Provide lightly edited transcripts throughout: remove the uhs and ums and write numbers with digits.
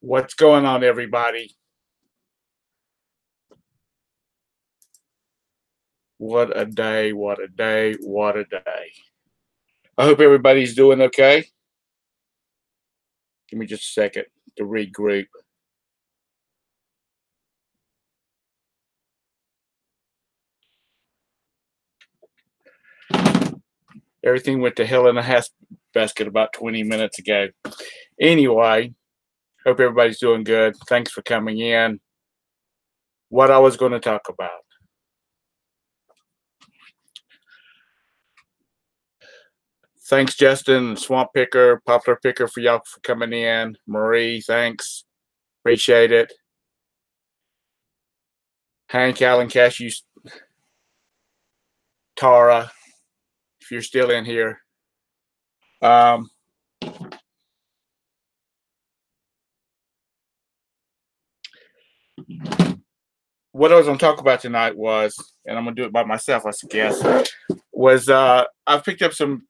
What's going on, everybody? What a day, what a day, what a day. I hope everybody's doing okay. Give me just a second to regroup. Everything went to hell in a handbasket about 20 minutes ago. Anyway, hope everybody's doing good. Thanks for coming in. What I was going to talk about. Thanks, Justin, Swamp Picker, Popular Picker, for y'all for coming in. Marie, thanks. Appreciate it. Hank, Alan, Cashew, Tara, if you're still in here. What I was going to talk about tonight was, and I'm going to do it by myself, I guess, was I've picked up some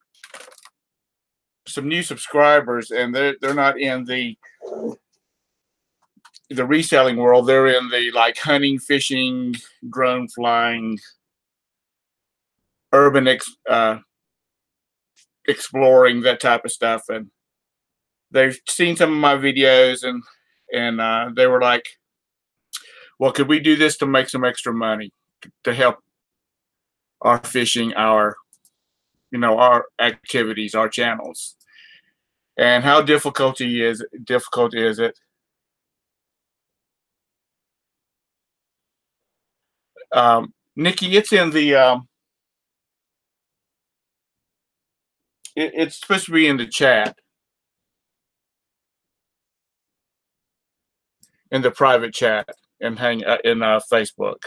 new subscribers, and they're not in the reselling world. They're in the like hunting, fishing, drone flying, urban exploring, that type of stuff. And they've seen some of my videos, and they were like, well, could we do this to make some extra money to help our fishing, our activities, our channels? And how difficult is it? Nikki, it's in the it's supposed to be in the chat, in the private chat, and hang in Facebook.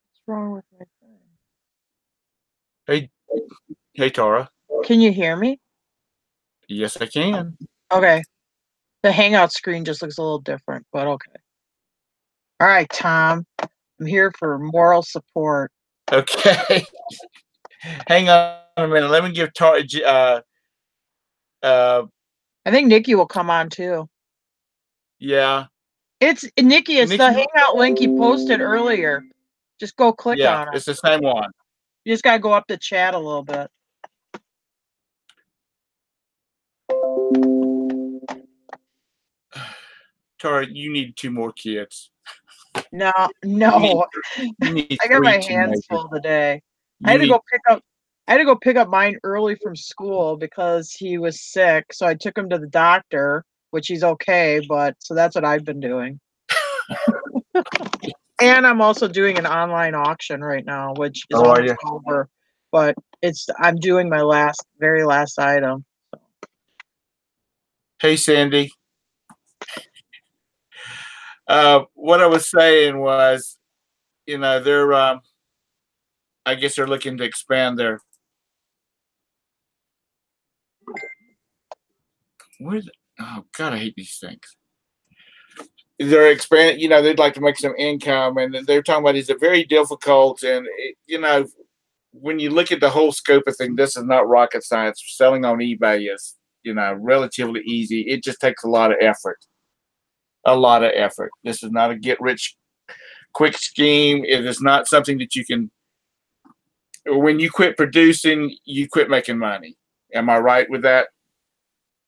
What's wrong with my phone? Hey, Tara. Can you hear me? Yes, I can. Okay. The Hangout screen just looks a little different, but okay. All right, Tom. I'm here for moral support. Okay. Hang on a minute. Let me give Tara. I think Nikki will come on too. Yeah. It's Nikki. It's the Hangout link you posted earlier. Just go click on it. It's the same one. You just gotta go up the chat a little bit. Tara, you need 2 more kids. No. You need I got my hands full today. I had to go pick up mine early from school because he was sick. So I took him to the doctor, which he's okay, but so that's what I've been doing. And I'm also doing an online auction right now, which is almost over. But I'm doing my very last item. Hey, Sandy. What I was saying was, they're I guess they're looking to expand their. Oh God, I hate these things. They're expanding. They'd like to make some income, and they're talking about it's very difficult. And when you look at the whole scope of things, this is not rocket science. Selling on eBay is relatively easy. It just takes a lot of effort. A lot of effort. This is not a get rich quick scheme. It is not something that you can. When you quit producing, you quit making money. Am I right with that?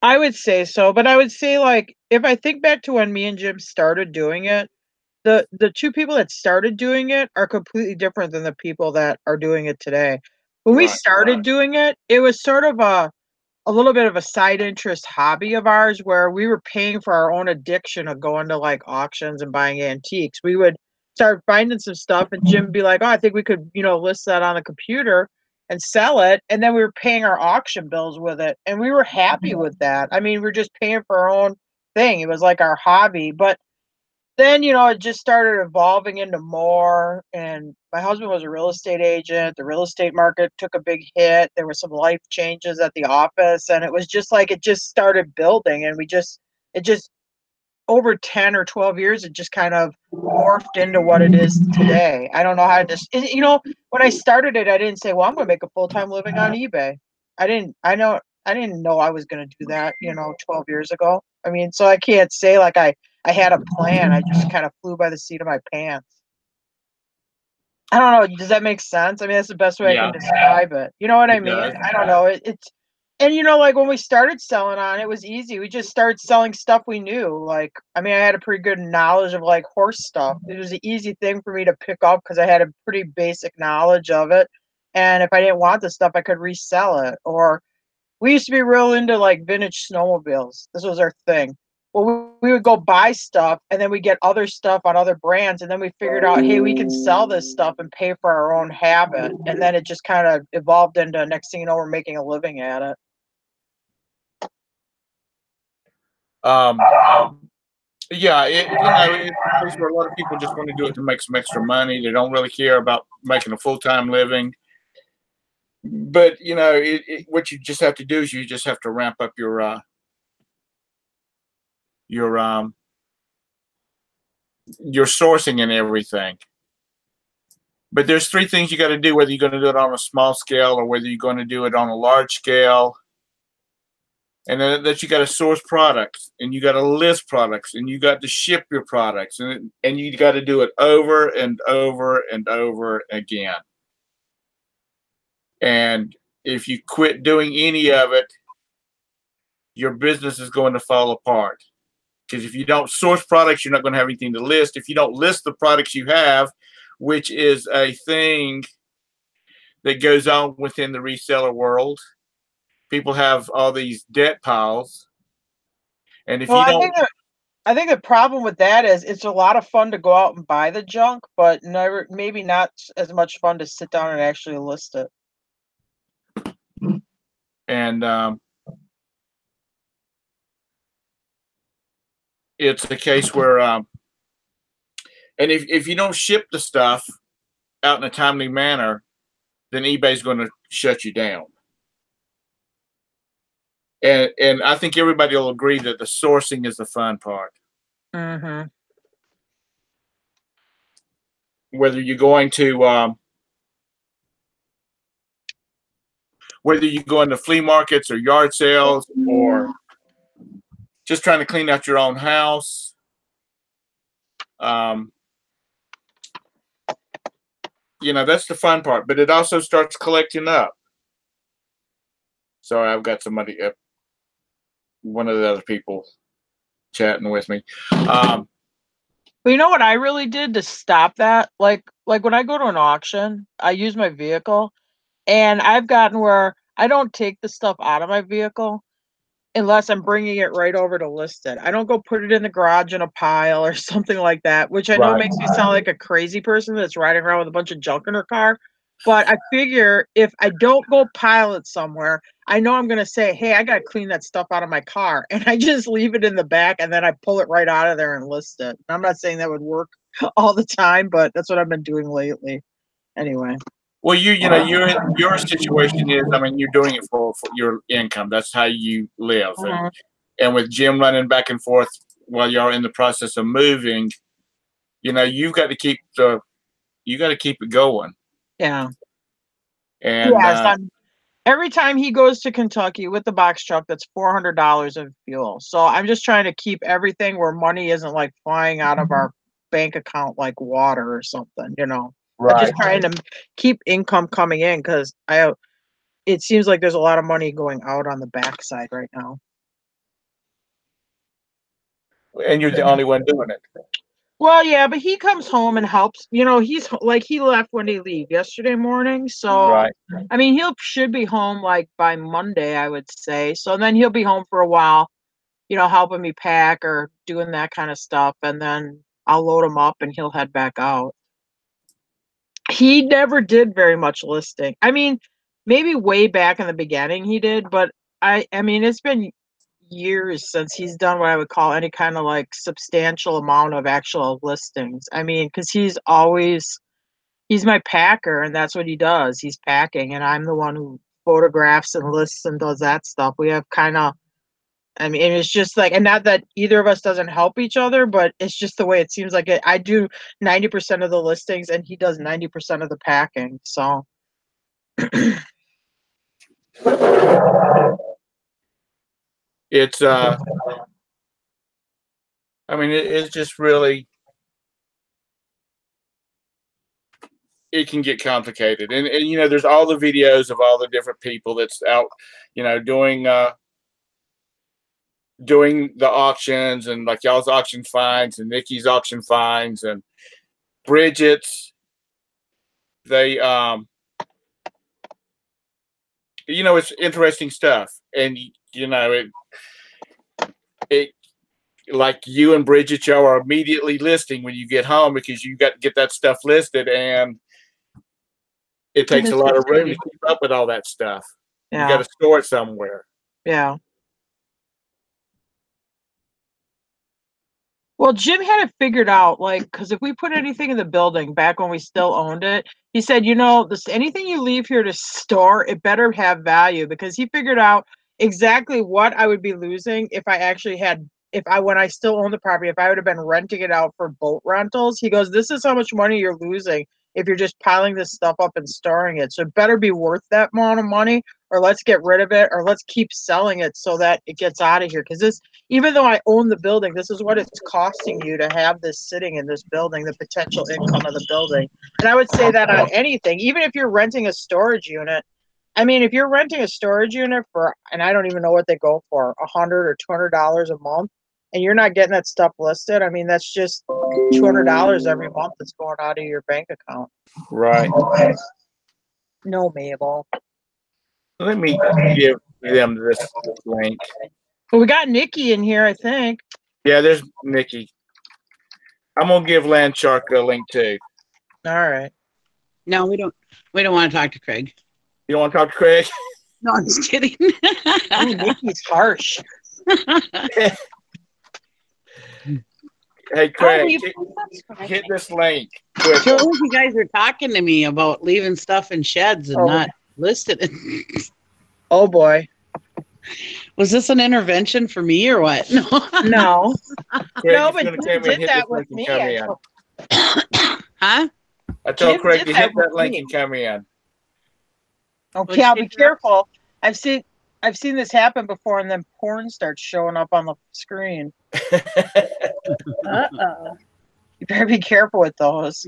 I would say so, but I would say, like, if I think back to when me and Jim started doing it, the 2 people that started doing it are completely different than the people that are doing it today. When we started doing it, it was sort of a little bit of a side interest hobby of ours where we were paying for our own addiction of going to like auctions and buying antiques. We would start finding some stuff and Jim would be like, oh, I think we could, list that on the computer and sell it. And then we were paying our auction bills with it. And we were happy with that. I mean, we were just paying for our own thing. It was like our hobby. But then, it just started evolving into more. And my husband was a real estate agent. The real estate market took a big hit. There were some life changes at the office. And it was just like, it just started building. And it just over 10 or 12 years, it just kind of morphed into what it is today. I don't know how to just, you know, when I started it, I didn't say, well, I'm going to make a full-time living on eBay. I didn't know I was going to do that, you know, 12 years ago. I mean, so I can't say like I had a plan. I just kind of flew by the seat of my pants. I don't know. Does that make sense? I mean, that's the best way I can Yeah, describe it. You know what I it mean? does. I don't know. It's and you know, like when we started selling on, it was easy. We just started selling stuff we knew. Like, I mean, I had a pretty good knowledge of like horse stuff. It was an easy thing for me to pick up because I had a pretty basic knowledge of it. And if I didn't want the stuff, I could resell it. Or we used to be real into like vintage snowmobiles. This was our thing. Well, we would go buy stuff and then we get other stuff on other brands. And then we figured out, hey, we can sell this stuff and pay for our own habit. And then it just kind of evolved into next thing you know, we're making a living at it. Um, yeah, it's a place where a lot of people just want to do it to make some extra money. They don't really care about making a full time living. But what you just have to do is you just have to ramp up your um your sourcing and everything. But there's three things you got to do, whether you're going to do it on a small scale or whether you're going to do it on a large scale. And then that you got to source products and you got to list products and you got to ship your products and you got to do it over and over and over again. And if you quit doing any of it, your business is going to fall apart. Because if you don't source products, you're not going to have anything to list. If you don't list the products you have, which is a thing that goes on within the reseller world, people have all these debt piles. And if Well, you don't, I think the problem with that is it's a lot of fun to go out and buy the junk, but never maybe not as much fun to sit down and actually list it. and it's a case where, and if you don't ship the stuff out in a timely manner, then eBay's going to shut you down. And I think everybody will agree that the sourcing is the fun part. Mm-hmm. Whether you're going to whether you go into flea markets or yard sales or just trying to clean out your own house, um, that's the fun part. But it also starts collecting up. Sorry, I've got somebody, one of the other people chatting with me. But you know what I really did to stop that? Like when I go to an auction, I use my vehicle and I've gotten where I don't take the stuff out of my vehicle unless I'm bringing it right over to list it. I don't go put it in the garage in a pile or something like that, which I know Right. makes me sound like a crazy person that's riding around with a bunch of junk in her car. But I figure if I don't go pile it somewhere, I know I'm going to say, hey, I got to clean that stuff out of my car. And I just leave it in the back and then I pull it right out of there and list it. I'm not saying that would work all the time, but that's what I've been doing lately. Anyway. Well, your situation is, I mean, you're doing it for your income. That's how you live, Mhm. and with Jim running back and forth while you're in the process of moving, you've got to keep it going. Yeah. And Yes, every time he goes to Kentucky with the box truck, that's $400 of fuel. So I'm just trying to keep everything where money isn't like flying out of our bank account like water or something, you know. I'm just right, trying to keep income coming in because it seems like there's a lot of money going out on the backside right now. and you're the only one doing it, Well, yeah, but he comes home and helps. You know, he's like he left when he leave yesterday morning. So right? I mean, he'll should be home like by Monday, I would say. So then he'll be home for a while, you know, helping me pack or doing that kind of stuff. And then I'll load him up and he'll head back out. He never did very much listing. I mean, maybe way back in the beginning he did, but I mean, it's been years since he's done what I would call any kind of like substantial amount of actual listings. I mean, because he's my packer and that's what he does. He's packing and I'm the one who photographs and lists and does that stuff. We have kind of I mean, it's just like, and not that either of us doesn't help each other, but it's just the way it seems like it. I do 90% of the listings and he does 90% of the packing. So it's I mean, it's just really, it can get complicated, and you know, there's all the videos of all the different people that's out, you know, doing the auctions, and like y'all's auction finds and Nikki's auction finds and Bridget's. They you know, it's interesting stuff, and you know, it like you and Bridget, y'all are immediately listing when you get home because you got to get that stuff listed, and it takes a lot of room to keep up with all that stuff. You got yeah, to store it somewhere. yeah. Well, Jim had it figured out, like, because if we put anything in the building back when we still owned it, he said, you know, this anything you leave here to store, it better have value because he figured out exactly what I would be losing if I actually had, if I, when I still own the property, if I would have been renting it out for boat rentals. He goes, this is how much money you're losing if you're just piling this stuff up and storing it. So it better be worth that amount of money, or let's get rid of it, or let's keep selling it so that it gets out of here. Because this, even though I own the building, this is what it's costing you to have this sitting in this building, the potential income of the building. And I would say that on anything, even if you're renting a storage unit. I mean, if you're renting a storage unit for, and I don't even know what they go for, $100 or $200 a month, and you're not getting that stuff listed, I mean, that's just $200 every month that's going out of your bank account. Right. No, Mabel. Let me give them this link. Well, we got Nikki in here, I think. Yeah, there's Nikki. I'm gonna give Landshark a link too. All right. No, we don't. We don't want to talk to Craig. You want to talk to Craig? No, I'm just kidding. Ooh, Nikki's harsh. Hey, Craig, hit this link quick. So you guys were talking to me about leaving stuff in sheds and not listed. Oh boy. Was this an intervention for me or what? No. No. Craig, No, he's but gonna you come in, did hit that this link with and me. come in. Huh? I told Jim Craig did to that hit that with link me. and come in. Okay, I'll be careful. I've seen this happen before, and then porn starts showing up on the screen. Uh-oh. You better be careful with those.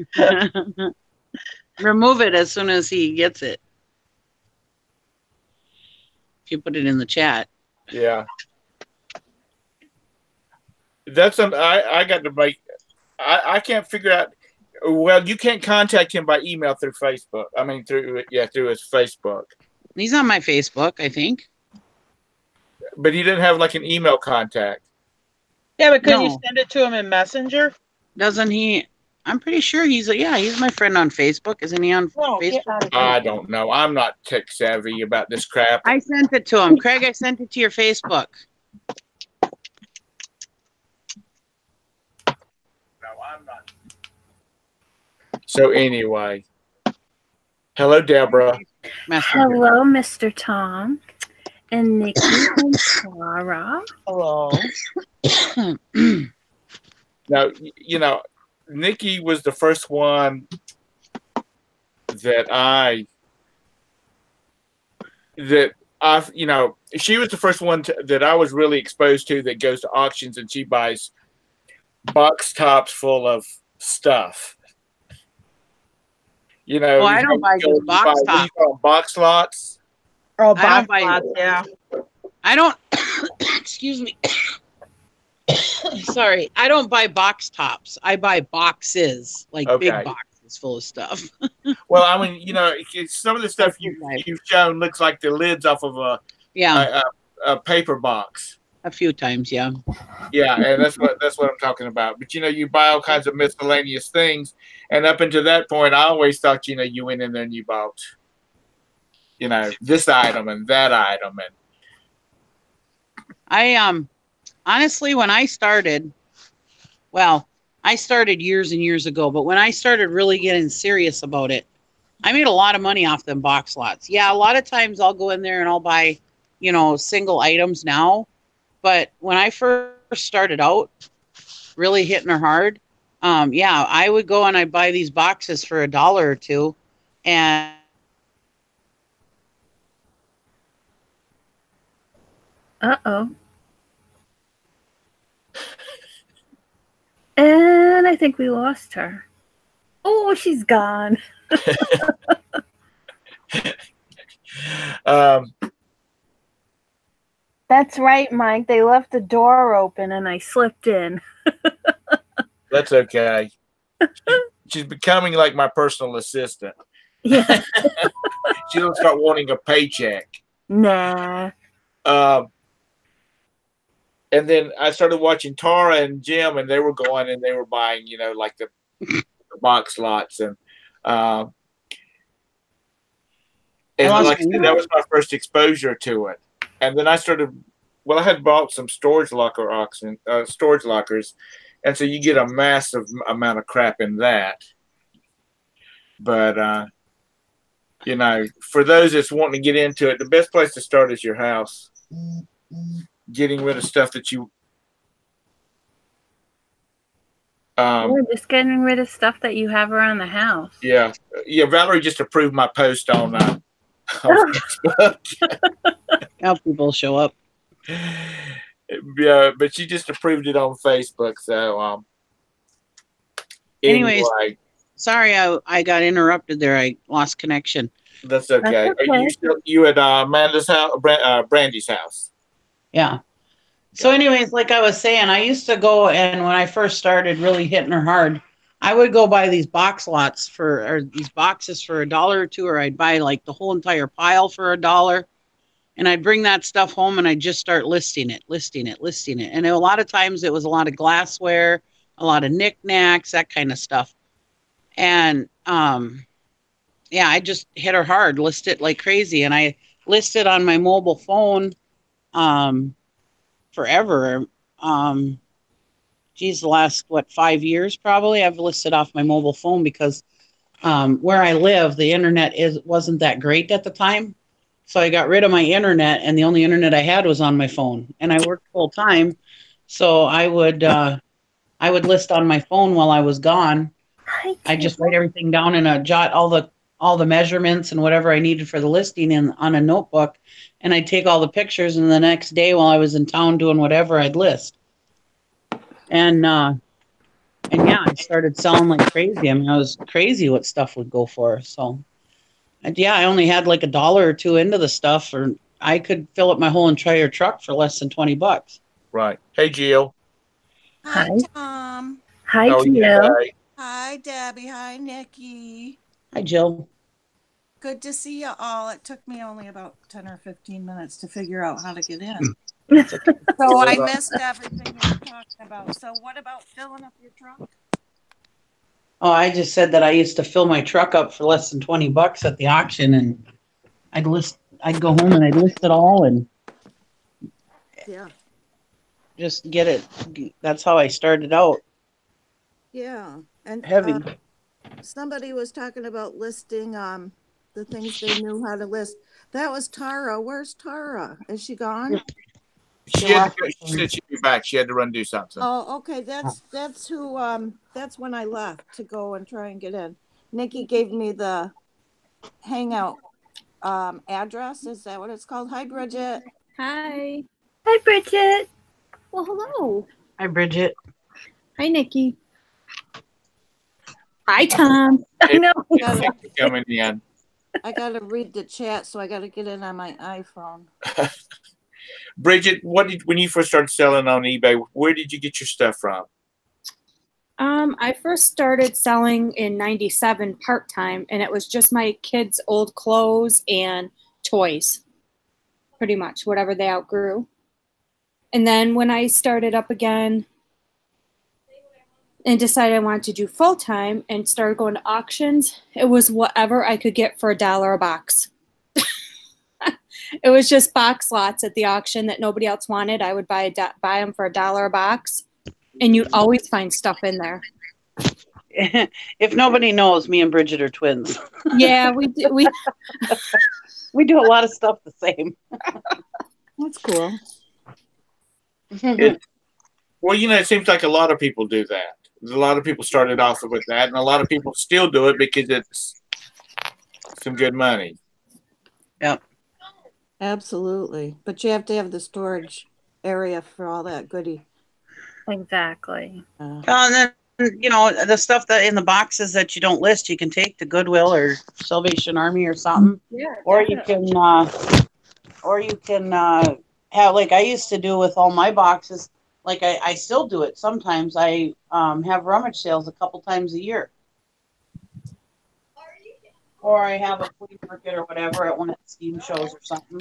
Remove it as soon as he gets it. If you put it in the chat. Yeah. That's something I got to make. I can't figure out. Well, you can't contact him by email through Facebook. I mean, through his Facebook. He's on my Facebook, I think. But he didn't have like an email contact. Yeah, but could you send it to him in Messenger? Doesn't he? I'm pretty sure he's my friend on Facebook. Isn't he on Facebook? I don't know. I'm not tech savvy about this crap. I sent it to him. Craig, I sent it to your Facebook. No, I'm not. So anyway. Hello, Deborah. Hello, Mr. Tom. And Nikki and Sarah. Hello. Now, you know, Nikki was the first one that you know, she was the first one that I was really exposed to that goes to auctions and she buys box tops full of stuff. You know, well, I don't buy just box tops. Box lots. Oh, box lots, yeah. I don't, excuse me. Sorry, I don't buy box tops. I buy boxes, like big boxes full of stuff. Well, I mean, you know, some of the stuff you've shown looks like the lids off of a paper box. A few times, yeah. Yeah, and that's what I'm talking about. But you know, you buy all kinds of miscellaneous things, and up until that point, I always thought, you know, you went in there and you bought, you know, this item and that item, and I honestly, when I started, well, I started years and years ago, but when I started really getting serious about it, I made a lot of money off them box lots. Yeah, a lot of times I'll go in there and I'll buy, you know, single items now. But when I first started out, really hitting her hard, yeah, I would go and I'd buy these boxes for $1 or $2, and Uh-oh. And I think we lost her. Oh, she's gone. That's right, Mike. They left the door open and I slipped in. That's okay. She's becoming like my personal assistant. Yeah. She'll start wanting a paycheck. Nah. And then I started watching Tara and Jim, and they were going and they were buying, like the box lots. And like I said, that was my first exposure to it. And then I had bought some storage lockers. And so you get a massive amount of crap in that. But, for those that's wanting to get into it, the best place to start is your house. Getting rid of stuff that you... just getting rid of stuff that you have around the house. Yeah. Valerie just approved my post on Facebook. How people show up. Yeah, but she just approved it on Facebook. So, anyways, sorry I got interrupted there. I lost connection. That's okay. Are you at Amanda's house, Brandy's house? Yeah. So anyways, like I was saying, I used to go, and when I first started really hitting her hard, I would go buy these boxes for $1 or $2, or I'd buy like the whole entire pile for $1. And I'd bring that stuff home and I'd just start listing it. And a lot of times it was a lot of glassware, a lot of knickknacks, that kind of stuff. And yeah, I just hit her hard, list it like crazy. And I listed on my mobile phone forever. The last 5 years probably I've listed off my mobile phone, because where I live, the internet wasn't that great at the time. So I got rid of my internet, and the only internet I had was on my phone, and I worked full time. So I would list on my phone while I was gone. I just write everything down and jot all the measurements and whatever I needed for the listing on a notebook, and I'd take all the pictures, and the next day while I was in town doing whatever, I'd list. And yeah, I started selling like crazy. I mean, I was crazy what stuff would go for. So yeah, I only had like $1 or $2 into the stuff, or I could fill up my whole entire truck for less than $20. Right. Hey, Jill. Hi, Tom. Hi, Jill. Yeah, hi, Debbie. Hi, Nikki. Hi, Jill. Good to see you all. It took me only about 10 or 15 minutes to figure out how to get in. So I missed everything you were talking about. So what about filling up your truck? Oh, I just said that I used to fill my truck up for less than $20 at the auction, and I'd go home and I'd list it all and just get it. That's how I started out. Yeah. And heavy. Somebody was talking about listing the things they knew how to list. That was Tara. Where's Tara? Is she gone? She said she'd be back. She had to run do something. Oh, okay. That's who. That's when I left to go and try and get in. Nikki gave me the Hangout address. Is that what it's called? Hi, Bridget. Hi. Hi, Bridget. Well, hello. Hi, Bridget. Hi, Nikki. Hi, Tom. Hey, I know. Coming in. I got to read the chat, so I got to get in on my iPhone. Bridget, when you first started selling on eBay, where did you get your stuff from? I first started selling in '97 part-time, and it was just my kids' old clothes and toys, pretty much, whatever they outgrew. And then when I started up again and decided I wanted to do full-time and started going to auctions, it was whatever I could get for $1 a box. It was just box lots at the auction that nobody else wanted. I would buy them for $1 a box, and you'd always find stuff in there. If nobody knows, me and Bridget are twins. Yeah, we do. We do a lot of stuff the same. That's cool. It, well, it seems like a lot of people do that. A lot of people started off with that, and a lot of people still do it because it's some good money. Yep. Absolutely. But you have to have the storage area for all that goodie. Exactly. And then, the stuff that in the boxes that you don't list, you can take to Goodwill or Salvation Army or something. Yeah. Or you can have, like I used to do with all my boxes, like I still do it sometimes. I have rummage sales a couple times a year. Or I have a flea market or whatever at one of the steam shows or something.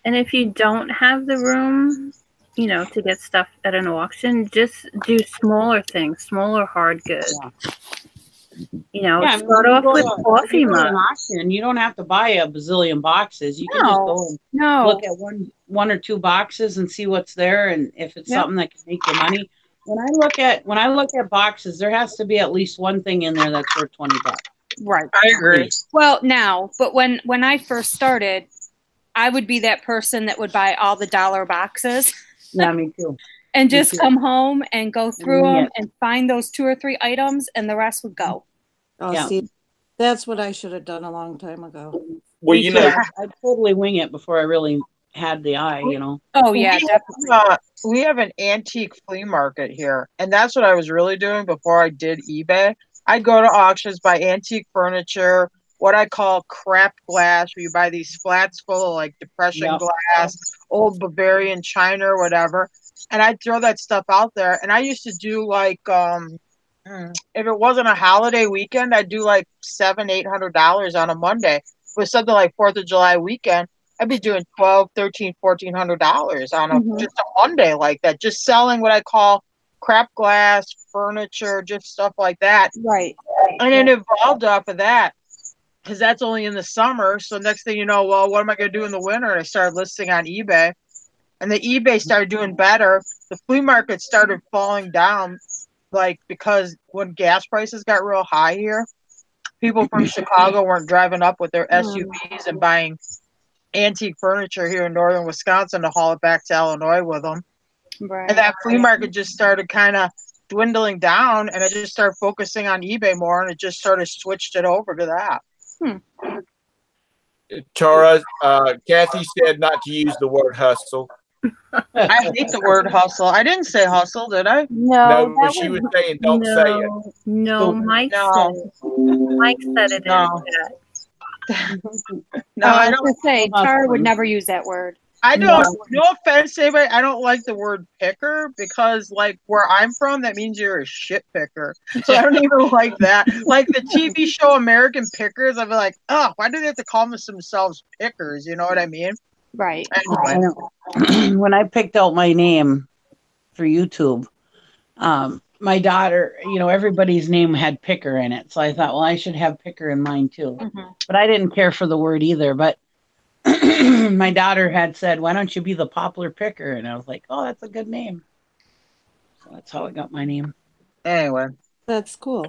And if you don't have the room, to get stuff at an auction, just do smaller things, smaller hard goods. Start off with coffee mugs. You don't have to buy a bazillion boxes. You can just go and look at one or two boxes and see what's there, and if it's something that can make you money. When I look at boxes, there has to be at least one thing in there that's worth $20. Right. I agree. Well, but when I first started, I would be that person that would buy all the dollar boxes. Yeah, me too. And just come home and go through them and find those 2 or 3 items, and the rest would go. Oh, see, that's what I should have done a long time ago. Well, I totally wing it before I really had the eye, Oh, yeah, definitely. We have an antique flea market here, and that's what I was really doing before I did eBay. I'd go to auctions, buy antique furniture, what I call crap glass, where you buy these flats full of like depression glass, old Bavarian china or whatever, and I'd throw that stuff out there. And I used to do like if it wasn't a holiday weekend, I'd do like $700-800 on a Monday. With something like 4th of July weekend, I'd be doing $1,200-1,400 on just a Monday like that, just selling what I call crap glass furniture, just stuff like that. Right. And it evolved off of that, because that's only in the summer. So next thing you know, well, what am I going to do in the winter? And I started listing on eBay, and the eBay started doing better. The flea market started falling down, like, because when gas prices got real high here, people from Chicago weren't driving up with their SUVs and buying antique furniture here in northern Wisconsin to haul it back to Illinois with them. Right. And that flea market just started kind of dwindling down, and I just started focusing on eBay more, and it just sort of switched it over to that. Tara, Kathy said not to use the word hustle. I hate the word hustle. I didn't say hustle, did I? No, but she was saying don't say it. No, Mike said it. Mike said it in chat. No, I I was don't. going to say, Tara would never use that word. I don't. No offense to anybody, I don't like the word picker, because, like, where I'm from, that means you're a shit picker. So I don't even like that. Like the TV show American Pickers, I'd be like, oh, why do they have to call themselves pickers? You know what I mean? Right. Anyway. When I picked out my name for YouTube, my daughter, everybody's name had picker in it. So I thought, well, I should have picker in mine too. But I didn't care for the word either. But my daughter had said, why don't you be the Poplar Picker? And I was like, oh, that's a good name. So that's how I got my name. Anyway. That's cool.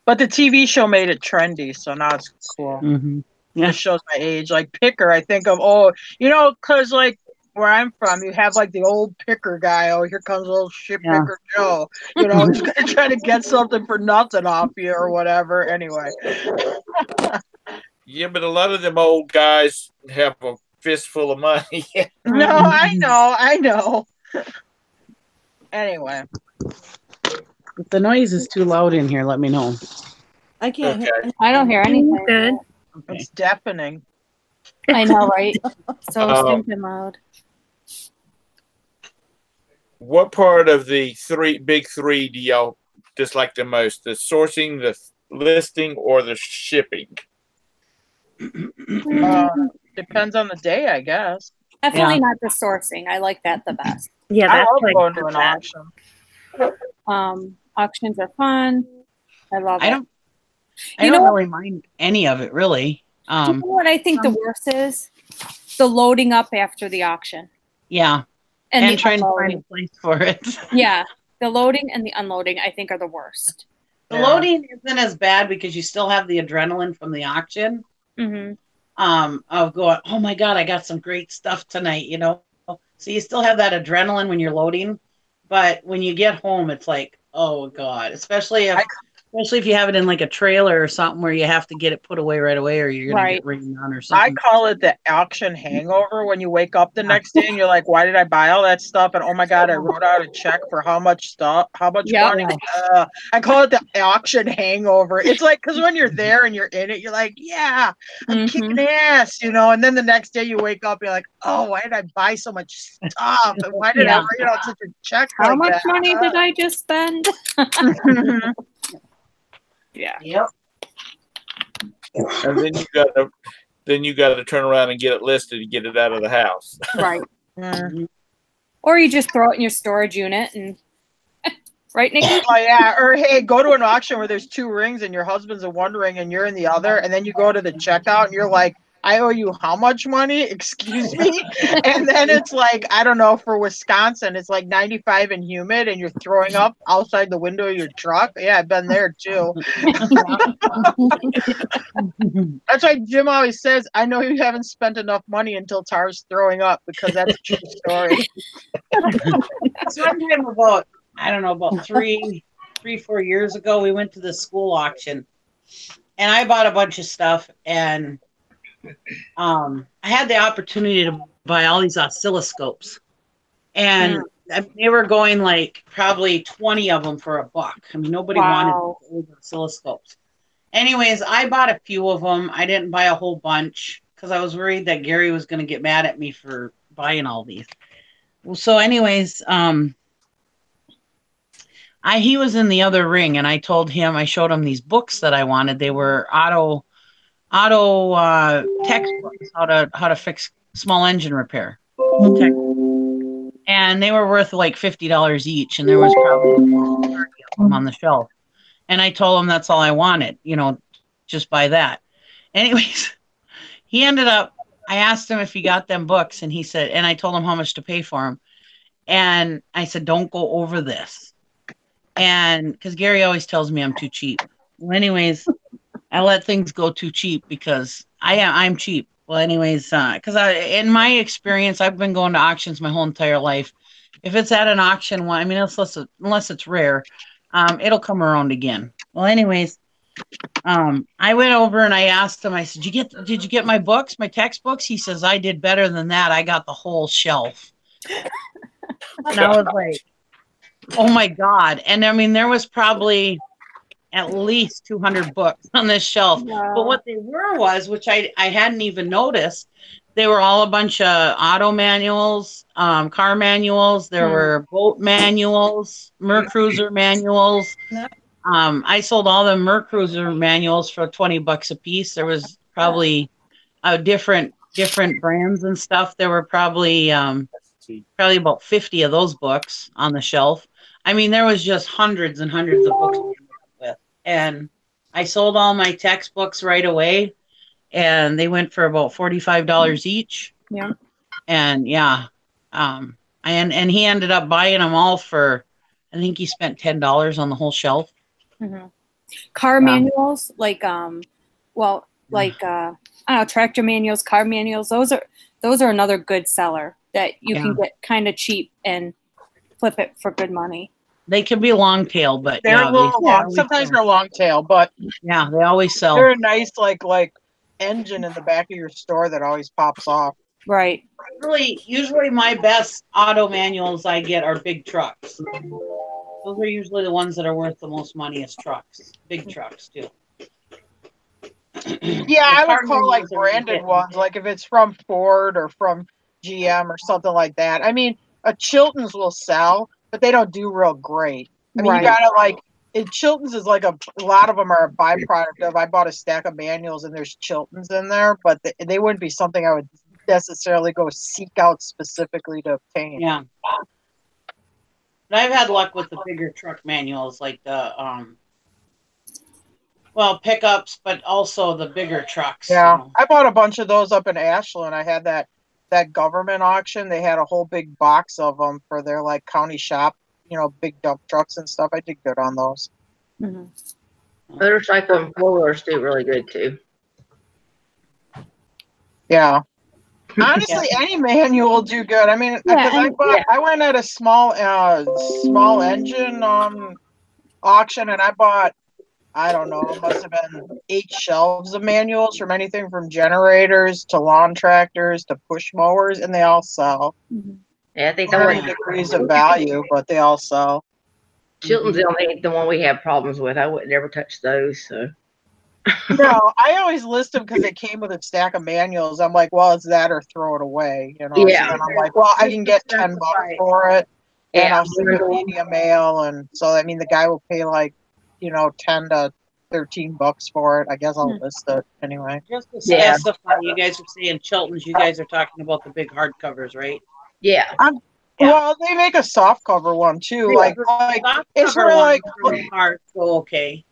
But the TV show made it trendy, so now it's cool. Yeah. It shows my age. Like picker, I think of, because like where I'm from, you have like the old picker guy. Oh, here comes old shit picker Joe. He's gonna try to get something for nothing off you or whatever. Anyway. Yeah, but a lot of them old guys have a fistful of money. No, I know. Anyway. If the noise is too loud in here, let me know. I can't hear anything. I don't hear anything. Good. Okay. It's deafening. I know, right? So stinking loud. What part of the big three do y'all dislike the most? The sourcing, the listing, or the shipping? Depends on the day, I guess. Definitely not the sourcing. I like that the best. Yeah, I that's love like going to an auction. Auctions are fun. I love it. I don't really mind any of it, really. Do you know what I think the worst is? The loading up after the auction. Yeah. And trying to find a place for it. Yeah. The loading and the unloading, I think, are the worst. The loading isn't as bad because you still have the adrenaline from the auction. Of going, oh my God, I got some great stuff tonight, So you still have that adrenaline when you're loading, but when you get home, it's like, oh God, especially if you have it in like a trailer or something where you have to get it put away right away or you're going to Right. get rained on or I something. call it the auction hangover when you wake up the next day and you're like, why did I buy all that stuff? And oh my God, I wrote out a check for how much Yep. money. I call it the auction hangover. It's like, because when you're there and you're in it, you're like, yeah, I'm kicking ass, you know. And then the next day you wake up, you're like, oh, why did I buy so much stuff? And why did I write out such a check How like much that? money did I just spend? Yeah. Yep. And then you got to turn around and get it listed and get it out of the house. Right. Mm. Or you just throw it in your storage unit and right, Nikki? Oh yeah, or hey, go to an auction where there's 2 rings and your husband's in one ring and you're in the other, and then you go to the checkout and you're like, I owe you how much money? Excuse me? And then it's like, I don't know, for Wisconsin, it's like 95 and humid and you're throwing up outside the window of your truck. Yeah, I've been there too. That's why Jim always says, I know you haven't spent enough money until Tar's throwing up, because that's a true story. So one time about, I don't know, about 4 years ago, we went to the school auction and I bought a bunch of stuff, and I had the opportunity to buy all these oscilloscopes, and they were going like probably 20 of them for $1. I mean, nobody wanted those oscilloscopes. Anyways, I bought a few of them. I didn't buy a whole bunch because I was worried that Gary was going to get mad at me for buying all these. So anyways, he was in the other ring, and I showed him these books that I wanted. They were auto textbooks, how to fix small engine repair. And they were worth like $50 each, and there was probably 30 of them on the shelf. And I told him that's all I wanted, just buy that. Anyways, I asked him if he got them books, and he said, and I told him how much to pay for them. And I said, don't go over this. And because Gary always tells me I'm too cheap. Well, anyways, I let things go too cheap because I'm cheap. Well, anyways, because in my experience, I've been going to auctions my whole entire life. If it's at an auction, well, I mean, unless it's rare, it'll come around again. Well, anyways, I went over and I asked him. I said, "Did you get my books, my textbooks?" He says, "I did better than that. I got the whole shelf." And I was like, "Oh my God!" And I mean, there was probably at least 200 books on this shelf. Wow. But what they were was, which I hadn't even noticed, they were all a bunch of auto manuals, car manuals. There were boat manuals, Mercruiser manuals. I sold all the Mercruiser manuals for $20 a piece. There was probably different brands and stuff. There were probably about 50 of those books on the shelf. I mean, there was just hundreds and hundreds of books to end up with. And I sold all my textbooks right away, and they went for about $45 each. Yeah. And yeah, and he ended up buying them all for, I think he spent $10 on the whole shelf. Mm-hmm. Car manuals, like I don't know, tractor manuals, car manuals. Those are another good seller that you can get kind of cheap and flip it for good money. They can be long tail, but they're a little long. Sometimes they're long tail, but yeah, they always sell. They're a nice like engine in the back of your store that always pops off. Right. Usually my best auto manuals I get are big trucks. Those are usually the ones that are worth the most money as trucks. Big trucks too. Yeah, I would call like branded ones, like if it's from Ford or from GM or something like that. I mean, Chilton's will sell, but they don't do real great. I mean, you gotta Chilton's is like a lot of them are a byproduct of. I bought a stack of manuals and there's Chilton's in there, but they wouldn't be something I would necessarily go seek out specifically to obtain. Yeah. But I've had luck with the bigger truck manuals, like the pickups, but also the bigger trucks. Yeah, I bought a bunch of those up in Ashland. I had that government auction. They had a whole big box of them for their like county shop, big dump trucks and stuff. I did good on those. Mm-hmm. Motorcycle and four-wheelers do really good too. Yeah. Honestly, any manual will do good. I mean, because I went at a small engine auction, and I bought, I don't know, it must have been 8 shelves of manuals from anything from generators to lawn tractors to push mowers, and they all sell. Yeah, I think Varying degrees of value, but they all sell. Chilton's the one we have problems with. I would never touch those. So. No, I always list them because they came with a stack of manuals. I'm like, well, it's that or throw it away, you know. Yeah. So then I'm like, well, I can get $10 for it, and Yeah. I'll send it via mail, and so I mean, the guy will pay like, you know, $10 to $13 for it. I guess I'll list it anyway. Just to specify, you guys are saying Chilton's. You guys are talking about the big hardcovers, right? Yeah. Well, they make a soft cover one too. Like it's for like hard, so okay.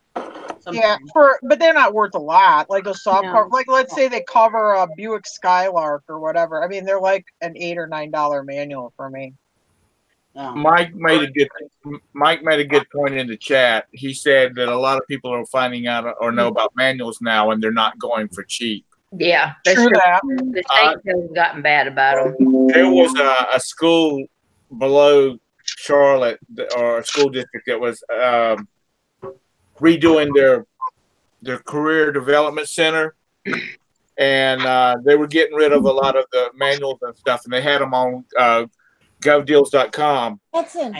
Yeah, but they're not worth a lot. Like a soft cover, like let's say they cover a Buick Skylark or whatever. I mean, they're like an $8 or $9 manual for me. Mike made a good point in the chat. He said that a lot of people are finding out or know about manuals now, and they're not going for cheap. Yeah, that's true. That. The state has gotten bad about them. There was a school below Charlotte, or a school district that was redoing their career development center, and they were getting rid of a lot of the manuals and stuff, and they had them on govdeals.com. That's in.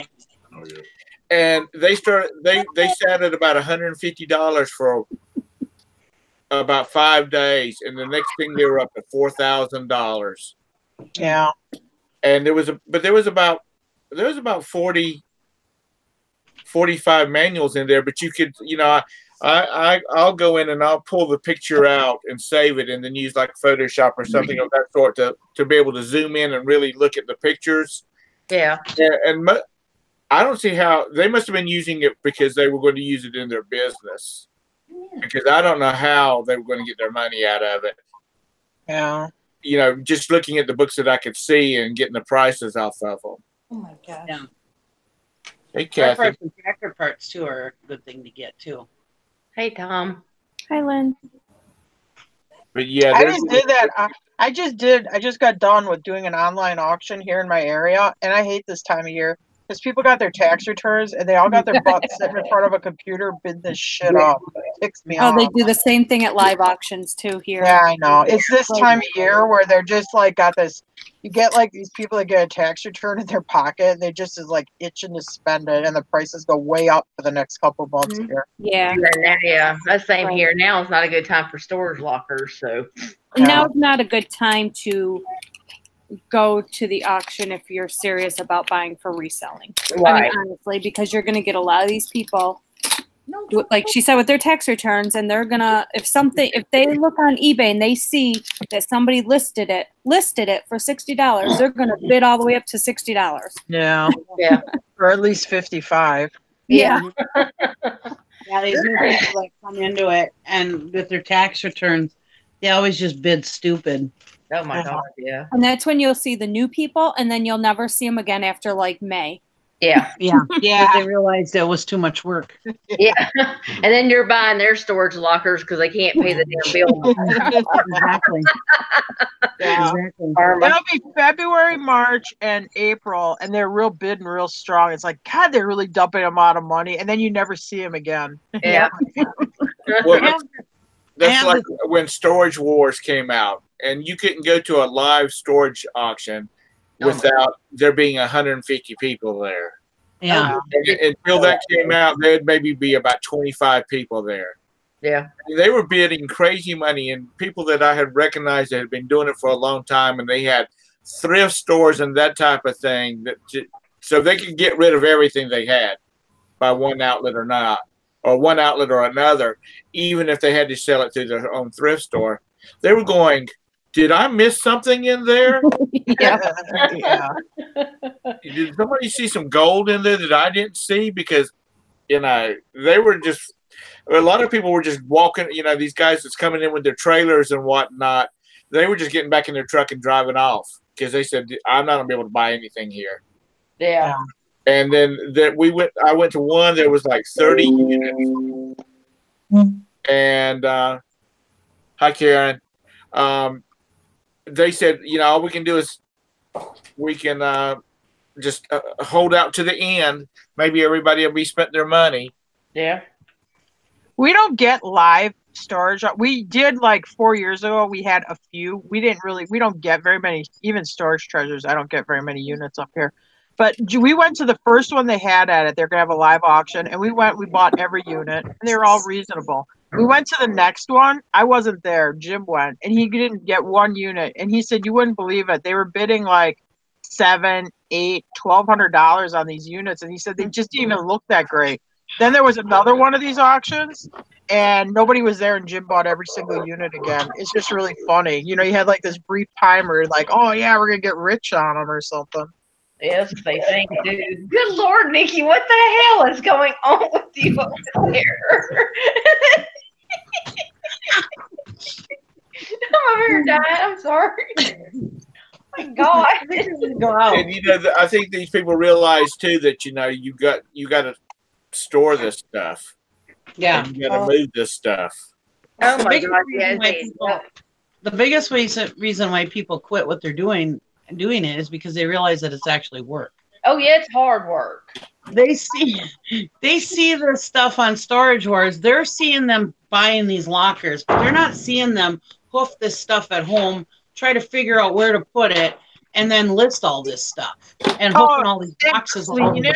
And they sat at about $150 for about 5 days, and the next thing they were up to $4,000. Yeah. And there was about 45 manuals in there, but you could, you know, I'll go in and I'll pull the picture out and save it, and then use like Photoshop or something of that sort to be able to zoom in and really look at the pictures. Yeah. And I don't see how they must have been using it because they were going to use it in their business. Because I don't know how they were going to get their money out of it. Yeah. You know, just looking at the books that I could see and getting the prices off of them. Oh my gosh. Yeah. Hey, Kathy. Tractor parts too are a good thing to get too. Hey, Tom. Hi, Lynn. But yeah, I just did that. I just got done with doing an online auction here in my area, and I hate this time of year because people got their tax returns and they all got their butts sitting in front of a computer bidding this shit up. It ticks me off. They do the same thing at live auctions too here. Yeah, I know. It's this time of year where they're just like got this. You get like these people that get a tax return in their pocket, and they just is like itching to spend it, and the prices go way up for the next couple of months here. Yeah. Yeah, that's same here. Now is not a good time for storage lockers. So now's not a good time to go to the auction if you're serious about buying for reselling. Right. I mean, honestly, because you're going to get a lot of these people, like she said, with their tax returns, and they're gonna if they look on eBay and they see that somebody listed it for $60, they're gonna bid all the way up to $60. Yeah. Yeah. Or at least 55. Yeah. Yeah, these new people that come into it and with their tax returns, they always just bid stupid. Oh my God, yeah. And that's when you'll see the new people, and then you'll never see them again after like May. Yeah. Yeah. They realized that was too much work. Yeah. And then you're buying their storage lockers because they can't pay the damn bill. Exactly. Yeah. Exactly. It'll be February, March, and April, and they're real bidding real strong. It's like, God, they're really dumping a lot of money, and then you never see them again. Yeah. Well, that's like when Storage Wars came out, and you couldn't go to a live storage auction without there being 150 people there. Yeah. And until that came out, there'd maybe be about 25 people there. Yeah. They were bidding crazy money, and people that I had recognized that had been doing it for a long time, and they had thrift stores and that type of thing, so they could get rid of everything they had by one outlet or not, or one outlet or another, even if they had to sell it through their own thrift store. They were going, did I miss something in there? Yeah. Did somebody see some gold in there that I didn't see? Because, you know, they were just, a lot of people were just walking, you know, these guys that's coming in with their trailers and whatnot, they were just getting back in their truck and driving off because they said, I'm not going to be able to buy anything here. Yeah. And then I went to one, there was like 30 units. And, hi, Karen. they said, all we can do is we can just hold out to the end. Maybe everybody will be spent their money. Yeah. We don't get live storage. We did like 4 years ago. We had a few. We don't get very many, even storage treasures. I don't get very many units up here. But we went to the first one they had at it. They're going to have a live auction. And we bought every unit. And they were all reasonable. We went to the next one. I wasn't there. Jim went. And he didn't get one unit. And he said, you wouldn't believe it. They were bidding like $700, $800, $1,200 on these units. And he said they just didn't even look that great. Then there was another one of these auctions, and nobody was there, and Jim bought every single unit again. It's just really funny. You had like this brief timer, like, oh, yeah, we're going to get rich on them or something. Yes, they think, dude. Good Lord, Nikki, what the hell is going on with you over there? I'm over here dying. I'm sorry. My God. Go out. And I think these people realize too that you got to store this stuff. Yeah. And you got to move this stuff. Oh The my biggest God. reason why people- the biggest reason why people quit what they're doing it is because they realize that it's actually work. Oh yeah, it's hard work. They see this stuff on Storage Wars. They're seeing them buying these lockers, but they're not seeing them hoof this stuff at home, try to figure out where to put it, and then list all this stuff and hoofing all these boxes all over.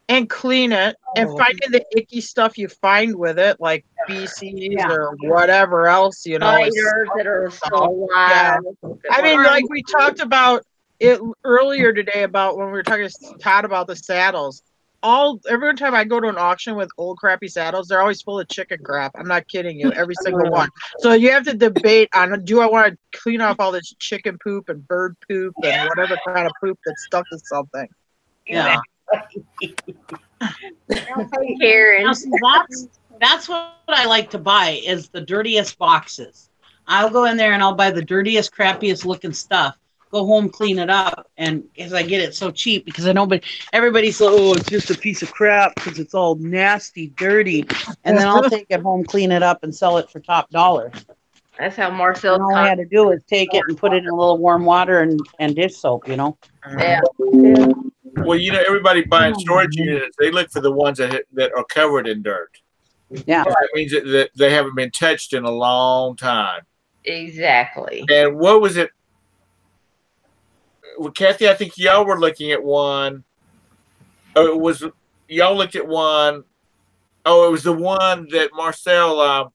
And clean it and finding the icky stuff you find with it, like BCs or whatever else, Spiders that are still alive. Yeah. I mean, like we talked about it earlier today about when we were talking to Todd about the saddles. Every time I go to an auction with old crappy saddles, they're always full of chicken crap. I'm not kidding you, every single one. So you have to debate on, do I want to clean off all this chicken poop and bird poop and whatever kind of poop that's stuck to something? Yeah. Karen. Now, see, that's what I like to buy is the dirtiest boxes. I'll go in there and I'll buy the dirtiest, crappiest looking stuff. Go home, clean it up, and because I get it so cheap, because I know, but everybody's like, oh, it's just a piece of crap because it's all nasty, dirty, and then I'll take it home, clean it up, and sell it for top dollar. That's how Marcel. And all I had to do was take it and put it in a little warm water and dish soap, Yeah. Well, everybody buying storage units, they look for the ones that are covered in dirt. Yeah. That means that they haven't been touched in a long time. Exactly. And what was it? Well, Kathy, I think y'all were looking at one. Oh, y'all looked at one. Oh, it was the one that Marcel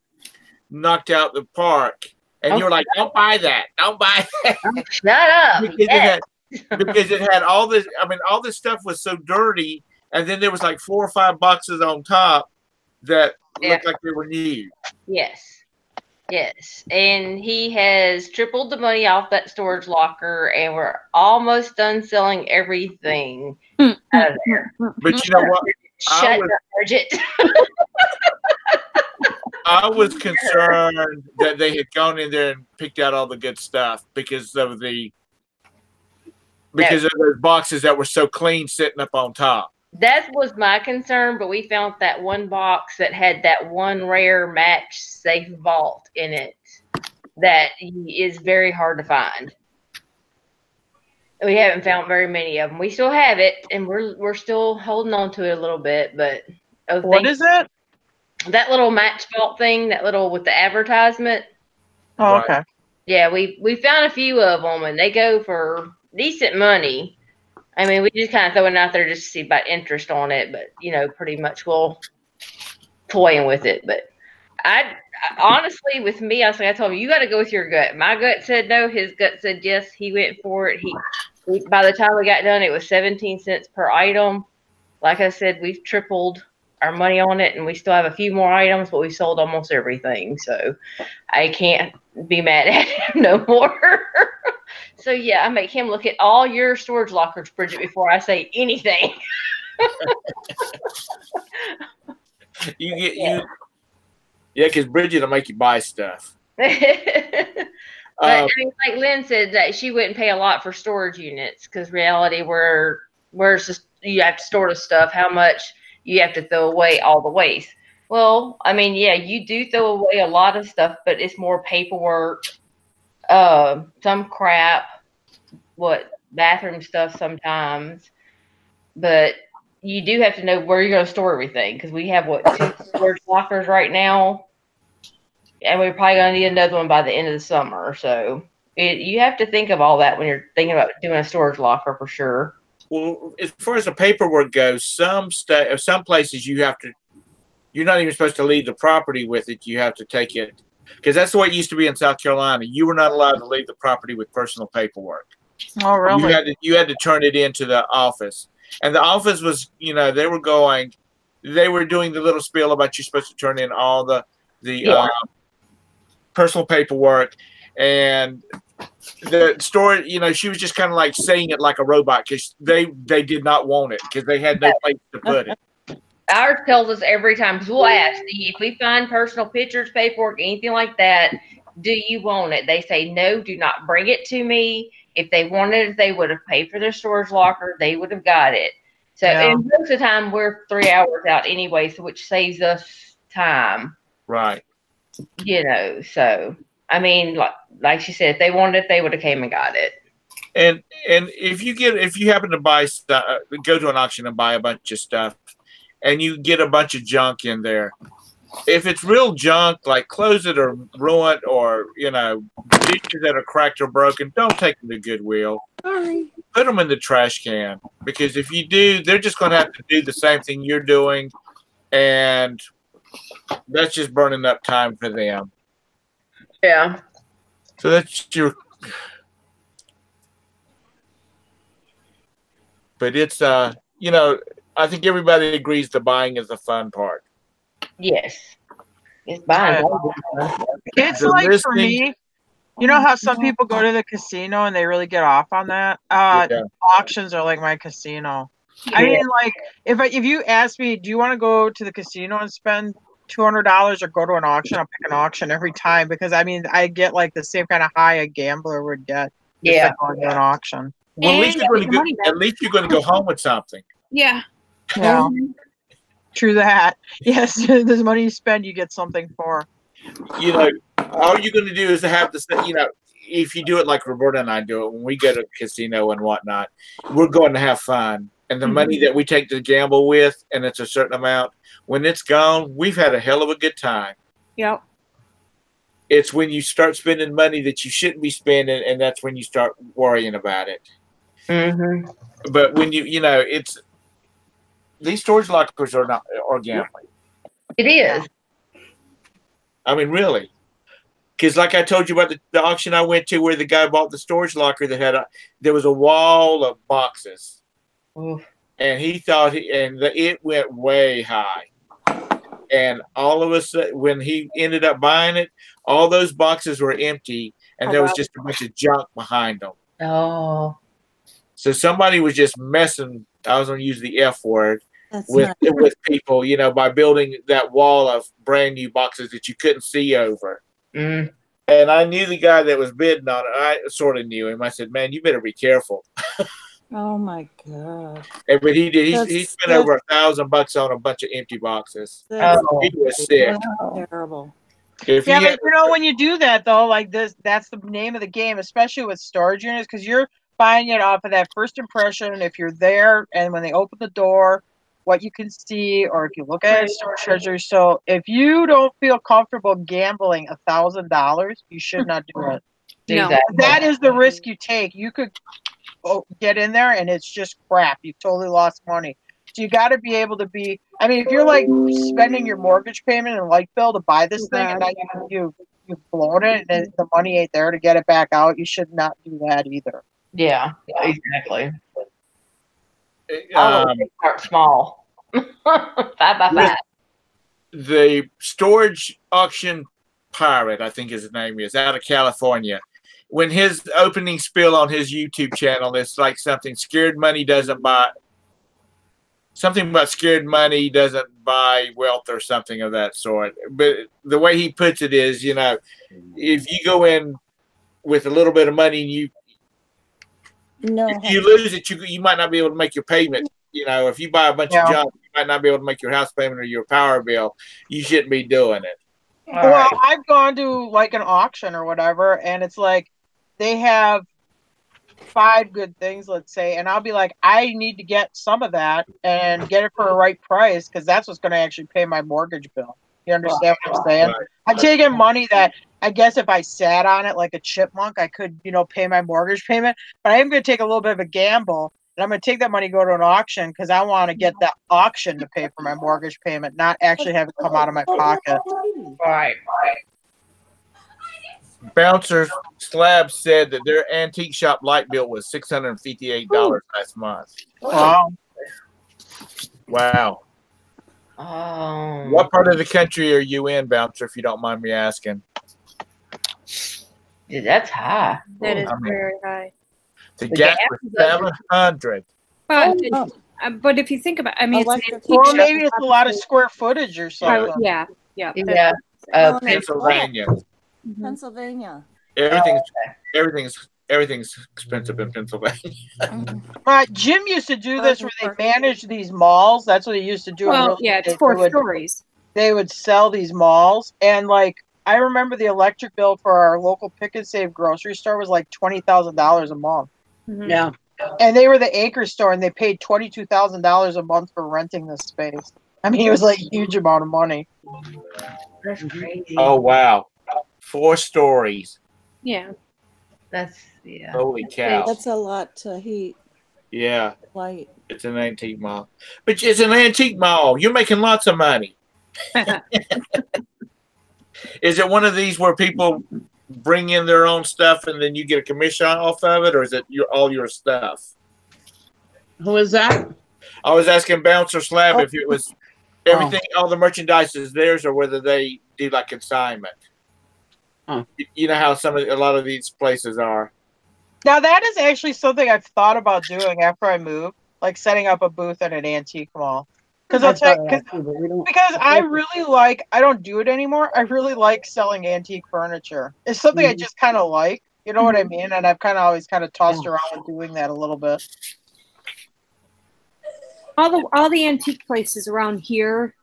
knocked out the park. And you were like, don't buy that. Don't buy that. Shut up. Because it had all this. I mean, all this stuff was so dirty. And then there was like 4 or 5 boxes on top that looked like they were new. Yes. Yes. And he has tripled the money off that storage locker, and we're almost done selling everything out of there. But you know what? Shut up, Bridget. I was concerned that they had gone in there and picked out all the good stuff because of those boxes that were so clean sitting up on top. That was my concern, but we found that one box that had that one rare match safe vault in it that is very hard to find. We haven't found very many of them. We still have it, and we're still holding on to it a little bit. But what is it? That little match vault thing, that little with the advertisement. Oh, okay. Yeah, we found a few of them, and they go for decent money. I mean, we just kind of throw it out there just to see about interest on it, but pretty much we'll toying with it. But I honestly, with me, I told him, you got to go with your gut. My gut said no. His gut said yes. He went for it. By the time we got done, it was 17 cents per item. Like I said, we've tripled our money on it, and we still have a few more items, but we sold almost everything. So I can't be mad at him no more. So yeah, I make him look at all your storage lockers, Bridget, before I say anything. Because Bridget will make you buy stuff. But I mean, like Lynn said, that she wouldn't pay a lot for storage units because reality, where's you have to store the stuff, how much you have to throw away all the waste. Well, I mean, yeah, you do throw away a lot of stuff, but it's more paperwork. some crap, bathroom stuff sometimes, but you do have to know where you're going to store everything, because we have 2 storage lockers right now, and we're probably going to need another one by the end of the summer. So you have to think of all that when you're thinking about doing a storage locker for sure. Well, as far as the paperwork goes, some places you're not even supposed to leave the property with it. You have to take it, because that's the way it used to be in South Carolina. You were not allowed to leave the property with personal paperwork. Oh, really? You had to turn it into the office, and the office was, they were doing the little spiel about you're supposed to turn in all the personal paperwork, and the store, she was just kind of like saying it like a robot, because they did not want it, because they had no place to put it. Ours tells us every time, because we'll ask, if we find personal pictures, paperwork, anything like that, do you want it? They say, no, do not bring it to me. If they wanted it, they would have paid for their storage locker. They would have got it. So, and most of the time, we're 3 hours out anyway, so which saves us time. Right. So, I mean, like she said, if they wanted it, they would have came and got it. And if you happen to buy stuff, go to an auction and buy a bunch of stuff, and you get a bunch of junk in there, if it's real junk, like clothes that are ruined, or dishes that are cracked or broken, don't take them to Goodwill. Sorry. Put them in the trash can, because if you do, they're just going to have to do the same thing you're doing, and that's just burning up time for them. Yeah. So that's your. But it's I think everybody agrees the buying is the fun part. Yes. It's buying. It's The like, for listing- me, you know how some people go to the casino and they really get off on that? Auctions are like my casino. Yeah. I mean, like, if you ask me, do you want to go to the casino and spend $200 or go to an auction? I'll pick an auction every time, because I mean, I get like the same kind of high a gambler would get. Yeah. If I go to an auction. Well, And get your money back. at least you're going to go home with something. Yeah. Yeah. True that. Yes, the money you spend, you get something for. All you're going to do is have this, if you do it like Roberta and I do it, when we go to a casino and whatnot, we're going to have fun. And the money that we take to gamble with, and it's a certain amount, when it's gone, we've had a hell of a good time. Yep. It's when you start spending money that you shouldn't be spending, and that's when you start worrying about it. Mm-hmm. But when it's these storage lockers are gambling. It is. I mean, really. Because like I told you about the auction I went to, where the guy bought the storage locker that there was a wall of boxes. Oof. And he thought it went way high. And all of a sudden, when he ended up buying it, all those boxes were empty, and there was just a bunch of junk behind them. Oh. So somebody was just messing, I was going to use the F word, with people, by building that wall of brand new boxes that you couldn't see over. Mm. And I knew the guy that was bidding on it. I sort of knew him. I said, man, you better be careful. Oh my God. But he did. He spent over $1,000 on a bunch of empty boxes. He was sick. Terrible. But when you do that though, like this, that's the name of the game, especially with storage units, because you're buying it off of that first impression. If you're there and when they open the door, what you can see, or if you look at storage treasury. So if you don't feel comfortable gambling $1,000, you should not do it. No. Exactly. That is the risk you take. You could get in there and it's just crap. You've totally lost money. So you got to be able to be. I mean, if you're like spending your mortgage payment and light bill to buy this thing, and now you've blown it, and the money ain't there to get it back out, you should not do that either. Yeah, exactly. I would start small. 5 by 5. The storage auction pirate, I think his name is, out of California. When his opening spiel on his YouTube channel, it's like something scared money doesn't buy. Something about scared money doesn't buy wealth or something of that sort. But the way he puts it is, if you go in with a little bit of money and you lose it, you might not be able to make your payment. If you buy a bunch of junk, you might not be able to make your house payment or your power bill. You shouldn't be doing it. Well, I've gone to like an auction or whatever, and it's like they have 5 good things, let's say, and I'll be like, I need to get some of that and get it for a right price because that's what's going to actually pay my mortgage bill. You understand what I'm saying? Right. I'm taking money that I guess if I sat on it like a chipmunk, I could, pay my mortgage payment. But I am going to take a little bit of a gamble, and I'm going to take that money, go to an auction because I want to get that auction to pay for my mortgage payment, not actually have it come out of my pocket. Right. Bouncer Slab said that their antique shop light bill was $658 last month. Wow. Wow. What part of the country are you in, Bouncer, if you don't mind me asking? Dude, that's high. That is I mean, very high. The The gas gas was is up. 700. But if you think about, I mean, it's an Electric. antique Well, shop, maybe it's a lot of square footage or something. yeah. Yeah. Pennsylvania. Mhm. Pennsylvania. Everything's expensive in Pennsylvania. Jim used to do this where they managed these malls. That's what he used to do. Well, yeah, it's 4 stories. They would sell these malls, and I remember the electric bill for our local Pick and Save grocery store was like $20,000 a month. Mhm. Yeah. And they were the Acre store, and they paid $22,000 a month for renting this space. I mean, it was like a huge amount of money. That's crazy. Oh, wow. 4 stories. Yeah. Yeah. Holy cow. That's a lot to heat. Yeah. Light. It's an antique mall. But it's an antique mall. You're making lots of money. Is it one of these where people bring in their own stuff and then you get a commission off of it, or is it all your stuff? Who is that? I was asking Bouncer Slab if it was everything, all the merchandise is theirs, or whether they do like consignment. You know how a lot of these places are. Now, that is actually something I've thought about doing after I move, like setting up a booth at an antique mall. Because I really I don't do it anymore. I really like selling antique furniture. It's something I just kind of like. You know what I mean? And I've kind of always kind of tossed around with doing that a little bit. All the antique places around here,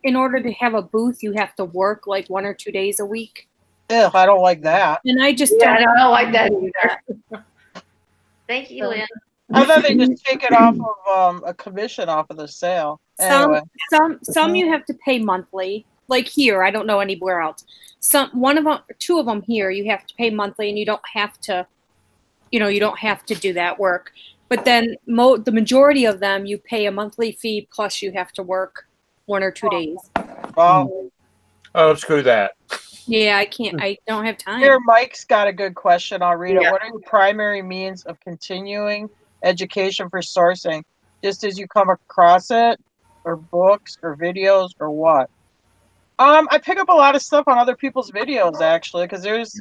in order to have a booth, you have to work like 1 or 2 days a week. Ugh, I don't like that. And I just I don't like that either. Thank you, Lynn. I thought they just take it off of a commission off of the sale. Anyway. Some you have to pay monthly. Like here, I don't know anywhere else. Two of them here, you have to pay monthly, and you don't have to do that work. But then the majority of them, you pay a monthly fee plus you have to work 1 or 2 days. Oh, screw that. Yeah, I can't. I don't have time. Here, Mike's got a good question. I'll read it. What are your primary means of continuing education for sourcing? Just as you come across it, or books, or videos, or what? I pick up a lot of stuff on other people's videos, actually, because there's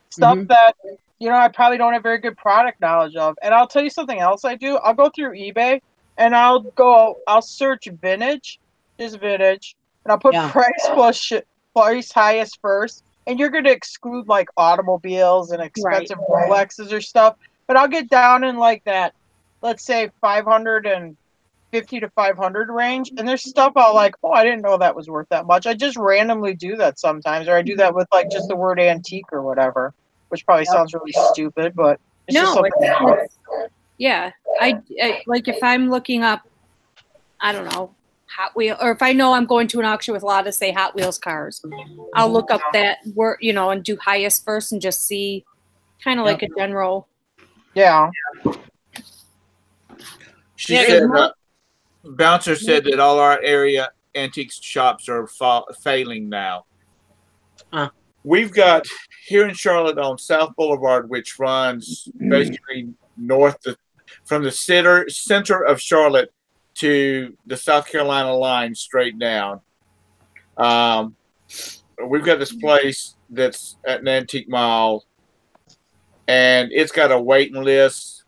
stuff that, I probably don't have very good product knowledge of. And I'll tell you something else I do. I'll go through eBay, and I'll search vintage, and I'll put price highest first, and you're going to exclude like automobiles and expensive Rolexes or stuff, but I'll get down in like that, let's say 550 to 500 range, and there's stuff I'll like, I didn't know that was worth that much. I just randomly do that sometimes, or I do that with like just the word antique or whatever, which probably sounds really stupid, but it's just something. Yeah, I like if I'm looking up, I don't know, Hot Wheel, or if I know I'm going to an auction with a lot of say Hot Wheels cars, I'll look up that word, and do highest first and just see kind of like a general. Yeah. She said, Bouncer said that all our area antique shops are failing now. We've got here in Charlotte on South Boulevard, which runs basically north from the center of Charlotte to the South Carolina line straight down. We've got this place that's at an antique mall, and it's got a waiting list.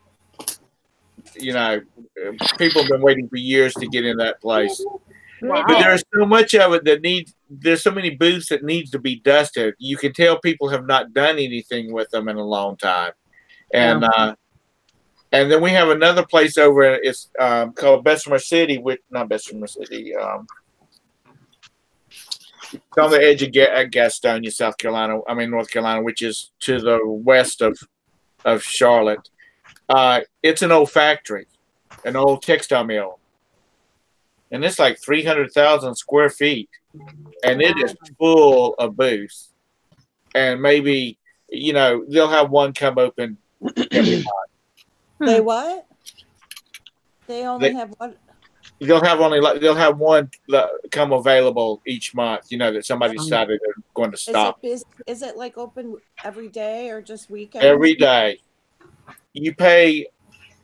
People have been waiting for years to get in that place. Wow. But there's so much of it there's so many booths that needs to be dusted. You can tell people have not done anything with them in a long time. And and then we have another place over, it's called Bessemer City, not Bessemer City. It's on the edge of Gastonia, North Carolina, which is to the west of of Charlotte. It's an old factory, an old textile mill, and it's like 300,000 square feet, and it is full of booths. And maybe they'll have one come open every month. They what? They only They, have one. they'll have one come available each month. That somebody decided they're going to stop. Is it like open every day or just weekends? Every day. You pay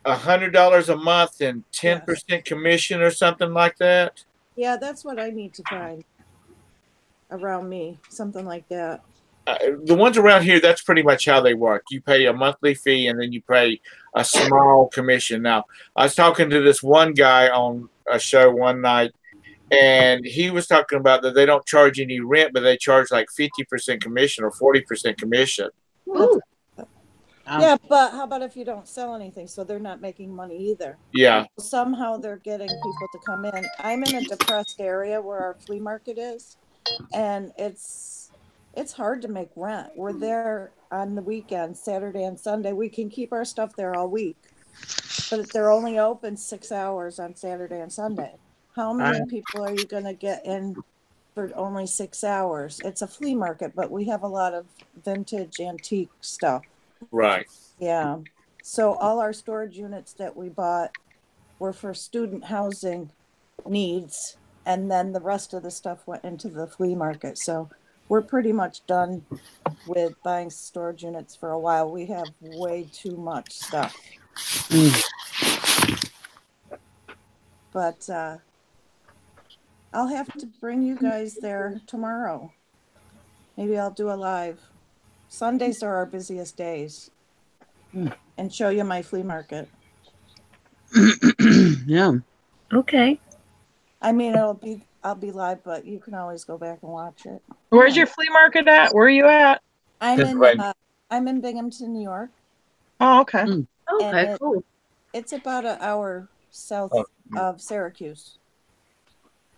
$100 a month and 10% commission or something like that. Yeah, that's what I need to find around me, something like that. The ones around here, that's pretty much how they work. You pay a monthly fee and then you pay a small commission. Now, I was talking to this one guy on a show one night, and he was talking about that they don't charge any rent, but they charge like 50% commission or 40% commission. Ooh. Yeah, but how about if you don't sell anything? So they're not making money either. Yeah. Somehow they're getting people to come in. I'm in a depressed area where our flea market is, and it's hard to make rent. We're there on the weekends, Saturday and Sunday. We can keep our stuff there all week, but they're only open 6 hours on Saturday and Sunday. How many people are you going to get in for only 6 hours? It's a flea market, but we have a lot of vintage antique stuff. Right. Yeah. So all our storage units that we bought were for student housing needs, and then the rest of the stuff went into the flea market. So we're pretty much done with buying storage units for a while. We have way too much stuff. But I'll have to bring you guys there tomorrow. Maybe I'll do a live. Sundays are our busiest days. And show you my flea market. Yeah. Okay. I mean, I'll be live, but you can always go back and watch it. Where's your flea market at? Where are you at? I'm in Binghamton, New York. Oh, okay. Okay, cool. It's about an hour south of Syracuse.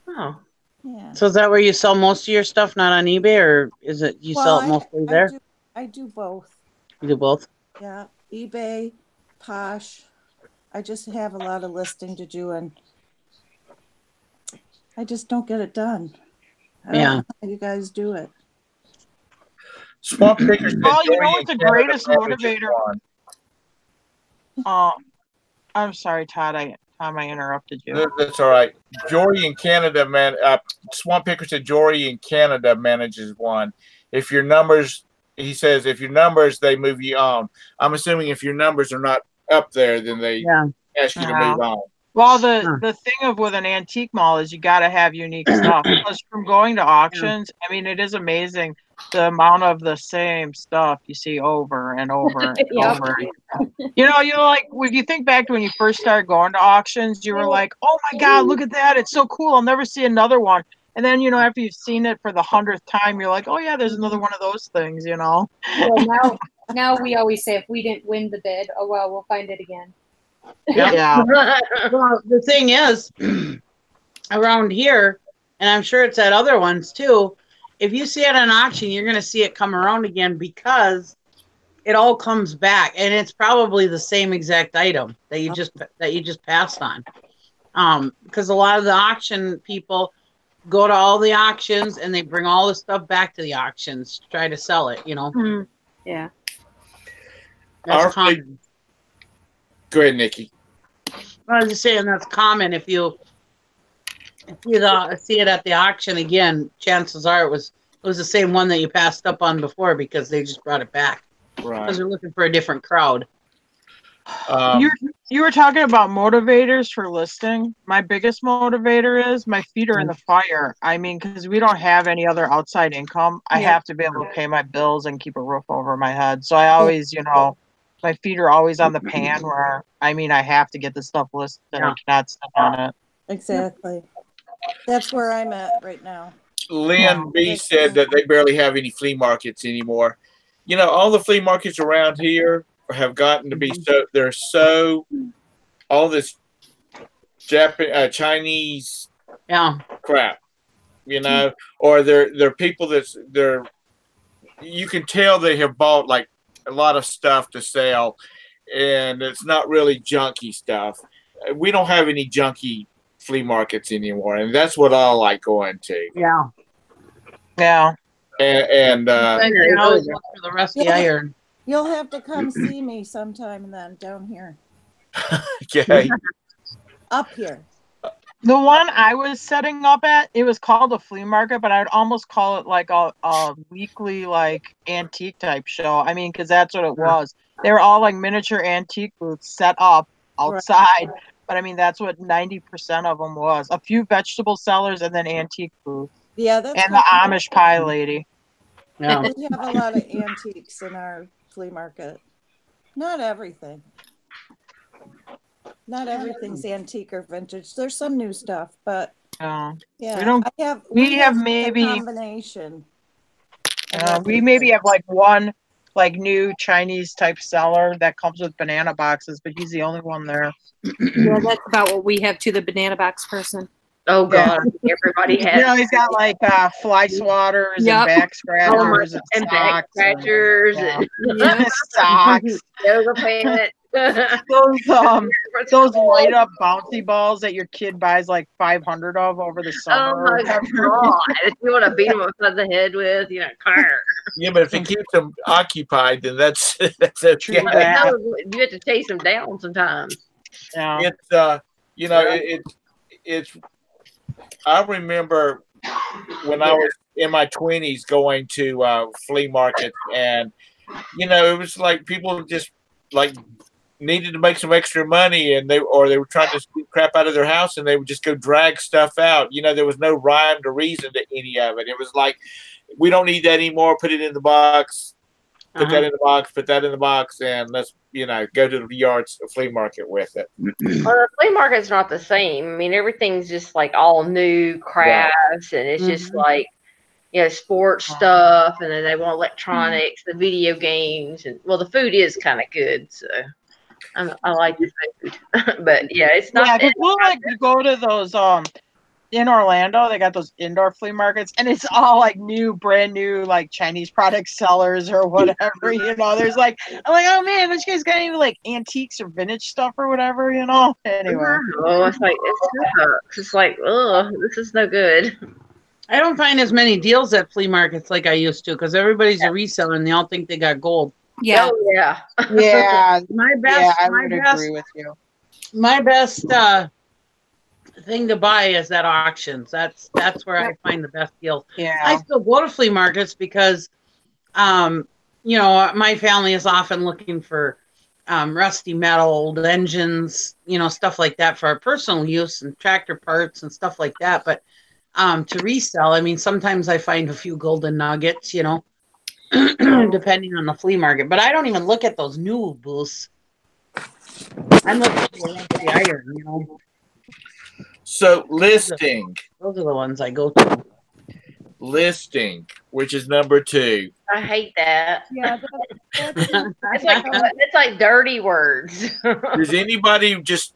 Oh. Yeah. So is that where you sell most of your stuff, not on eBay, or is it you sell it mostly there? I do both. You do both? Yeah. eBay, Posh. I just have a lot of listing to do, and I just don't get it done. I don't know how you guys do it. Swamp Pickers. Oh, you know what the greatest motivator? I'm sorry, Todd. I interrupted you. That's all right. Jory in Canada, Swamp Picker said Jory in Canada manages one. If your numbers, he says, if your numbers, they move you on. I'm assuming if your numbers are not up there, then they ask you to move on. Well, the thing with an antique mall is you got to have unique stuff. Because from going to auctions, I mean, it is amazing the amount of the same stuff you see over and over and over. You're like, if you think back to when you first started going to auctions, you were like, oh my God, look at that. It's so cool. I'll never see another one. And then, after you've seen it for the 100th time, you're like, oh yeah, there's another one of those things, Well, now we always say if we didn't win the bid, oh well, we'll find it again. Yeah. Well, the thing is, around here, and I'm sure it's at other ones too, if you see it at an auction, you're going to see it come around again because it all comes back, and it's probably the same exact item that you just passed on. Because a lot of the auction people go to all the auctions and they bring all the stuff back to the auctions to try to sell it. Yeah. That's common. Go ahead, Nikki. I was just saying that's common. If you see it at the auction again, chances are it was the same one that you passed up on before because they just brought it back. Right. Because they're looking for a different crowd. You were talking about motivators for listing. My biggest motivator is my feet are in the fire. I mean, because we don't have any other outside income. I have to be able to pay my bills and keep a roof over my head. So I always, my feet are always on the pan where, I have to get the stuff listed and I cannot sit on it. Exactly. That's where I'm at right now. Lynn B said that they barely have any flea markets anymore. All the flea markets around here have gotten to be all this Chinese crap, or they're people you can tell they have bought like a lot of stuff to sell, and it's not really junky stuff. We don't have any junky flea markets anymore, and that's what I like going to. Yeah. Yeah. And I can always look for the rusty iron. You'll have to come see me sometime then down here. okay. Up here. The one I was setting up at, it was called a flea market, but I'd almost call it like a weekly like antique type show. I mean, because that's what it was. They were all like miniature antique booths set up outside. Right. But I mean, that's what 90% of them was. A few vegetable sellers and then antique booths. Yeah, that's and the Amish pie lady. Yeah. We have a lot of antiques in our flea market. Not everything. Not everything's antique or vintage. There's some new stuff, but yeah, we have maybe a combination. We maybe have like one like new Chinese type seller that comes with banana boxes, but he's the only one there. Yeah, that's about what we have to the banana box person. Oh God, everybody has. You know, he's got like fly swatters and back scratchers and back scratchers and socks, yoga pants. those light up bouncy balls that your kid buys like 500 of over the summer. Oh my God! If you want to beat them upside the head with, you know, car. Yeah, but if it keeps them occupied, then that's okay. You have to chase them down sometimes. Yeah, it's you know, it's. I remember when I was in my 20s going to flea markets, and you know, it was like people just like needed to make some extra money, and they were trying to scoop crap out of their house, and they would just go drag stuff out. You know, there was no rhyme or reason to any of it. It was like, we don't need that anymore. Put it in the box. Put that in the box. Put that in the box, and let's go to the flea market with it. Well, the flea market's not the same. I mean, everything's just like all new crafts, and it's just like, you know, sports stuff, and then they want electronics, the video games, and well, the food is kind of good, so I like the food, but yeah, it's not. Yeah, we'll like go to those in Orlando. They got those indoor flea markets, and it's all like brand new, like Chinese product sellers or whatever. You know, there's like, I'm like, oh man, but you guys got any like antiques or vintage stuff or whatever? You know. Anyway, it's like it's like, oh, this is no good. I don't find as many deals at flea markets like I used to, because everybody's a reseller and they all think they got gold. Yeah. Oh, yeah. Yeah. I would agree with you. My best thing to buy is at auctions. That's where I find the best deals. Yeah. I still go to flea markets because, you know, my family is often looking for rusty metal, old engines, you know, stuff like that for our personal use and tractor parts and stuff like that. But to resell, I mean, sometimes I find a few golden nuggets, you know, depending on the flea market. But I don't even look at those new booths. I'm looking for the iron, you know. So listing. Those are the ones I go to. Listing, which is number 2. I hate that. Yeah, it's like dirty words. Does anybody just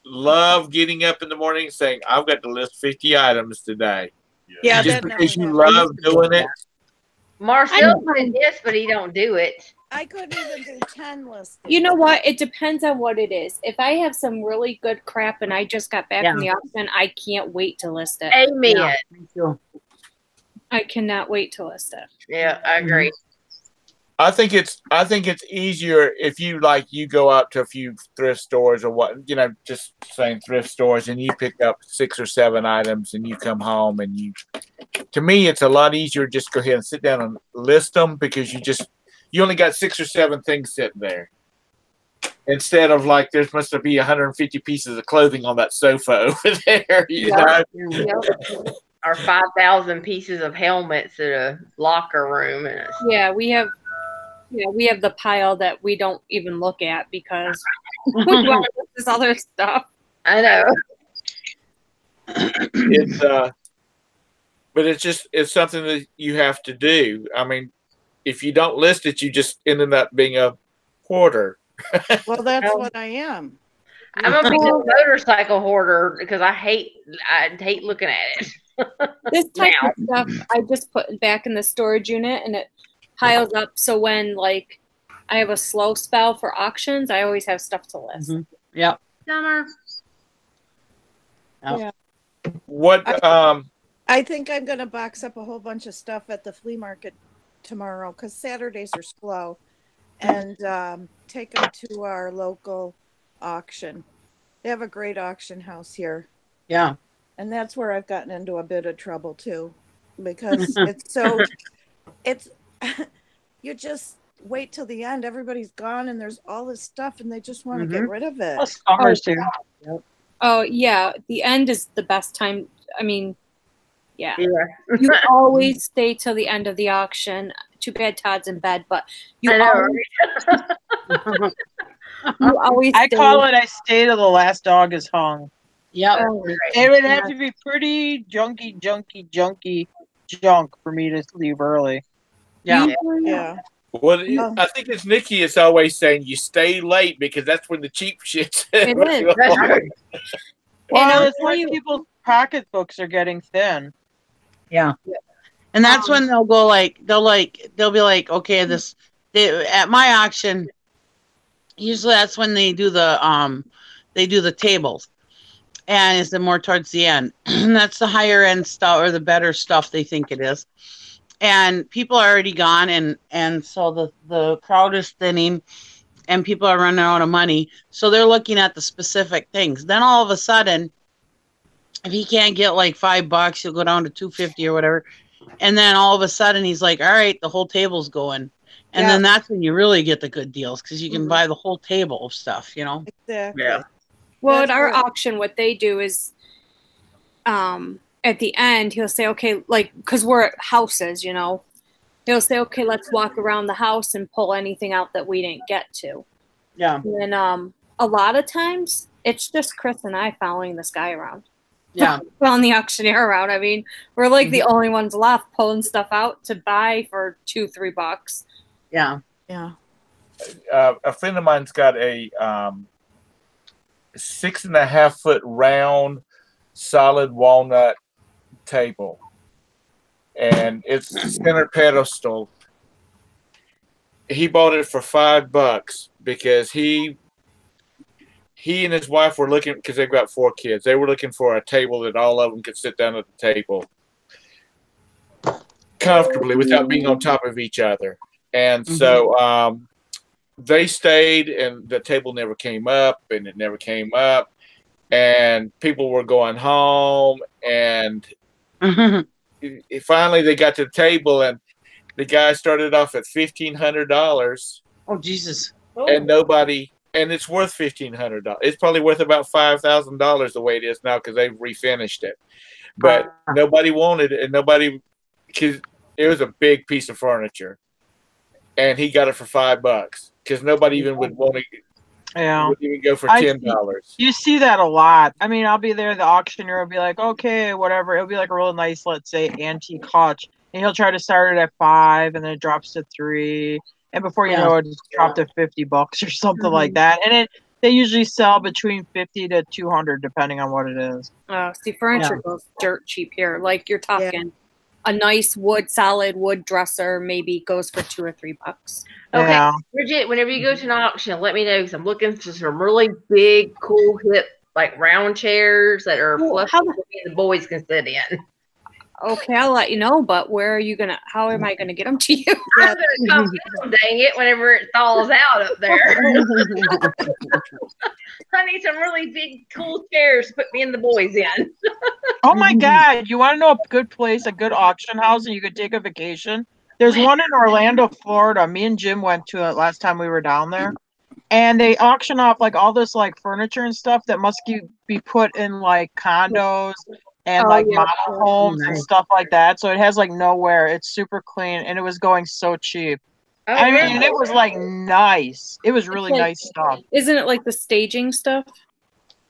love getting up in the morning and saying, I've got to list 50 items today? Yeah, just because you love doing it. Marcel said yes, but he don't do it. I couldn't even do 10 listings. You know what? It depends on what it is. If I have some really good crap and I just got back from the auction, I can't wait to list it. Amen. Yeah, thank you. I cannot wait to list it. Yeah, I agree. I think it's easier if you go out to a few thrift stores or what, you know, just saying thrift stores, and you pick up 6 or 7 items and you come home and to me, it's a lot easier just go ahead and sit down and list them, because you only got 6 or 7 things sitting there. Instead of like, there must be 150 pieces of clothing on that sofa over there, you know? Or 5,000 pieces of helmets in a locker room. Yeah, we have the pile that we don't even look at because we want this other stuff. I know. But it's something that you have to do. I mean, if you don't list it, you just ended up being a hoarder. Well, that's what I am. I'm a big motorcycle hoarder because I hate looking at it. This type of stuff I just put back in the storage unit, and it piles up. So when like I have a slow spell for auctions. I always have stuff to list. Yep. Summer. Yep. Yeah. What I think I'm going to box up a whole bunch of stuff at the flea market tomorrow because Saturdays are slow, and take them to our local auction. They have a great auction house here. Yeah. And that's where I've gotten into a bit of trouble too, because it's you just wait till the end. Everybody's gone and there's all this stuff and they just want to get rid of it. Plus summer's here. Yep. Oh yeah, the end is the best time. I mean, yeah. Yeah. You always stay till the end of the auction. Too bad Todd's in bed, but you I know, always, you always I stay. call it I stay till the last dog is hung. Yep. Oh, It would have to be pretty junky junk for me to leave early. Yeah. Yeah. Well, I think it's Nikki is always saying you stay late because that's when the cheap shit's. It is. That's right. Well, I'll it's tell like you- people's pocketbooks are getting thin. Yeah. And that's when they'll go they'll be like, okay, at my auction, usually that's when they do the tables. And it's more towards the end. That's the higher end stuff or the better stuff they think it is. And people are already gone and so the crowd is thinning and people are running out of money. So they're looking at the specific things. Then all of a sudden, if he can't get like $5, he'll go down to $2.50 or whatever. And then all of a sudden he's like, all right, the whole table's going. And then that's when you really get the good deals because you can buy the whole table of stuff, Exactly. Yeah. Well, That's at our right. auction, what they do is, at the end, he'll say, okay, like, because we're at houses, he'll say, okay, let's walk around the house and pull anything out that we didn't get to. Yeah. And a lot of times, it's just Chris and I following this guy around. Yeah. Following the auctioneer around. I mean, we're like the only ones left pulling stuff out to buy for $2-3. Yeah. Yeah. A friend of mine's got a 6.5 foot round solid walnut table, and it's center pedestal. He bought it for $5 because he and his wife were looking, because they've got 4 kids. They were looking for a table that all of them could sit down at the table comfortably without being on top of each other. And so they stayed, and the table never came up, and it never came up, and people were going home, and finally they got to the table, and the guy started off at $1,500. Oh, Jesus. And nobody, and it's worth $1,500. It's probably worth about $5,000 the way it is now because they've refinished it. But nobody wanted it, and nobody, because it was a big piece of furniture, and he got it for $5 because nobody even would want to. Yeah. Would even go for $10. You see that a lot. I mean, I'll be there, the auctioneer will be like, okay, whatever. It'll be like a real nice, let's say, antique hutch. And he'll try to start it at $5, and then it drops to $3. And before you know it, it's dropped to $50 or something like that. And they usually sell between $50 to $200, depending on what it is. See, furniture goes dirt cheap here. Like you're talking a nice solid wood dresser maybe goes for $2 or $3. Okay, Yeah. Bridget, whenever you go to an auction, let me know because I'm looking for some really big, cool, hip, like round chairs that are fluffy that the boys can sit in. Okay, I'll let you know, but how am I going to get them to you? I'm going to come get them, dang it, whenever it thaws out up there. I need some really big, cool chairs to put me and the boys in. Oh my God. You want to know a good place, a good auction house, and you could take a vacation? There's one in Orlando, Florida. Me and Jim went to it last time we were down there. And they auction off like all this like furniture and stuff that must be put in like condos and model homes and stuff like that. So it has like nowhere. It's super clean, and it was going so cheap. I mean, it was like nice. It was really nice stuff. Isn't it like the staging stuff?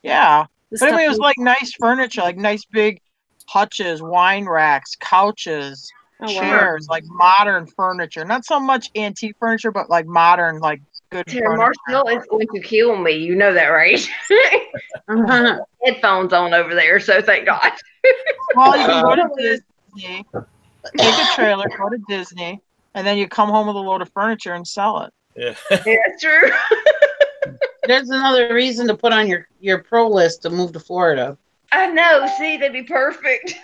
Yeah. But I mean, it was like nice furniture, like nice big hutches, wine racks, couches, chairs, like modern furniture. Not so much antique furniture, but like modern, like good furniture. Marshall is going to kill me. You know that, right? Headphones on over there, so thank God. Well, you can go to Disney, take a trailer, go to Disney, and then you come home with a load of furniture and sell it. Yeah. Yeah, true. There's another reason to put on your pro list to move to Florida. I know. See, that'd be perfect.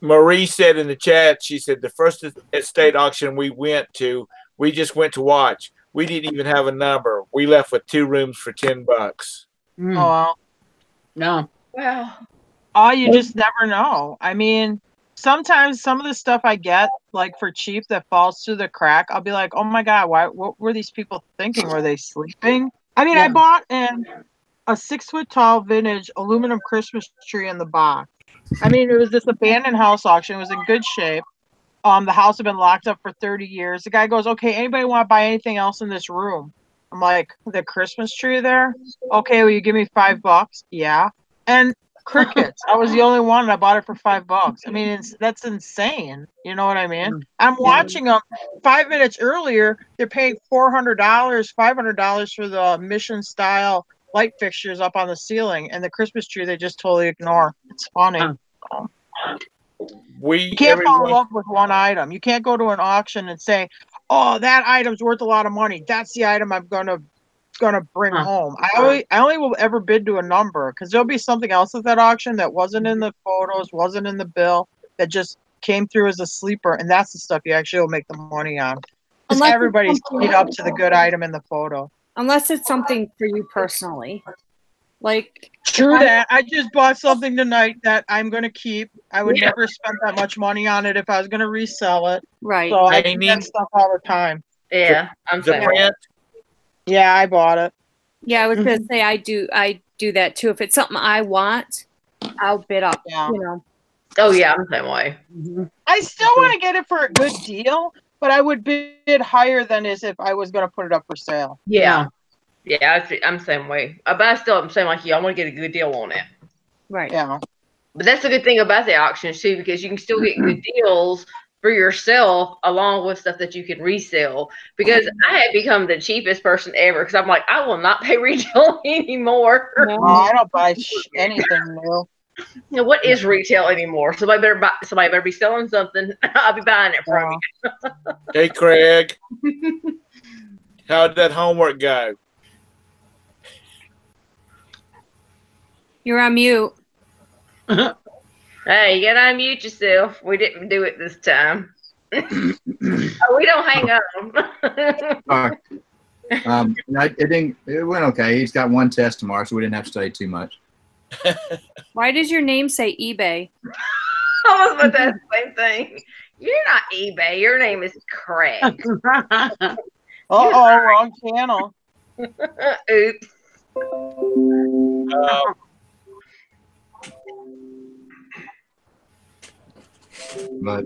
Marie said in the chat, she said the first estate auction we went to, we just went to watch. We didn't even have a number. We left with 2 rooms for $10. Oh, well. No. Wow. Oh, you just never know. I mean, sometimes some of the stuff I get, like for cheap, that falls through the crack, I'll be like, oh my God, what were these people thinking? Were they sleeping? I mean, I bought a 6-foot tall vintage aluminum Christmas tree in the box. I mean, it was this abandoned house auction. It was in good shape. The house had been locked up for 30 years. The guy goes, okay, anybody want to buy anything else in this room? I'm like, the Christmas tree there? Okay, will you give me $5? Yeah. And crickets. I was the only one, and I bought it for $5. I mean, that's insane. You know what I mean? I'm watching them 5 minutes earlier. They're paying $400, $500 for the mission style light fixtures up on the ceiling, and the Christmas tree they just totally ignore. It's funny. You can't fall in love with one item. You can't go to an auction and say, "Oh, that item's worth a lot of money. That's the item I'm gonna bring home." I only will ever bid to a number, because there'll be something else at that auction that wasn't in the photos, wasn't in the bill, that just came through as a sleeper, and that's the stuff you actually will make the money on. Because everybody's keyed up to the good item in the photo. Unless it's something for you personally. Like, true that. I just bought something tonight that I'm going to keep. I would never spend that much money on it if I was going to resell it. Right. So I do that stuff all the time. Yeah, I'm saying. Yeah, I bought it. Yeah, I was going to say I do that too. If it's something I want, I'll bid up. Yeah. You know. Oh yeah, I'm the same way. I still want to get it for a good deal, but I would bid higher than as if I was going to put it up for sale. Yeah. Yeah, I'm the same way. But I still am saying like you. I want to get a good deal on it. Right. Yeah. But that's the good thing about the auctions too, because you can still get good deals for yourself along with stuff that you can resell. Because I have become the cheapest person ever, because I'm like, I will not pay retail anymore. No, I don't buy anything new. You know, what is retail anymore? Somebody better be selling something. I'll be buying it from you. Hey, Craig. How'd that homework go? You're on mute. Hey, you gotta unmute yourself. We didn't do it this time. We don't hang up. It went okay. He's got 1 test tomorrow, so we didn't have to study too much. Why does your name say eBay? I was about to ask the same thing. You're not eBay. Your name is Craig. Wrong channel. Oops. But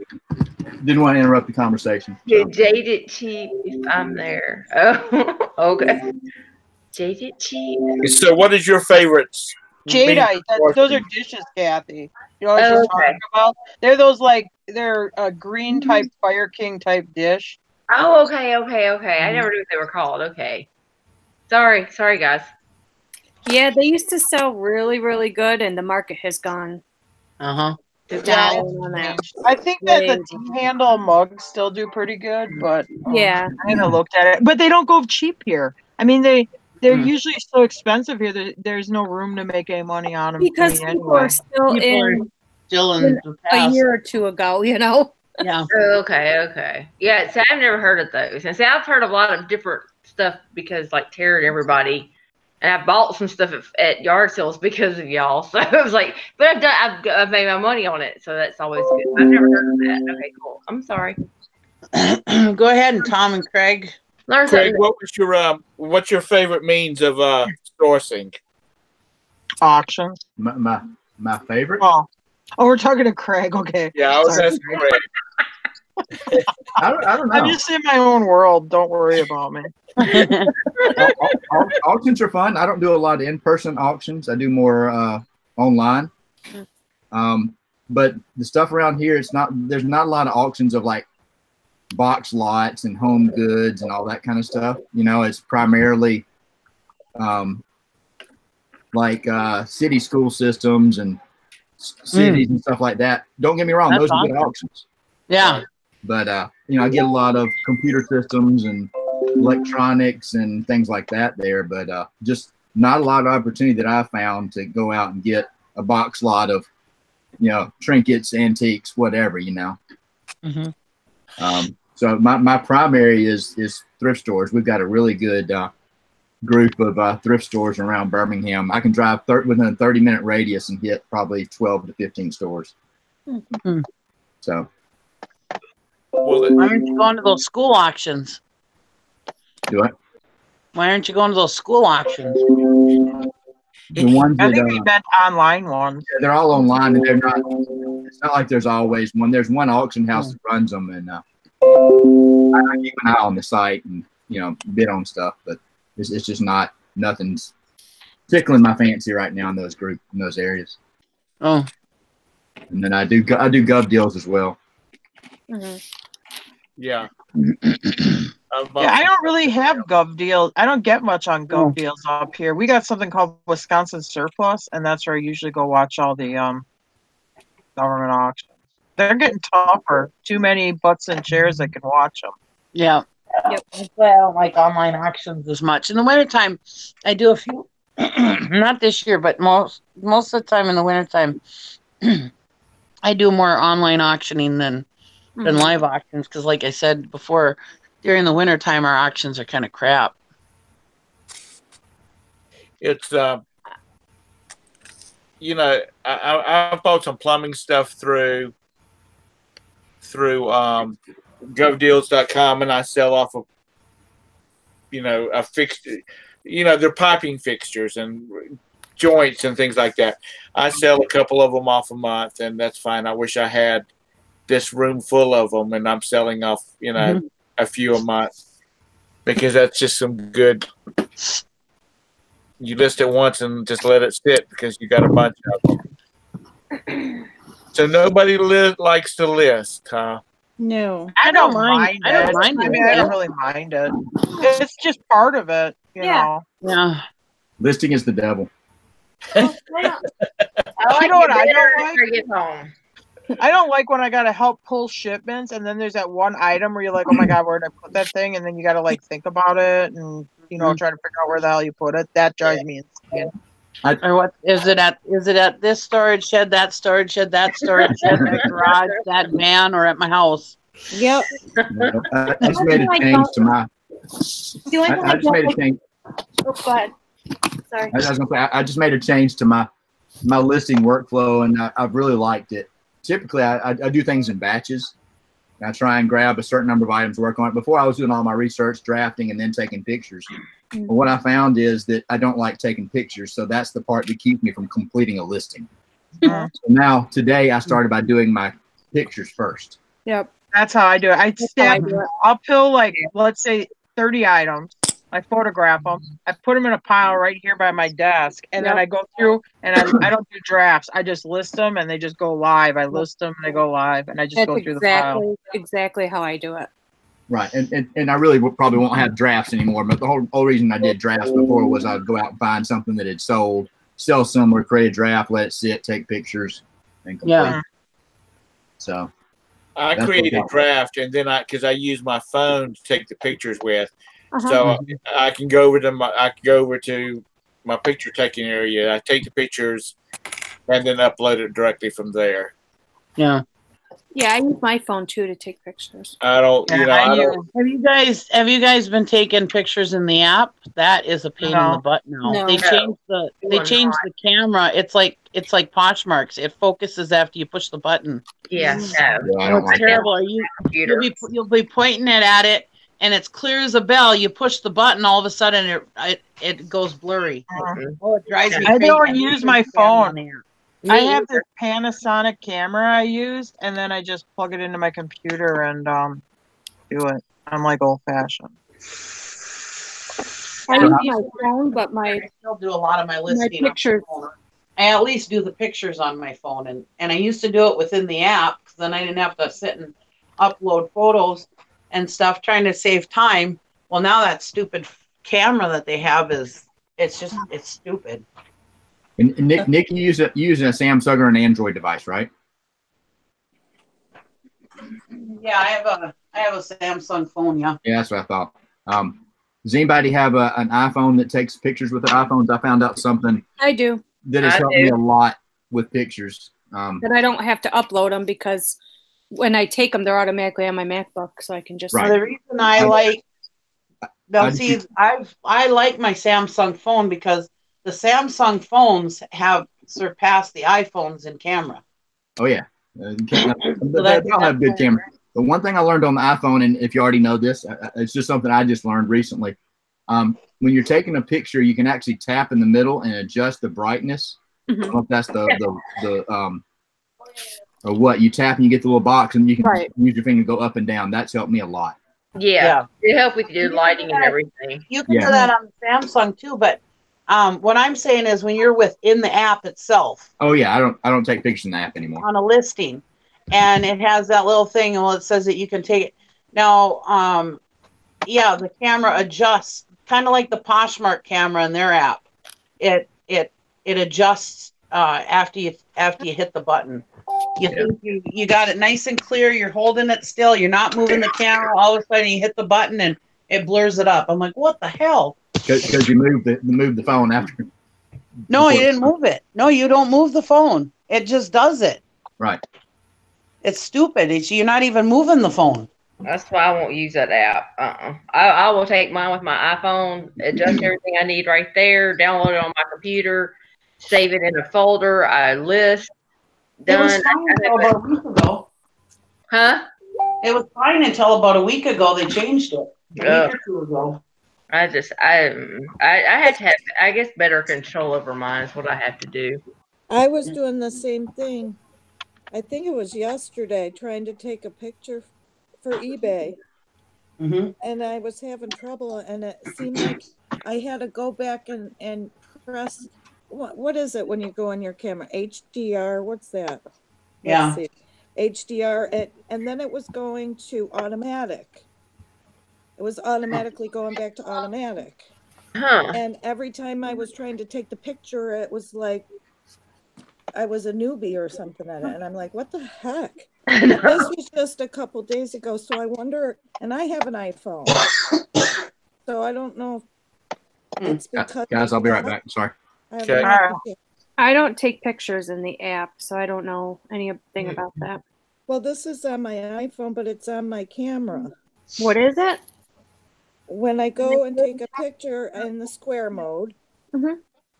didn't want to interrupt the conversation. Yeah, Jaded cheap if I'm there. Oh, okay. Jaded cheap. So, what is your favorites? Jadeite. Those are dishes, Kathy. You know what she's talking about? They're those they're a green type Fire King type dish. Oh, okay. I never knew what they were called. Okay. Sorry, guys. Yeah, they used to sell really, really good, and the market has gone down on that. I think that the T-handle mugs still do pretty good, but yeah, I haven't looked at it. But they don't go cheap here. I mean, they're usually so expensive here. There's no room to make any money on them. Because people are still in the past. A year or two ago, you know. Yeah. Okay. Yeah, see, I've never heard of those. And see, I've heard a lot of different stuff because, like, Tara and everybody, and I bought some stuff at yard sales because of y'all. So I was like, but I've made my money on it, so that's always good. I've never heard of that. Okay, cool. I'm sorry. Go ahead, and Tom and Craig. Craig, what's your favorite means of sourcing? Auctions. My favorite. Oh, we're talking to Craig. Okay. Yeah, I was asking Craig. I don't know. I'm just in my own world. Don't worry about me. Auctions are fun. I don't do a lot of in-person auctions. I do more online. But the stuff around here, there's not a lot of auctions of like box lots and home goods and all that kind of stuff. You know, it's primarily city school systems and cities and stuff like that. Don't get me wrong, those are good auctions. Yeah. But I get a lot of computer systems and electronics and things like that there, but just not a lot of opportunity that I found to go out and get a box lot of, trinkets, antiques, whatever, So my primary is thrift stores. We've got a really good group of thrift stores around Birmingham. I can drive within a 30-minute radius and hit probably 12 to 15 stores. Mm-hmm. So. Well, why aren't you going to those school auctions? Do it. Why aren't you going to those school auctions? The ones I that, think we meant online ones. yeah, they're all online, and they're not. It's not like there's always one. There's one auction house that runs them, and I keep an eye on the site and bid on stuff, but it's just nothing's tickling my fancy right now in those areas. Oh, and then I do gov deals as well. Mm-hmm. Yeah. Yeah, I don't really have gov deals. I don't get much on gov deals up here. We got something called Wisconsin Surplus, and that's where I usually go watch all the government auctions. They're getting tougher. Too many butts and chairs that can watch them. yeah. Yep. That's why I don't like online auctions as much. In the wintertime, I do a few, not this year, but most of the time in the wintertime, I do more online auctioning than live auctions, because like I said before, during the wintertime, our auctions are kind of crap. It's I bought some plumbing stuff through govdeals.com, and I sell off of a fixed, they're piping fixtures and joints and things like that. I sell a couple of them off a month, and that's fine. I wish I had this room full of them, and I'm selling off a few a month, because that's just some good. You list it once and just let it sit because you got a bunch of them. So nobody likes to list, huh? No, I don't mind it. I don't mind it. I mean, I don't really mind it. It's just part of it, you know. Yeah. Listing is the devil. I like You know what it I better don't after I get home. I don't like when I gotta help pull shipments, and then there's that one item where you're like, oh my god, where did I put that thing? And then you gotta think about it and try to figure out where the hell you put it. That drives me insane. Or what is it at? Is it at this storage shed, that storage shed, that storage shed, that garage, that van, or at my house? Yep. I just made a change to my. I just made a change. Oh, go ahead. Sorry. I just made a change to my listing workflow, and I've really liked it. Typically, I do things in batches. I try and grab a certain number of items, work on it. Before, I was doing all my research, drafting, and then taking pictures. But what I found is that I don't like taking pictures, so that's the part that keeps me from completing a listing. So now, today, I started by doing my pictures first. Yep. That's how I do it. I'll pull let's say 30 items. I photograph them. I put them in a pile right here by my desk, and then I go through and I don't do drafts. I just list them, and they just go live. I list them, and they go live, and I just go through the pile. Exactly how I do it. Right, and I really probably won't have drafts anymore. But the whole reason I did drafts before was I'd go out and find something that had sold, sell somewhere, create a draft, let it sit, take pictures, and complete. Yeah. So I create a draft, and then because I use my phone to take the pictures with. So I can go over to my picture taking area. I take the pictures and then upload it directly from there. Yeah. Yeah, I use my phone too to take pictures. I don't. Have you guys been taking pictures in the app? That is a pain in the butt now. No. They changed the camera. It's like Poshmarks. It focuses after you push the button. Yeah, It's terrible. You'll be pointing it at it, and it's clear as a bell. You push the button, all of a sudden it goes blurry. Oh, it drives me crazy. I don't use my phone. I have this Panasonic camera I used, and then I just plug it into my computer and do it. I'm like old fashioned. I use my phone, but I still do a lot of my listing. My pictures. I at least do the pictures on my phone, and I used to do it within the app, because then I didn't have to sit and upload photos and stuff, trying to save time. Well, now that stupid camera that they have it's stupid. And Nick, you using a Samsung or an Android device, right? Yeah, I have a Samsung phone. Yeah. Yeah, that's what I thought. Does anybody have an iPhone that takes pictures with their iPhones? I found out something I do. that has helped me a lot with pictures. But I don't have to upload them because when I take them, they're automatically on my MacBook, so I can just. Right. The reason I like, I like my Samsung phone because the Samsung phones have surpassed the iPhones in camera. Oh yeah, they all have good camera. The one thing I learned on the iPhone, and if you already know this, it's just something I just learned recently. When you're taking a picture, you can actually tap in the middle and adjust the brightness. I don't know if that's the or what you tap and you get the little box and you can use your finger to go up and down. That's helped me a lot. Yeah. It helped with your lighting and everything. You can do that on Samsung too, but what I'm saying is when you're within the app itself. Oh yeah, I don't take pictures in the app anymore. On a listing, and it has that little thing, and it says that you can take it. Now, yeah, the camera adjusts, kind of like the Poshmark camera in their app. It adjusts after you hit the button. You think you got it nice and clear. You're holding it still. You're not moving the camera. All of a sudden, you hit the button and it blurs it up. I'm like, what the hell? Because you moved the phone after. No, you didn't move it. No, you don't move the phone. It just does it. Right. It's stupid. You're not even moving the phone. That's why I won't use that app. I will take mine with my iPhone, adjust everything I need right there, download it on my computer, save it in a folder, I list. Done. It was fine until about a week ago. Huh? It was fine until about a week ago. They changed it. A week or two ago. I had to have, I guess, better control over mine is what I have to do. I was doing the same thing. I think it was yesterday, trying to take a picture for eBay. And I was having trouble, and it seemed like I had to go back and press, what is it when you go on your camera? HDR, what's that? Yeah. Let's see. HDR, and then it was going to automatic. It was automatically going back to automatic. And every time I was trying to take the picture, it was like I was a newbie or something at it. And I'm like, what the heck? And this was just a couple days ago. So I wonder, and I have an iPhone. So I don't know if it's because. Guys, I'll be right back. Sorry. I don't take pictures in the app, so I don't know anything about that. Well, this is on my iPhone, but it's on my camera. What is it? When I go and take a picture in the square mode,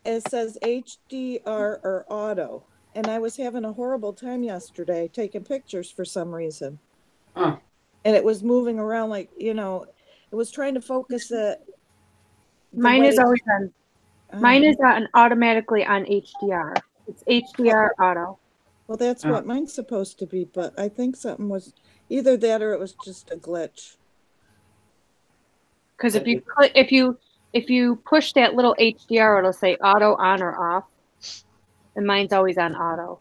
it says HDR or auto. And I was having a horrible time yesterday taking pictures for some reason. And it was moving around like, it was trying to focus it. Mine is always on. Mine is on automatically on HDR. It's HDR auto. Well, that's what mine's supposed to be, but I think something was either that or it was just a glitch. Because if you push that little HDR, it'll say auto on or off, and mine's always on auto.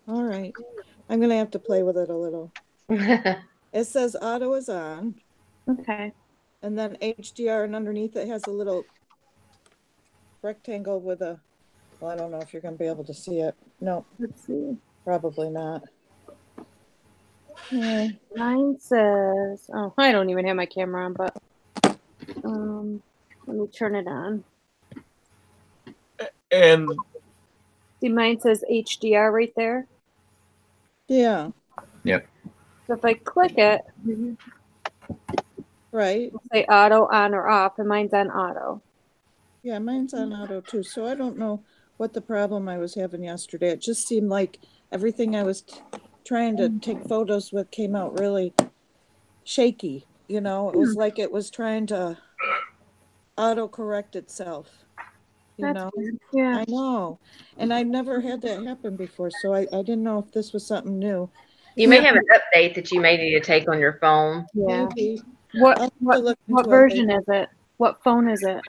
All right, I'm gonna have to play with it a little. It says auto is on. Okay. And then HDR, and underneath it has a little rectangle with a. Well, I don't know if you're gonna be able to see it. No. Let's see. Probably not. Yeah. Mine says, oh, I don't even have my camera on, but let me turn it on. And see, mine says HDR right there. Yeah. Yep. So if I click it, right, it'll say auto on or off, and mine's on auto. Yeah, mine's on auto too. So I don't know what the problem I was having yesterday. It just seemed like everything I was trying to take photos with came out really shaky. It was like it was trying to auto-correct itself. Yeah. I know. And I've never had that happen before, so I didn't know if this was something new. You may have an update that you may need to take on your phone. Yeah. Maybe. What version is it? What phone is it?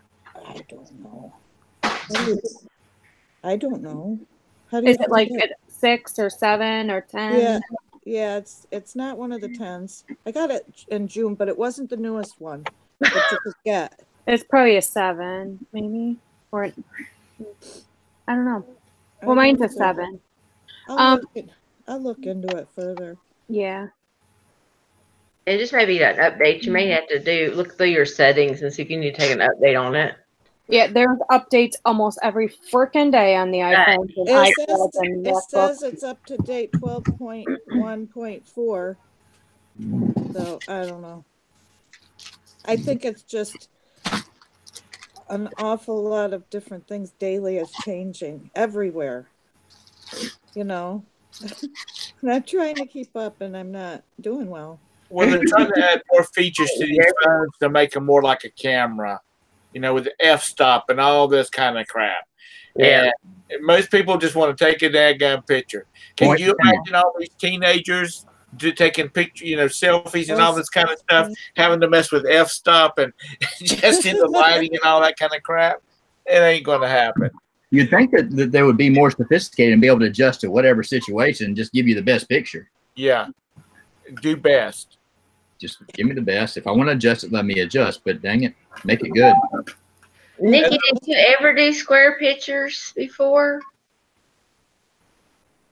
I don't know. I don't know. How do you is it like 6 or 7 or 10? Yeah, it's not one of the 10s. I got it in June, but it wasn't the newest one that you could get. It's probably a 7, maybe, or I don't know. Well, mine's a 7. I'll look into it further. Yeah. It just maybe an update. You may have to look through your settings and see if you need to take an update on it. Yeah, there's updates almost every freaking day on the iPhone and iPads and It says MacBooks. it's up to date 12.1.4. So I don't know. I think it's just an awful lot of different things daily is changing everywhere. You know, I'm trying to keep up and I'm not doing well. Well, they're trying to add more features to these phones to make them more like a camera, with the f-stop and all this kind of crap. Yeah. And most people just want to take a daggone picture. Can you imagine all these teenagers taking pictures, selfies and all this kind of stuff, having to mess with f-stop and just in the lighting and all that kind of crap? It ain't going to happen. You'd think that they would be more sophisticated and be able to adjust to whatever situation and just give you the best picture. Yeah. Do best. Just give me the best. If I want to adjust it, let me adjust. But dang it, make it good. Nikki, did you ever do square pictures before?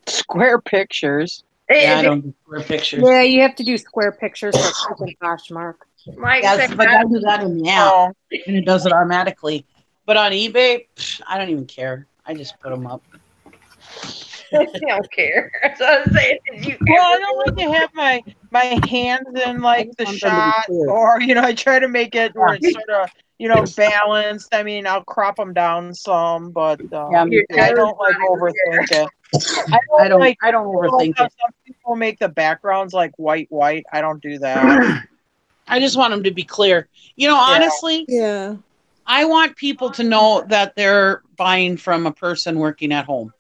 Square pictures? Yeah, I don't do square pictures. Yeah, you have to do square pictures for freaking Poshmark. Mike Yeah, said but I do that in the app, and it does it automatically. But on eBay, I don't even care. I just put them up. I don't care. That's what I was saying. Well, I don't like to have my hands in like the shot, or I try to make it where it's sort of balanced. I mean, I'll crop them down some, but I don't like overthink it. I don't overthink it. Some people make the backgrounds like white. I don't do that. I just want them to be clear. Honestly, yeah. I want people to know that they're buying from a person working at home.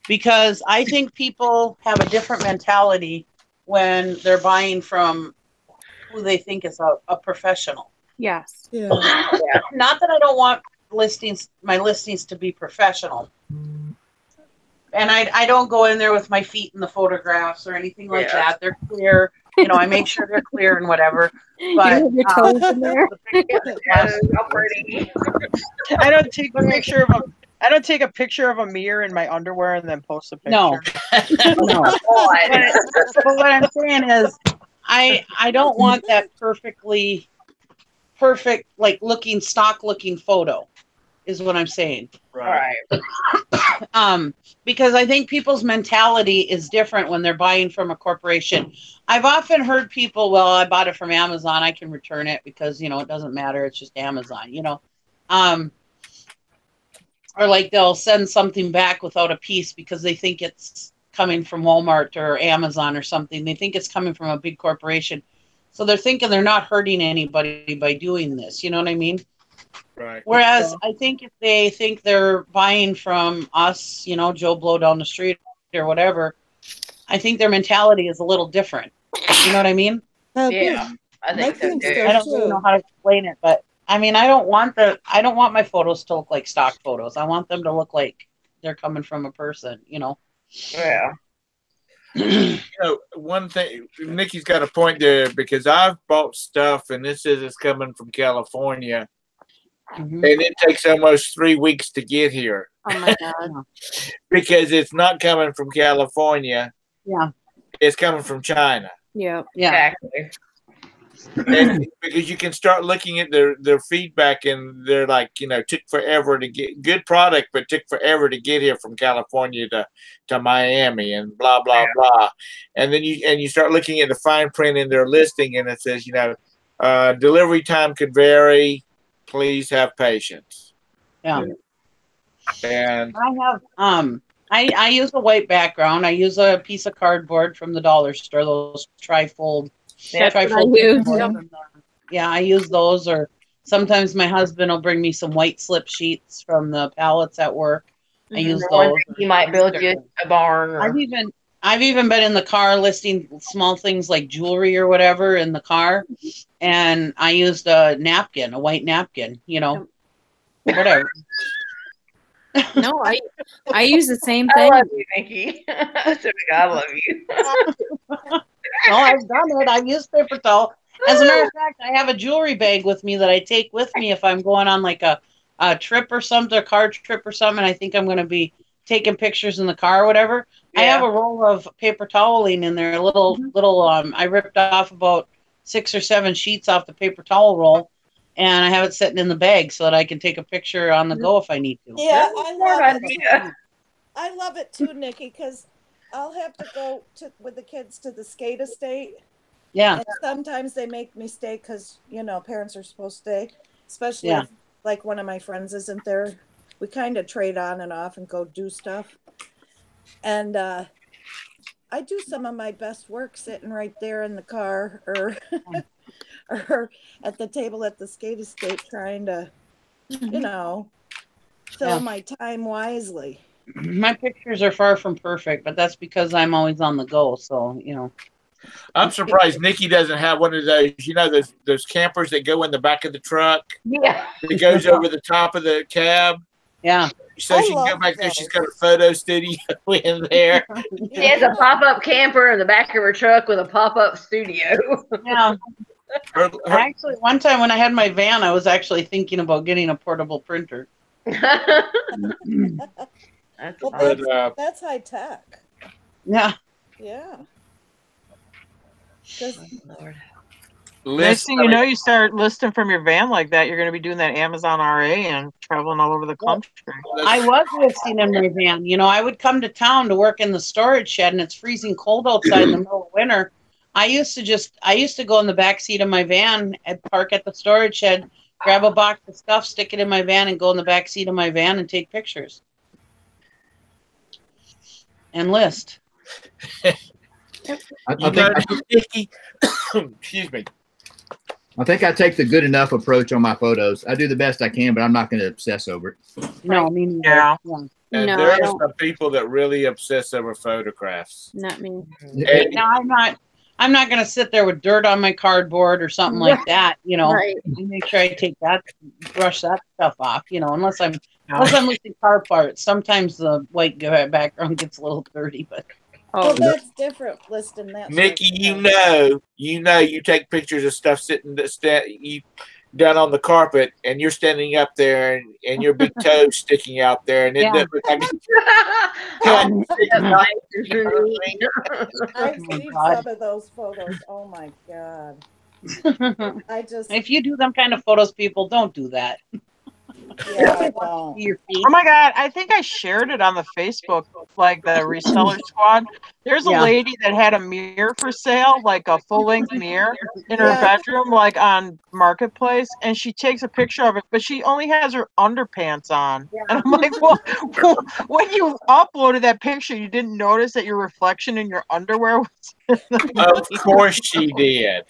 Because I think people have a different mentality when they're buying from who they think is a professional. Yes. Yeah. Not that I don't want my listings to be professional. And I don't go in there with my feet in the photographs or anything like that. They're clear. I make sure they're clear and whatever. But your toes in there. I don't take a picture of them. I don't take a picture of a mirror in my underwear and then post a picture. No. But what I'm saying is, I don't want that perfect, like stock looking photo, is what I'm saying. Right. Because I think people's mentality is different when they're buying from a corporation. I've often heard people, well, I bought it from Amazon, I can return it because, it doesn't matter, it's just Amazon, or like they'll send something back without a piece because they think it's coming from Walmart or Amazon or something. They think it's coming from a big corporation. So they're thinking they're not hurting anybody by doing this. You know what I mean? Right. Whereas I think if they think they're buying from us, Joe Blow down the street or whatever, I think their mentality is a little different. You know what I mean? Yeah, I think so too. I don't really know how to explain it, but I mean, I don't want my photos to look like stock photos. I want them to look like they're coming from a person, Yeah. One thing, Nikki's got a point there, because I've bought stuff and this is coming from California, and it takes almost 3 weeks to get here. Oh my God. Because it's not coming from California. Yeah. It's coming from China. Yeah. Exactly. And because you can start looking at their feedback, and they're like, took forever to get good product, but took forever to get here from California to Miami and blah, blah, blah. And then you start looking at the fine print in their listing, and it says, delivery time could vary. Please have patience. Yeah. And I have I use a white background. I use a piece of cardboard from the dollar store, those trifold. That's what I use. Yeah, I use those, or sometimes my husband will bring me some white slip sheets from the pallets at work. I use those. He might build you a barn. Or... I've even been in the car listing small things like jewelry or whatever in the car, and I used a white napkin, whatever. No, I use the same I thing. love you, Nikki. I love you. No, I've done it. I've used paper towel. As a matter of fact, I have a jewelry bag with me that I take with me if I'm going on like a trip or something, a car trip or something. And I think I'm going to be taking pictures in the car or whatever, I have a roll of paper toweling in there, I ripped off about 6 or 7 sheets off the paper towel roll, and I have it sitting in the bag so that I can take a picture on the go if I need to. Yeah, That's I a smart love it. idea. I love it too, Nikki, because I'll have to go with the kids to the skate estate. Yeah. And sometimes they make me stay because, you know, parents are supposed to stay, especially if, like, one of my friends isn't there. We kind of trade on and off and go do stuff. And I do some of my best work sitting right there in the car or or at the table at the skate estate trying to, you know, fill my time wisely. My pictures are far from perfect, but that's because I'm always on the go. So, you know. I'm surprised Nikki doesn't have one of those, you know, those campers that go in the back of the truck. Yeah. It goes over the top of the cab. Yeah. So she can go back there. She's got a photo studio in there. She has a pop-up camper in the back of her truck with a pop-up studio. Yeah. Actually, one time when I had my van, I was actually thinking about getting a portable printer. That's high tech. Yeah. Yeah. Next thing you know, you start listing from your van like that, you're going to be doing that Amazon RA and traveling all over the country. I was listing in my van. You know, I would come to town to work in the storage shed, and it's freezing cold outside in the middle of winter. I used to go in the back seat of my van and park at the storage shed, grab a box of stuff, stick it in my van, and go in the back seat of my van and take pictures and list. Excuse me. I think I take the good enough approach on my photos. I do the best I can, but I'm not going to obsess over it. No, I mean, yeah. And there are some people that really obsess over photographs. Not me. And now I'm not going to sit there with dirt on my cardboard or something like that. You know, Right. make sure I brush that stuff off. You know, unless I'm listing car parts. Sometimes the white background gets a little dirty, but. Well, that's different listing that. Nikki, you take pictures of stuff sitting down on the carpet, and you're standing up there, and your big toes sticking out there, and it doesn't look like I've seen some of those photos. Oh my god! If you do them kind of photos, people don't do that. Yeah, I don't. Oh my god, I think I shared it on the Facebook, like the reseller squad. There's a lady that had a mirror for sale, like a full-length mirror in her bedroom, like on Marketplace, and she takes a picture of it, but she only has her underpants on. And I'm like, well, when you uploaded that picture, you didn't notice that your reflection in your underwear was Of course she did.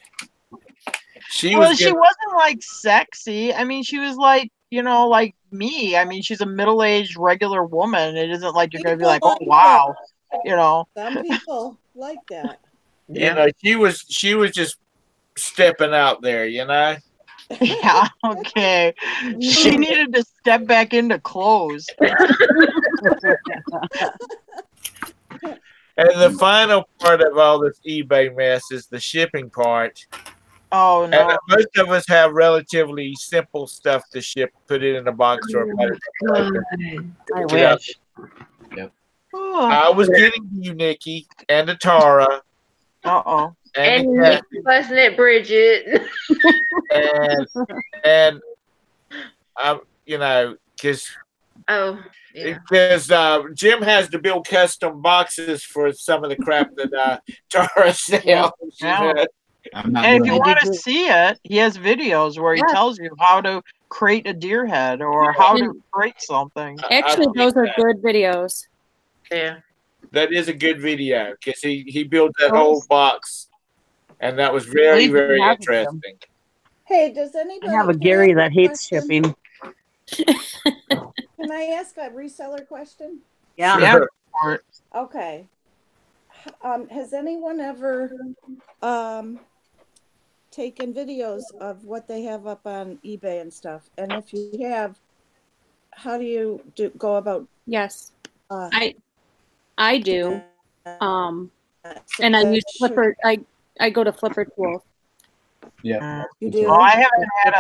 she wasn't like sexy. I mean, she was like, you know, like me. I mean, she's a middle-aged regular woman. It isn't like you're going to be like, oh, wow. You know. Some people like that. You know, she was just stepping out there, you know. Yeah, okay. She needed to step back into clothes. And the final part of all this eBay mess is the shipping part. Oh no! And most of us have relatively simple stuff to ship. Put it in a box or a letter. I wish. Yep. I was getting you, Nikki, and to Tara. Uh-oh. And Nikki wasn't it, Bridget? and you know, because Jim has to build custom boxes for some of the crap that Tara sells. Yeah. And if you want to see it, he has videos where he tells you how to create a deer head or how to create something. Actually, those are good videos. Yeah. That is a good video because he built that whole box, and that was very, very interesting. Hey, does anybody I have a Gary that hates shipping. Can I ask a reseller question? Yeah. Sure. Okay. Has anyone ever taken videos of what they have up on eBay and stuff? And if you have, how do you go about? Yes, I do. And I use Flipper. I go to Flipper Tools. Yeah, you do. Oh, I haven't had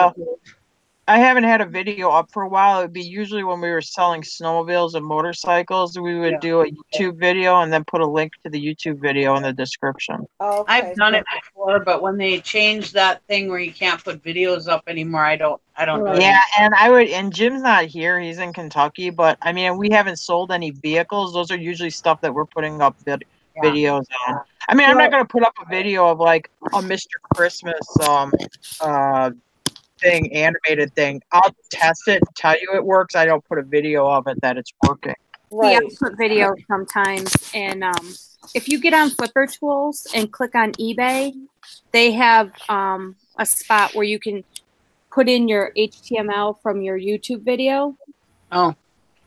I haven't had a video up for a while. It would be usually when we were selling snowmobiles and motorcycles, we would do a YouTube video and then put a link to the YouTube video in the description. Okay. I've done it before, but when they changed that thing where you can't put videos up anymore, I don't do it. Yeah, and Jim's not here. He's in Kentucky, but I mean, we haven't sold any vehicles. Those are usually stuff that we're putting up videos on. I mean, I'm not going to put up a video of like a Mr. Christmas thing, animated thing. I'll test it, tell you it works. I don't put a video of it that it's working. Yeah, I put videos sometimes, and if you get on Flipper Tools and click on eBay, they have a spot where you can put in your HTML from your YouTube video. Oh.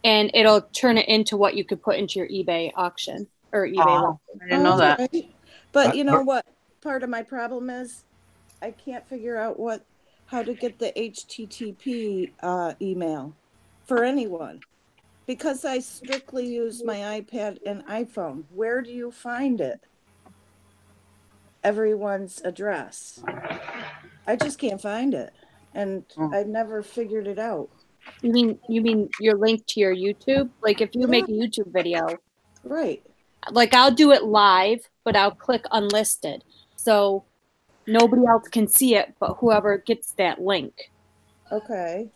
And it'll turn it into what you could put into your eBay auction or eBay. I didn't know that. Right. But you know what? Part of my problem is I can't figure out how to get the HTTP email for anyone, because I strictly use my iPad and iPhone. Where do you find it? Everyone's address. I just can't find it, and I've never figured it out. You mean your link to your YouTube? Like if you make a YouTube video, right? Like I'll do it live, but I'll click unlisted, so nobody else can see it, but whoever gets that link. Okay.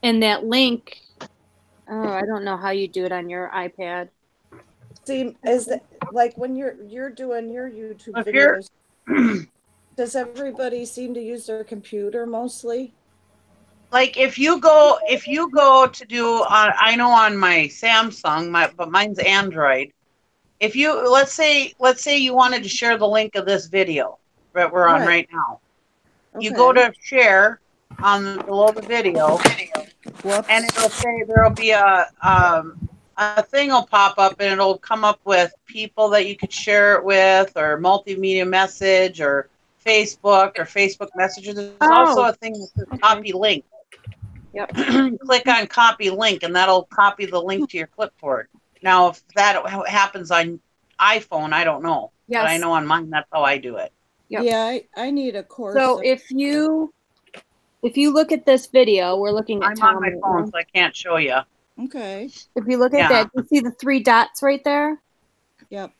And that link, I don't know how you do it on your iPad. See, is that like when you're doing your YouTube videos? Does everybody seem to use their computer mostly? Like if you go to do, I know on my Samsung, but mine's Android. If you let's say you wanted to share the link of this video that we're on right now, you go to share on below the video, and it'll say there'll be a thing will pop up, and it'll come up with people that you could share it with, or multimedia message, or Facebook, or Facebook Messenger. There's also a thing that says copy link. Yep. Click on copy link, and that'll copy the link to your clipboard. Now, if that happens on iPhone, I don't know. Yes. But I know on mine, that's how I do it. Yep. Yeah, I need a course. So if you look at this video, we're looking at. I'm on my phone, so I can't show you. Okay. If you look at that, you see the 3 dots right there? Yep.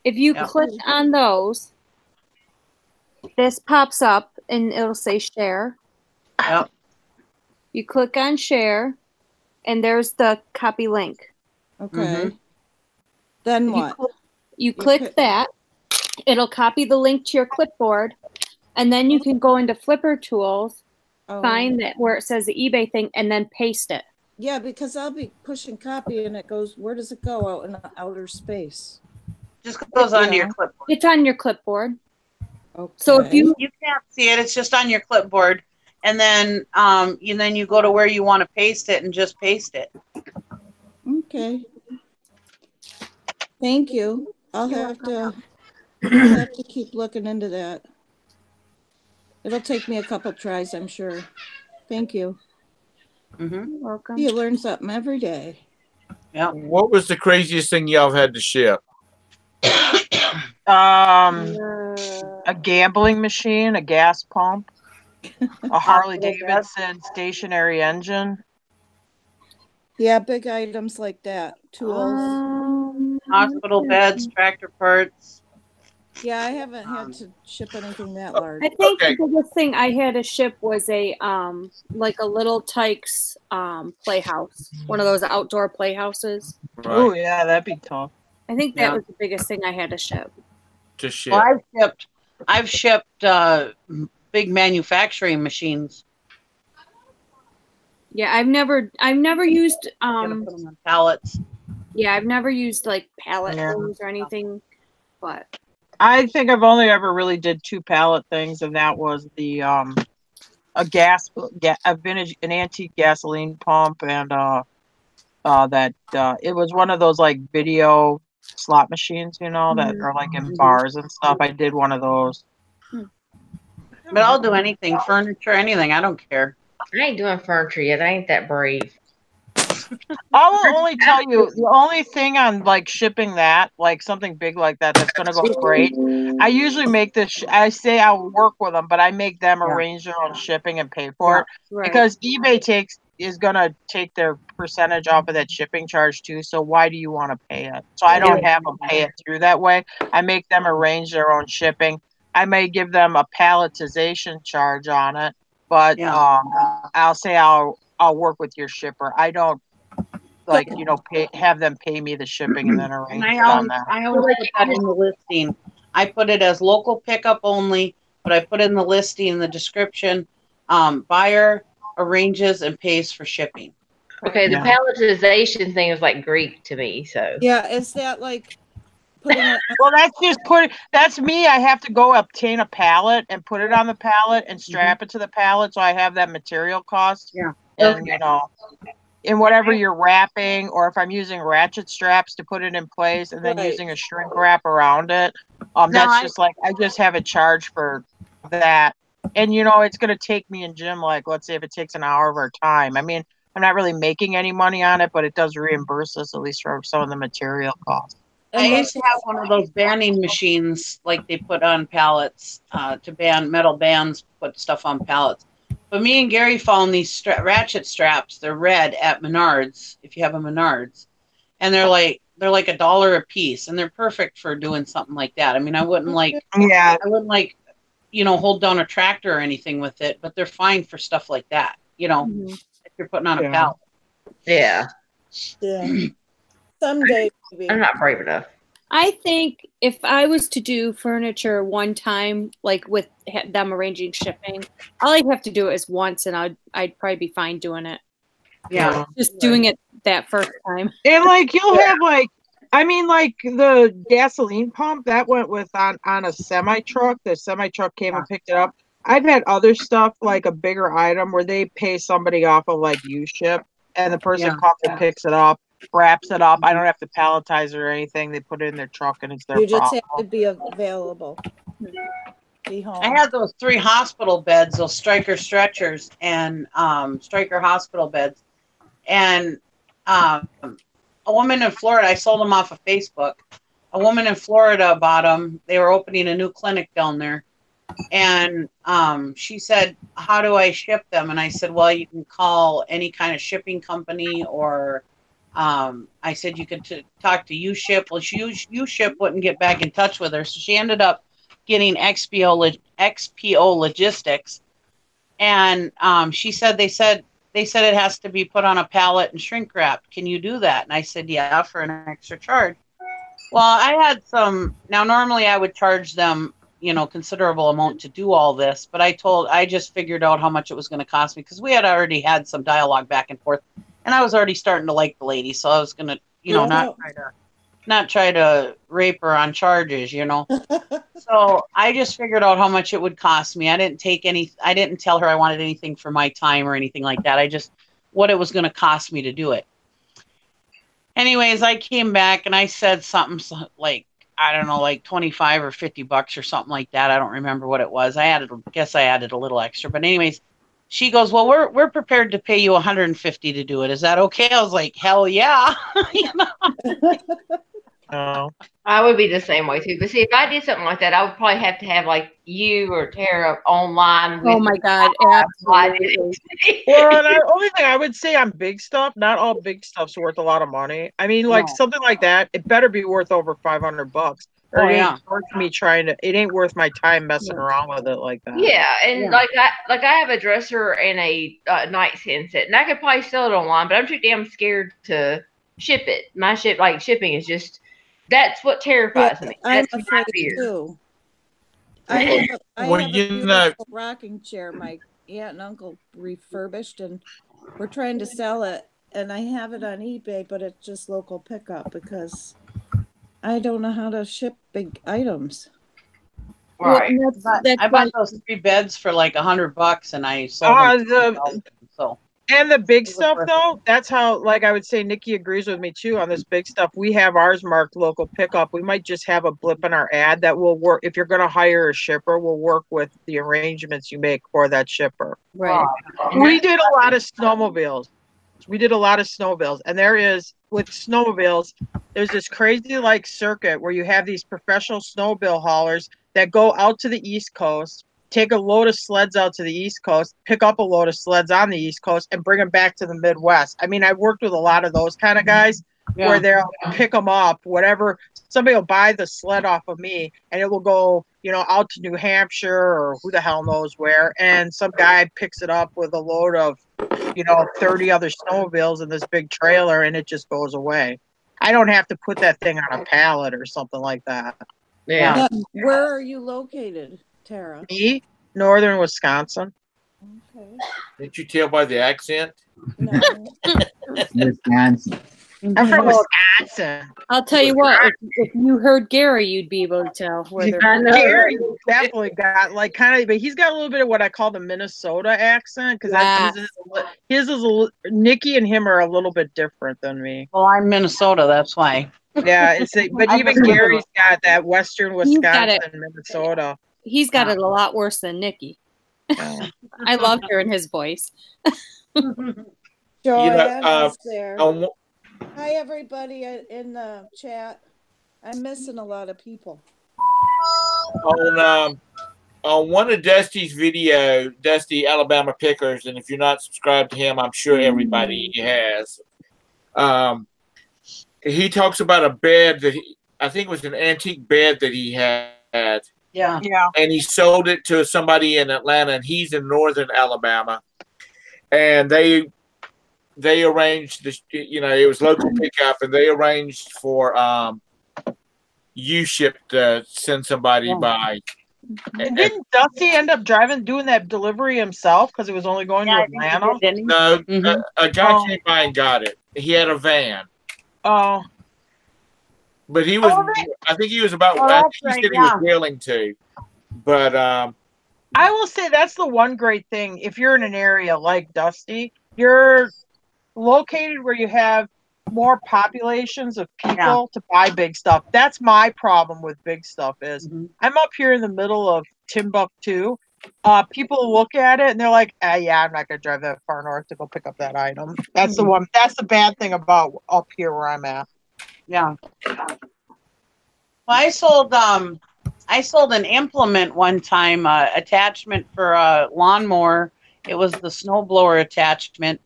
If you click on those, this pops up and it'll say share. Yep. You click on share, and there's the copy link. Okay. Then what? You click that. It'll copy the link to your clipboard, and then you can go into Flipper Tools, find that where it says the eBay thing, and then paste it. Yeah, because I'll be pushing copy, and it goes. Where does it go? Out in outer space. Just goes onto your clipboard. It's on your clipboard. Okay. So if you can't see it, it's just on your clipboard, and then you go to where you want to paste it and just paste it. Okay. Thank you. I'll have to keep looking into that. It'll take me a couple tries, I'm sure. Thank you. Welcome. You learn something every day. Yeah. What was the craziest thing y'all had to ship? A gambling machine, a gas pump, a Harley Davidson stationary engine. Yeah, big items like that. Tools. Hospital beds, tractor parts. Yeah, I haven't had to ship anything that large. I think the biggest thing I had to ship was a like a little Tykes playhouse, one of those outdoor playhouses. Right. Oh yeah, that'd be tough. I think that was the biggest thing I had to ship. To ship. Well, I've shipped big manufacturing machines. Yeah, I've never used Put them on pallets. Yeah, I've never used like pallet things or anything, but I think I've only ever really did 2 pallet things, and that was the an antique gasoline pump, and it was one of those like video slot machines, that are like in bars and stuff. I did one of those. But I'll do anything, furniture, anything. I don't care. I ain't doing furniture yet. I ain't that brave. I will only tell you the only thing on like shipping that, like something big like that, that's going to go great. I usually make this, I say I'll work with them, but I make them arrange their own shipping and pay for it because eBay is going to take their percentage off of that shipping charge too. So why do you want to pay it? So I don't have them pay it through that way. I make them arrange their own shipping. I may give them a palletization charge on it, but I'll say I'll work with your shipper. I don't have them pay me the shipping and then arrange it on that. I always put that in the listing. I put it as local pickup only, but I put in the listing in the description, buyer arranges and pays for shipping. Okay, the palletization thing is like Greek to me, so. Yeah, is that like putting it? Well, that's me. I have to go obtain a pallet and put it on the pallet and strap it to the pallet, so I have that material cost. Yeah. And in whatever you're wrapping, or if I'm using ratchet straps to put it in place and then using a shrink wrap around it. That's I just have a charge for that. And it's going to take me and Jim, like, let's say if it takes an hour of our time. I mean, I'm not really making any money on it, but it does reimburse us at least for some of the material costs. I used to have one of those banding machines like they put on pallets to band metal bands, put stuff on pallets. But me and Gary found these ratchet straps. They're red at Menards, if you have a Menards. And they're like $1 a piece. And they're perfect for doing something like that. I mean, I wouldn't hold down a tractor or anything with it, but they're fine for stuff like that, if you're putting on a pallet. Yeah. Yeah. Someday. Maybe. I'm not brave enough. I think if I was to do furniture one time, like with them arranging shipping, all I'd have to do it is once, and I'd probably be fine doing it. Yeah, just doing it that first time. And you'll have the gasoline pump that went with on a semi truck. The semi truck came and picked it up. I've had other stuff like a bigger item where they pay somebody off of U-ship, and the person comes and picks it up. Wraps it up. I don't have to palletize it or anything. They put it in their truck and it's their You just problem. have to be available. Be home. I had those 3 hospital beds, those Stryker stretchers and Stryker hospital beds. And a woman in Florida, I sold them off of Facebook. A woman in Florida bought them. They were opening a new clinic down there. And she said, how do I ship them? And I said, well, you can call any kind of shipping company or I said you could talk to U-ship. Well, U-ship wouldn't get back in touch with her, so she ended up getting XPO Logistics, and she said they said it has to be put on a pallet and shrink wrapped. Can you do that? And I said yeah, for an extra charge. Well, I had some. Now normally I would charge them considerable amount to do all this, but I just figured out how much it was going to cost me because we had already had some dialogue back and forth. And I was already starting to like the lady, so I was gonna, not try to rape her on charges, So I just figured out how much it would cost me. I didn't tell her I wanted anything for my time or anything like that. What it was going to cost me to do it. Anyways, I came back and I said something like, I don't know, like $25 or $50 or something like that. I don't remember what it was. I added a little extra, but anyways. She goes, well, we're prepared to pay you $150 to do it. Is that okay? I was like, hell yeah. I would be the same way too. But see, if I did something like that, I would probably have to have you or Tara online. Oh my God. Absolutely. Well, the only thing I would say on big stuff, not all big stuff's worth a lot of money. I mean, something like that, it better be worth over $500. Or it ain't worth me it ain't worth my time messing around with it like that. Yeah, and I have a dresser and a nightstand set, and I could probably sell it online, but I'm too damn scared to ship it. My shipping is just that's what terrifies me. That's I'm afraid too. I have a beautiful rocking chair my aunt and uncle refurbished, and we're trying to sell it, and I have it on eBay, but it's just local pickup because I don't know how to ship big items. Right. I bought those 3 beds for like $100 and I sold them. And the big stuff though, that's how I would say Nikki agrees with me too on this big stuff. We have ours marked local pickup. We might just have a blip in our ad that will work. If you're going to hire a shipper, we'll work with the arrangements you make for that shipper. Right. We did a lot of snowmobiles. We did a lot of snowmobiles, and there is with snowmobiles, there's this crazy like circuit where you have these professional snowmobile haulers that go out to the East Coast, take a load of sleds out to the East Coast, pick up a load of sleds on the East Coast, and bring them back to the Midwest. I mean, I've worked with a lot of those kind of guys where they'll pick them up, whatever. Somebody will buy the sled off of me, and it will go, you know, out to New Hampshire or who the hell knows where, and some guy picks it up with a load of, you know, 30 other snowmobiles in this big trailer, and it just goes away. I don't have to put that thing on a pallet or something like that. Yeah. Where are you located, Tara? Me, northern Wisconsin. Okay. Did you tell by the accent? No. Wisconsin. I'm from Wisconsin. I'll tell you what, if you heard Gary, you'd be able to tell where they're I know. Gary definitely got like kind of, but he's got a little bit of what I call the Minnesota accent because his is Nikki and him are a little bit different than me. Well, I'm Minnesota, that's why. Yeah, but even Gary's got that Western Wisconsin, got Minnesota. He's got it a lot worse than Nikki. I love hearing his voice. Joy, You know, I'm there. On, Hi, everybody in the chat. I'm missing a lot of people. on one of Dusty's video, Dusty Alabama Pickers, and if you're not subscribed to him, I'm sure everybody has. He talks about a bed that I think it was an antique bed that he had. Yeah. And he sold it to somebody in Atlanta, and he's in northern Alabama. And they arranged this, you know, it was local pickup, and they arranged for U-Ship to send somebody by. And didn't Dusty end up doing that delivery himself because it was only going to Atlanta? No, a guy came by and got it. He had a van. Oh. But he was, I think he was about, I think he said he was willing to. But I will say that's the one great thing. If you're in an area like Dusty, you're located where you have more populations of people to buy big stuff. That's my problem with big stuff is I'm up here in the middle of Timbuktu. People look at it and they're like, yeah, I'm not going to drive that far north to go pick up that item. That's the one. That's the bad thing about up here where I'm at. Yeah. Well, I sold an implement one time, attachment for a lawnmower. It was the snowblower attachment.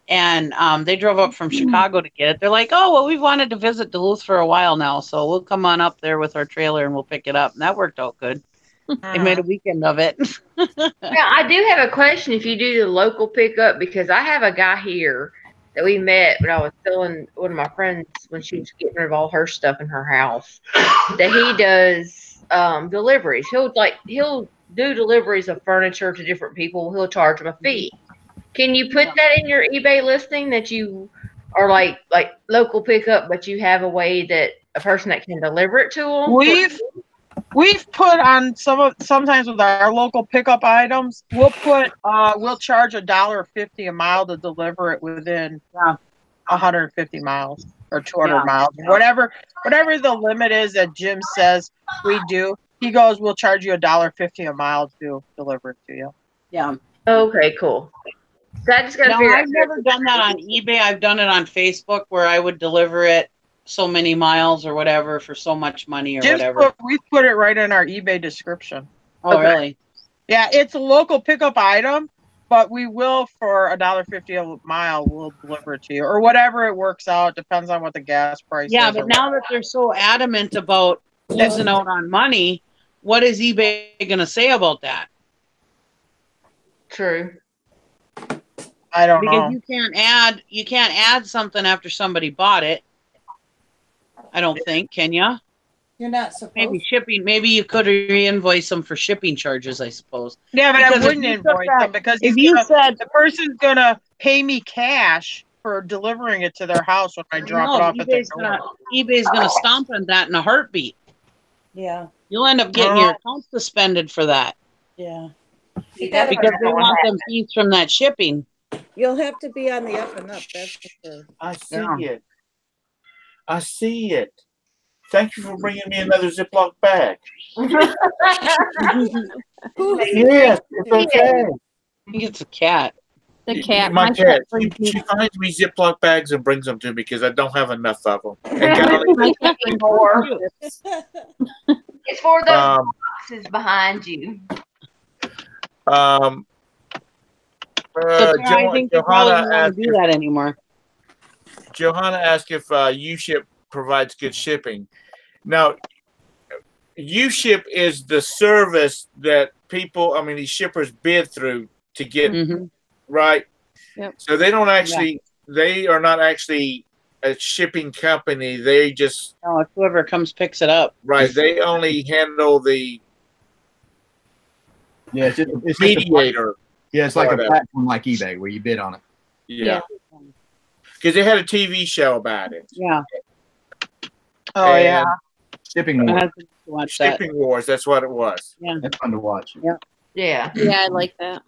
And they drove up from Chicago to get it. They're like, oh, well, we've wanted to visit Duluth for a while now, so we'll come on up there with our trailer and we'll pick it up. And that worked out good. They made a weekend of it. Yeah, I do have a question if you do the local pickup, because I have a guy here that we met when I was telling one of my friends when she was getting rid of all her stuff in her house that he does deliveries. He'll do deliveries of furniture to different people. He'll charge them a fee. Can you put that in your eBay listing that you are like local pickup, but you have a way that a person that can deliver it to them? We've put on sometimes with our local pickup items, we'll charge $1.50 a mile to deliver it within 150 miles or 200 miles, whatever the limit is that Jim says we do. He goes, we'll charge you $1.50 a mile to deliver it to you. Yeah. Okay, cool. So I just gotta I've never done that on eBay. I've done it on Facebook where I would deliver it so many miles or whatever for so much money or whatever. We put it right in our eBay description. Oh, really? Yeah, it's a local pickup item, but we will, for $1.50 a mile, we'll deliver it to you or whatever it works out. Depends on what the gas price is. Yeah, but now that they're so adamant about losing out on money, what is eBay going to say about that? True. I don't know. Because you can't add something after somebody bought it. I don't think, can you? You're not supposed. Maybe shipping. Maybe you could re-invoice them for shipping charges, I suppose. Yeah, but I wouldn't invoice them because if you said the person's gonna pay me cash for delivering it to their house when I drop it off at their door. eBay's gonna stomp on that in a heartbeat. Yeah. You'll end up getting your account suspended for that. Yeah. Because they want them fees from that shipping. You'll have to be on the up and up. That's for sure. I see it. I see it. Thank you for bringing me another Ziploc bag. Yes, it's okay. I think it's a cat. The cat. My cat. brings me- She finds me Ziploc bags and brings them to me because I don't have enough of them. And God, my cat brings me More. chips. It's for those um, boxes behind you. um, So I think they probably Johanna don't want asked to do that anymore. Johanna asked if UShip provides good shipping. Now, UShip is the service that people, I mean, these shippers bid through to get Mhm. right. Yep. So they don't actually, they are not actually a shipping company. They just, No, it's whoever comes picks it up. right, they only handle the Yeah, it's just a, mediator. yeah, it's like a part of it. platform like eBay where you bid on it. Yeah. Because they had a TV show about it. Yeah. Oh And yeah. Shipping My Wars. husband used to watch that. Shipping Wars, that's what it was. Yeah. That's fun to watch. Yeah. Yeah. Yeah, I like that.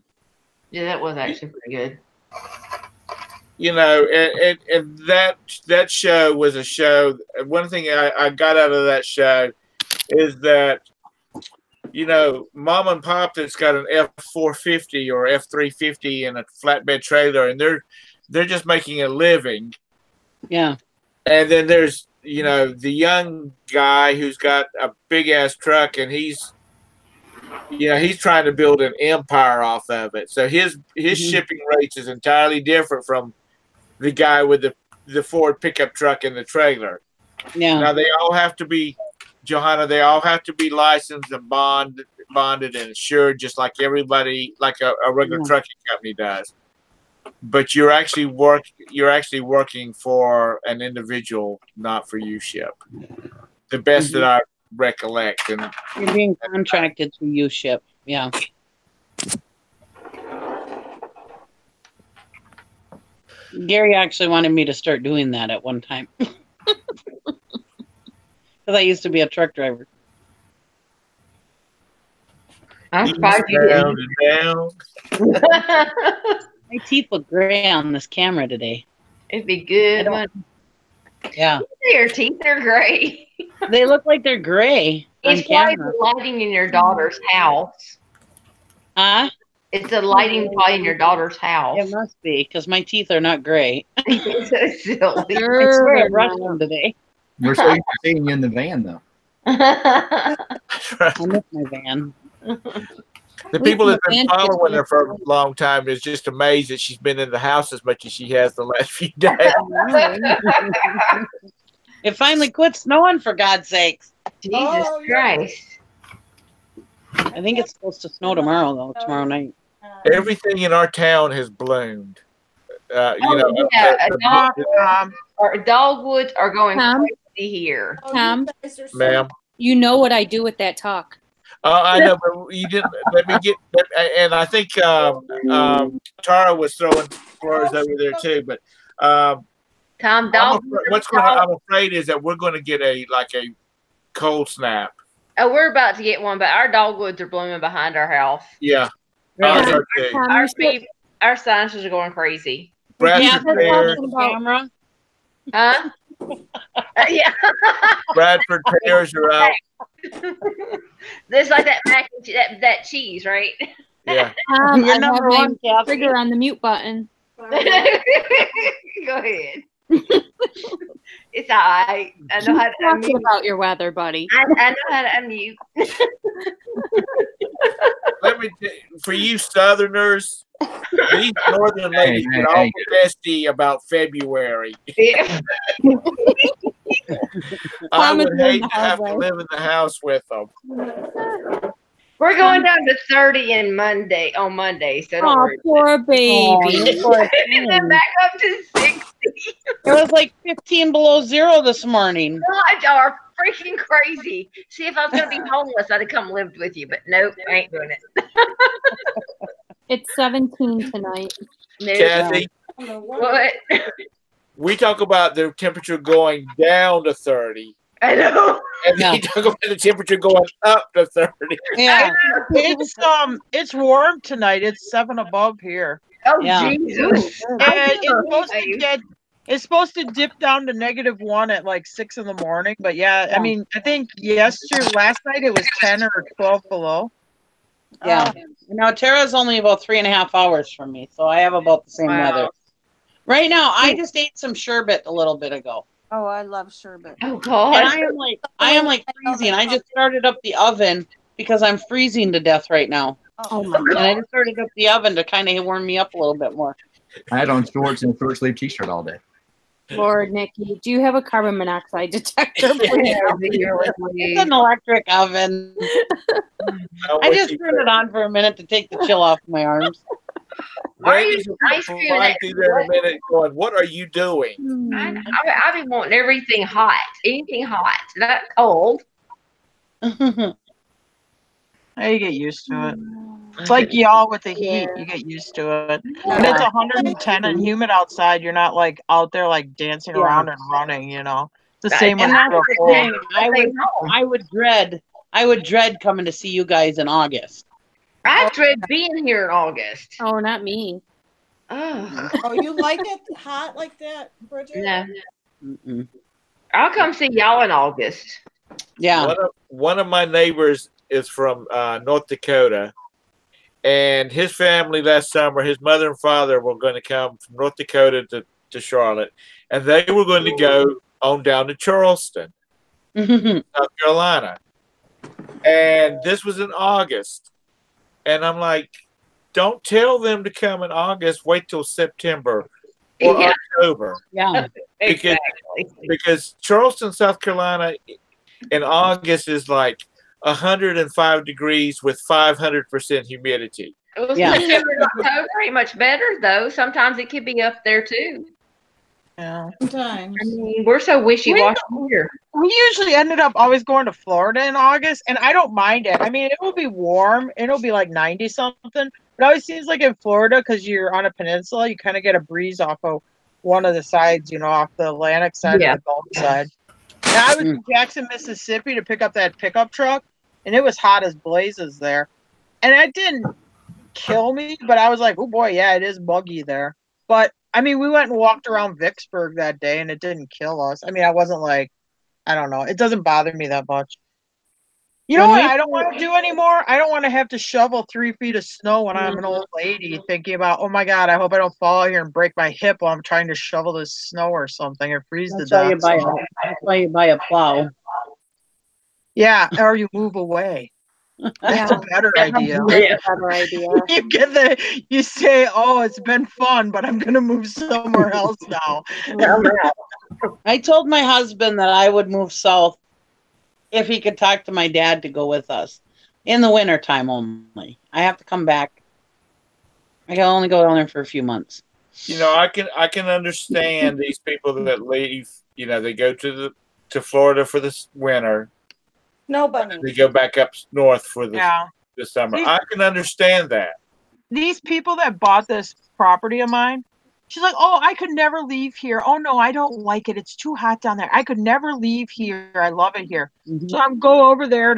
Yeah, that was actually pretty good. You know, and that show was a show. One thing I got out of that show is that, you know, mom and pop that's got an F450 or F350 and a flatbed trailer, and they're just making a living. Yeah. And then there's, you know, the young guy who's got a big ass truck, and he's trying to build an empire off of it. So his shipping rates is entirely different from the guy with the Ford pickup truck and the trailer. Yeah. Now they all have to be, Johanna, they all have to be licensed and bonded and insured, just like everybody, like a regular trucking company does. But you're actually working for an individual, not for UShip. The best that I recollect. And you're being contracted to UShip. Yeah. Gary actually wanted me to start doing that at one time. Because I used to be a truck driver. I'm surprised you down didn't. and down. My teeth look gray on this camera today. It'd be good. Yeah. Your teeth are gray. They look like they're gray on It's probably camera. the lighting in your daughter's house. Huh? It's the lighting probably in your daughter's house. It must be, because my teeth are not gray. It's so silly. I swear I brushed them today. We're so used to seeing you in the van, though. I miss my van. The people that have been following her for a long time is just amazed that she's been in the house as much as she has the last few days. It finally quit snowing, for God's sakes. Jesus Christ. I think it's supposed to snow tomorrow, though, tomorrow night. Everything in our town has bloomed. Dogwoods are going Tom? crazy here. Tom, Ma'am. you know what I do with that talk. I know, but you didn't let me get. And I think Tara was throwing flowers over there too. But Tom, I'm afraid is that we're going to get a cold snap. Oh, we're about to get one, but our dogwoods are blooming behind our house. Yeah, Tom, our sinuses are going crazy. Bradford pears, Camera. Huh? Yeah. Bradford pears are out. There's like that mac and that cheese, right? Yeah. I Your have number my one, Kathy. trigger on the mute button. Go ahead. It's all right. I know how to Talking unmute. about your weather, buddy. I know how to unmute. Let me for you Southerners, these Northern ladies get all nasty about February. Yeah. I would hate to have to live in the house with them. We're going down to 30 on Monday, so don't worry. Poor baby. And then back up to 60. It was like 15 below zero this morning. God, y'all are freaking crazy. See, if I was going to be homeless, I'd have come lived with you, but nope, I ain't doing it. It's 17 tonight. Kathy, What? we talk about the temperature going down to 30. I know. And we talk about the temperature going up to 30. Yeah. It's warm tonight. It's 7 above here. Oh, Yeah. Jesus. And it's supposed to dip down to -1 at like 6 in the morning. But yeah, I mean, I think last night it was 10 or 12 below. Yeah. Now Tara's only about 3.5 hours from me, so I have about the same weather. Right now, I just ate some sherbet a little bit ago. Oh, I love sherbet. Oh God. And I am like freezing. I just started up the oven because I'm freezing to death right now. Oh my And I just started up the oven to kind of warm me up a little bit more. I had on shorts and a short sleeve t-shirt all day. Lord, Nikki, do you have a carbon monoxide detector? It's an electric oven. I just turned it on for a minute to take the chill off my arms. Brandy's flying through there in a minute going, what are you doing? I've been wanting everything hot. Anything hot. Not cold. You get used to it. It's like y'all with the heat. You get used to it. When it's 110 and humid outside, you're not like out there like dancing around and running, you know. It's the same And with that's the the cold. thing. I would dread coming to see you guys in August. I dread being here in August. Oh, not me. Oh, Oh, you like it hot like that, Bridget? no. Mm-mm. I'll come see y'all in August. Yeah. One of my neighbors is from North Dakota, and his family last summer, his mother and father were going to come from North Dakota to Charlotte, and they were going to go on down to Charleston, South Carolina. And this was in August. And I'm like, don't tell them to come in August. Wait till September or October. Yeah. Because Charleston, South Carolina in August is like 105 degrees with 500% humidity. Well, September and October ain't much better, though. Sometimes it could be up there, too. Yeah. Sometimes. I mean, we're so wishy-washy here. We usually ended up always going to Florida in August, and I don't mind it. I mean, it will be warm. It'll be like 90 something. But it always seems like in Florida, because you're on a peninsula, you kind of get a breeze off of one of the sides, you know, off the Atlantic side or the Gulf side. And I was in Jackson, Mississippi to pick up that pickup truck, and it was hot as blazes there. And it didn't kill me, but I was like, oh boy, yeah, it is buggy there. But I mean, we went and walked around Vicksburg that day, and it didn't kill us. I mean, I wasn't like, I don't know. It doesn't bother me that much. You know what I don't want to do anymore? I don't want to have to shovel 3 feet of snow when I'm an old lady thinking about, oh my God, I hope I don't fall out here and break my hip while I'm trying to shovel this snow or something or freeze to That's why death. that's why you buy a plow. Yeah, or you move away. That's a better idea. Better idea. You say, oh, it's been fun, but I'm gonna move somewhere else now. I told my husband that I would move south if he could talk to my dad to go with us in the wintertime only. I have to come back. I can only go down there for a few months. You know, I can understand these people that leave. You know, they go to Florida for this winter. Nobody. They go back up north for the summer. I can understand that. These people that bought this property of mine, she's like, oh, I could never leave here. Oh, no, I don't like it. It's too hot down there. I could never leave here. I love it here. So I'm go over there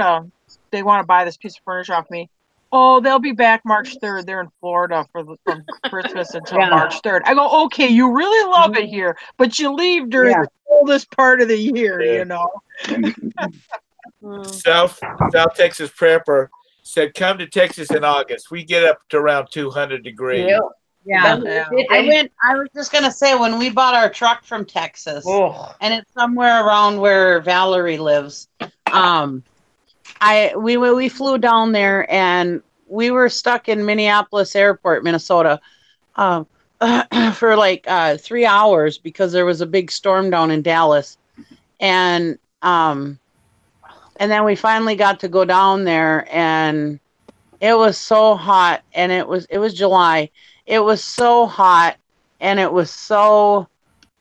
they want to buy this piece of furniture off me. Oh, they'll be back March 3rd. They're in Florida from Christmas until March 3rd. I go, okay, you really love it here, but you leave during the coldest part of the year, you know. South Texas prepper said, come to Texas in August. We get up to around 200 degrees. Yeah. I was just gonna say, when we bought our truck from Texas, and it's somewhere around where Valerie lives, we flew down there and we were stuck in Minneapolis Airport, Minnesota, for like 3 hours because there was a big storm down in Dallas, and then we finally got to go down there, and it was so hot, and it was July. It was so hot, and it was so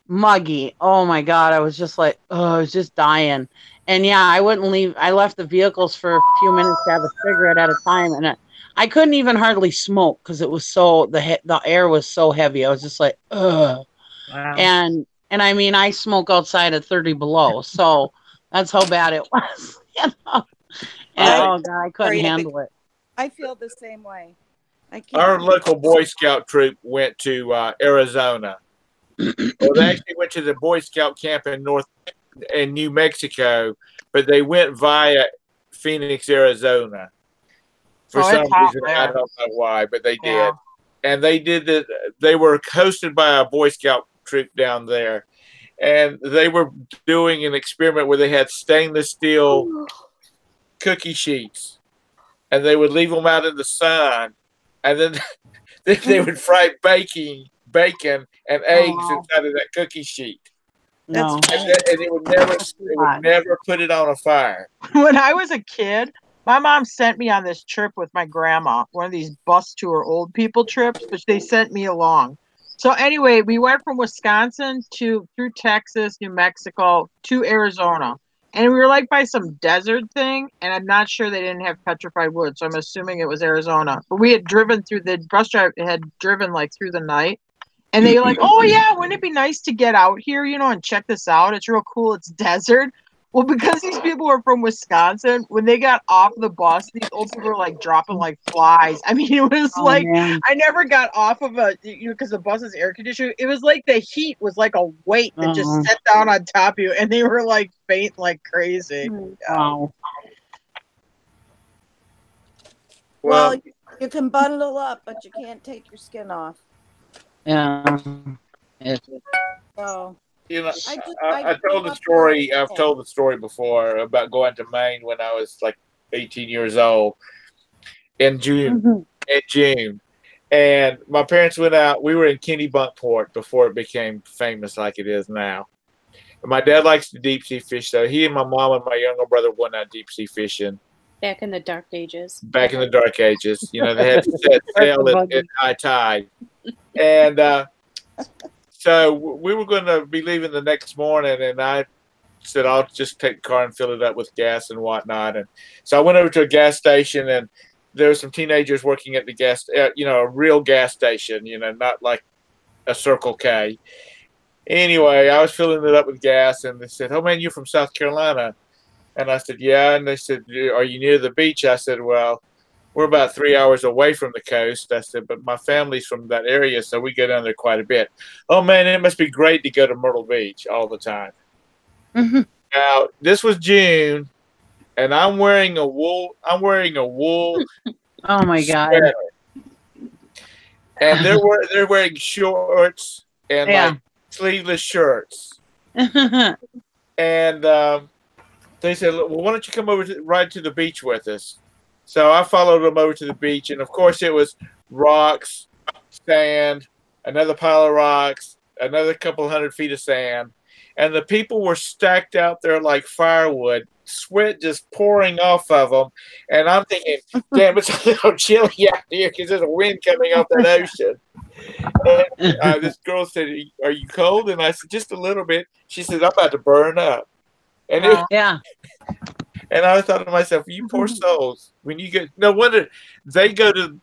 muggy. Oh my God, I was just like, I was just dying. And yeah, I wouldn't leave. I left the vehicles for a few minutes to have a cigarette at a time, and I couldn't even hardly smoke because it was so the air was so heavy. I was just like, ugh. Wow. And I mean, I smoke outside at 30 below, so that's how bad it was. You know? And oh God, I couldn't handle it. I feel the same way. Our local Boy Scout troop went to Arizona. Well, they actually went to the Boy Scout camp in New Mexico, but they went via Phoenix, Arizona. for Oh, some it's hot reason. I there. don't know why, but they did. Yeah. And they did that. They were hosted by a Boy Scout troop down there, and they were doing an experiment where they had stainless steel cookie sheets, and they would leave them out in the sun, and then they would fry bacon and eggs Oh, inside of that cookie sheet, That's no. funny. and it would never put it on a fire. When I was a kid, my mom sent me on this trip with my grandma, one of these bus tour old people trips, but they sent me along. So anyway, we went from Wisconsin to through Texas, New Mexico to Arizona. And we were like by some desert thing, and I'm not sure they didn't have petrified wood, so I'm assuming it was Arizona. But we had driven through the bus driver had driven like through the night. And they were like, oh yeah, wouldn't it be nice to get out here, and check this out? It's real cool. It's desert. Well, because these people were from Wisconsin, when they got off the bus, these old people were like dropping like flies. I mean, it was Oh, like man. I never got off of because the bus is air conditioned. It was like the heat was like a weight that just Uh-huh. set down on top of you, and they were like faint like crazy. Wow. Well, you can bundle up, but you can't take your skin off. Yeah. So I told the story. I've told the story before about going to Maine when I was like 18 years old in June. Mhm. In June, and my parents went out. We were in Kennebunkport before it became famous like it is now. And my dad likes to deep sea fish, so he and my mom and my younger brother went out deep sea fishing. Back in the dark ages. Back in the dark ages, they had to set sail at high tide, and so we were going to be leaving the next morning, and I said I'll just take the car and fill it up with gas and whatnot. And so I went over to a gas station, and there were some teenagers working at the a real gas station, not like a Circle K. Anyway, I was filling it up with gas, and they said, "Oh man, you're from South Carolina?" And I said, "Yeah." And they said, "Are you near the beach?" I said, "Well, we're about 3 hours away from the coast." I said, "But my family's from that area, so we go down there quite a bit." "Oh man, it must be great to go to Myrtle Beach all the time." Mhm. Now, this was June, and I'm wearing a wool Oh my God. sweater. And they're wearing shorts and Yeah. like sleeveless shirts. And they said, "Well, why don't you come over ride to the beach with us?" So I followed them over to the beach, and of course it was rocks, sand, another pile of rocks, another couple 100 feet of sand, and the people were stacked out there like firewood, sweat just pouring off of them. And I'm thinking, damn, it's a little chilly out here because there's a wind coming off that ocean. And this girl said, "Are you cold?" And I said, "Just a little bit." She said, "I'm about to burn up." And Yeah. and I thought to myself, "You poor souls. When you get no wonder they go to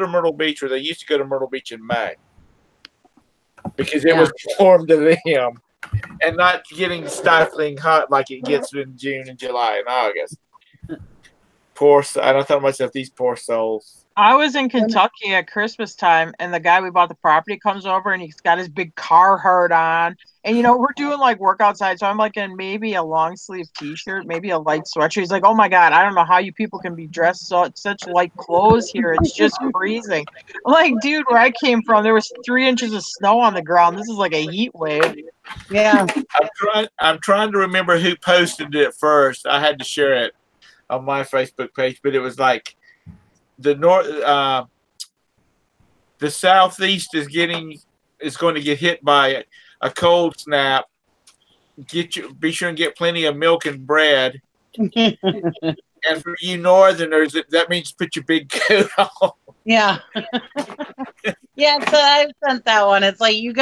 Myrtle Beach, or they used to go to Myrtle Beach in May because it was warm to them, and not getting stifling hot like it gets in June and July and August." Poor. And I thought to myself, these poor souls. I was in Kentucky at Christmas time, and the guy we bought the property comes over, and he's got his big Carhartt on. And, we're doing like work outside. So I'm like in maybe a long sleeve t-shirt, maybe a light sweatshirt. He's like, "Oh my God, I don't know how you people can be dressed such light clothes here. It's just freezing." I'm like, dude, where I came from, there was 3 inches of snow on the ground. This is like a heat wave. Yeah. I'm trying to remember who posted it first. I had to share it on my Facebook page, but it was like the southeast is going to get hit by a cold snap. Be sure and get plenty of milk and bread. And for you northerners, that means put your big coat on. Yeah. Yeah, so I've sent that one. It's like, you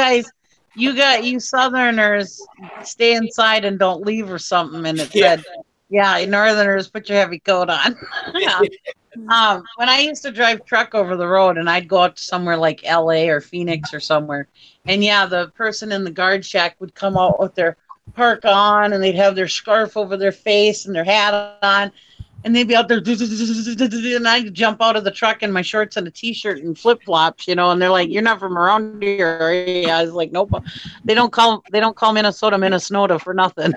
southerners stay inside and don't leave or something. And it said, "Yeah, northerners, put your heavy coat on." Yeah. When I used to drive truck over the road, and I'd go out to somewhere like LA or Phoenix or somewhere, and the person in the guard shack would come out with their park on, and they'd have their scarf over their face and their hat on, and they'd be out there, and I'd jump out of the truck in my shorts and a t-shirt and flip-flops, and they're like, "You're not from around here, are you?" I was like, "Nope." They don't call Minnesota Minnesota for nothing.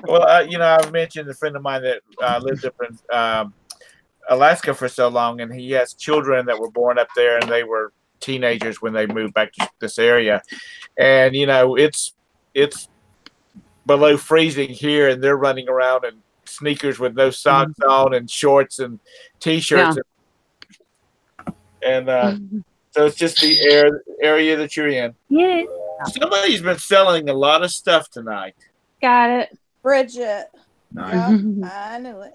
Well, I've mentioned a friend of mine that lived up in Alaska for so long, and he has children that were born up there, and they were teenagers when they moved back to this area. And it's below freezing here, and they're running around in sneakers with no socks on and shorts and t-shirts, and so it's just the area that you're in. Yeah. Somebody's been selling a lot of stuff tonight. Got it. Bridget. Nice. Yep, I knew it.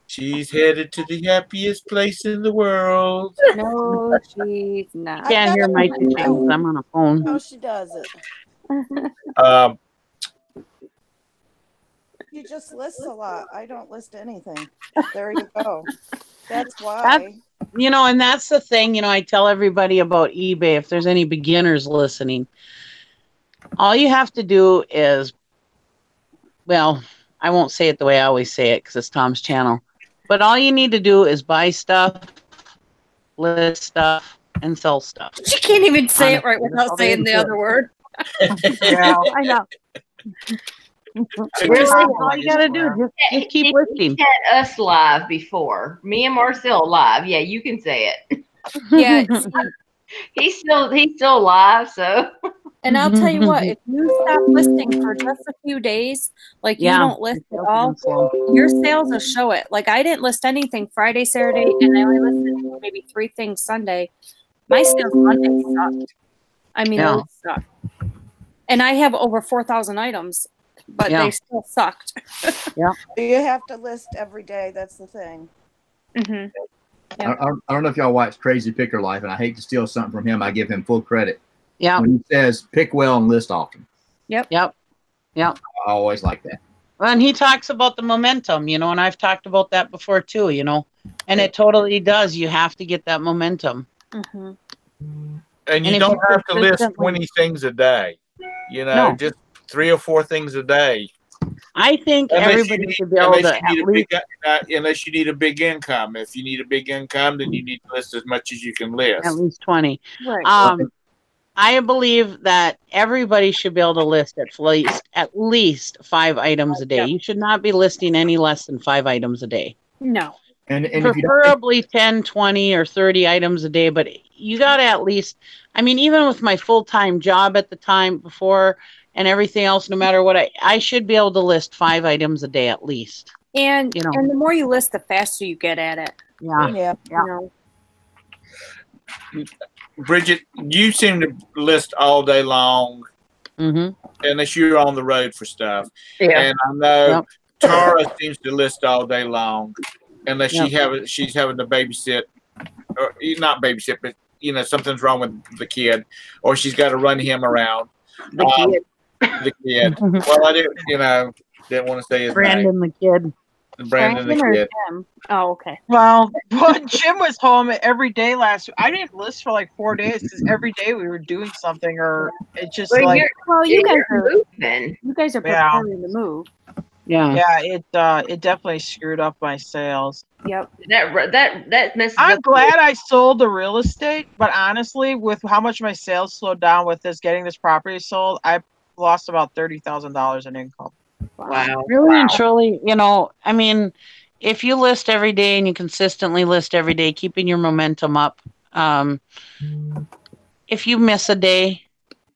She's headed to the happiest place in the world. No, she's not. Can't hear my teaching because I'm on a phone. How she does it. You just list a lot. I don't list anything. There you go. That's why. And that's the thing, I tell everybody about eBay, if there's any beginners listening, all you have to do is, well, I won't say it the way I always say it because it's Tom's channel, but all you need to do is buy stuff, list stuff, and sell stuff. She can't even say it right without saying the other word. Yeah. I know. That's all you gotta do. Just keep listing. He had us live before. Me and Marcel live. Yeah, you can say it. Yeah. He's still live, so. And I'll tell you what, if you stop listing for just a few days, like you don't list at all, your sales will show it. Like I didn't list anything Friday, Saturday, and I only listed maybe 3 things Sunday. My sales Monday sucked. I mean, it sucked. And I have over 4,000 items, but they still sucked. You have to list every day. That's the thing. Mm-hmm. I don't know if y'all watch Crazy Picker Life, and I hate to steal something from him. I give him full credit. Yeah. When he says pick well and list often. Yep. I always like that. Well, and he talks about the momentum, and I've talked about that before too, and it totally does. You have to get that momentum. Mm-hmm. And you don't have to list 20 things a day, just 3 or 4 things a day. I think everybody should be able to unless you need a big income. If you need a big income, then you need to list as much as you can list. At least 20. Right. I believe that everybody should be able to list at least 5 items a day. You should not be listing any less than 5 items a day. No. And preferably 10, 20, or 30 items a day, but you got to at least, even with my full-time job at the time before and everything else, no matter what, I should be able to list 5 items a day at least. And and the more you list, the faster you get at it. Yeah. Bridget, you seem to list all day long, unless you're on the road for stuff. Yeah. And I know Tara seems to list all day long, unless she's having to babysit, or not babysit, but something's wrong with the kid, or she's got to run him around. The kid. Well, I didn't want to say his Brandon name. The kid. Brandon the kid. Jim? Oh, okay. Well, Jim was home every day last week. I didn't list for like 4 days because every day we were doing something, or it just you guys are preparing to move. Yeah, it definitely screwed up my sales. Yep. That messes I'm up. glad I sold the real estate, but honestly, with how much my sales slowed down with getting this property sold, I lost about $30,000 in income. Wow. Really and truly, if you list every day and you consistently list every day, keeping your momentum up. If you miss a day,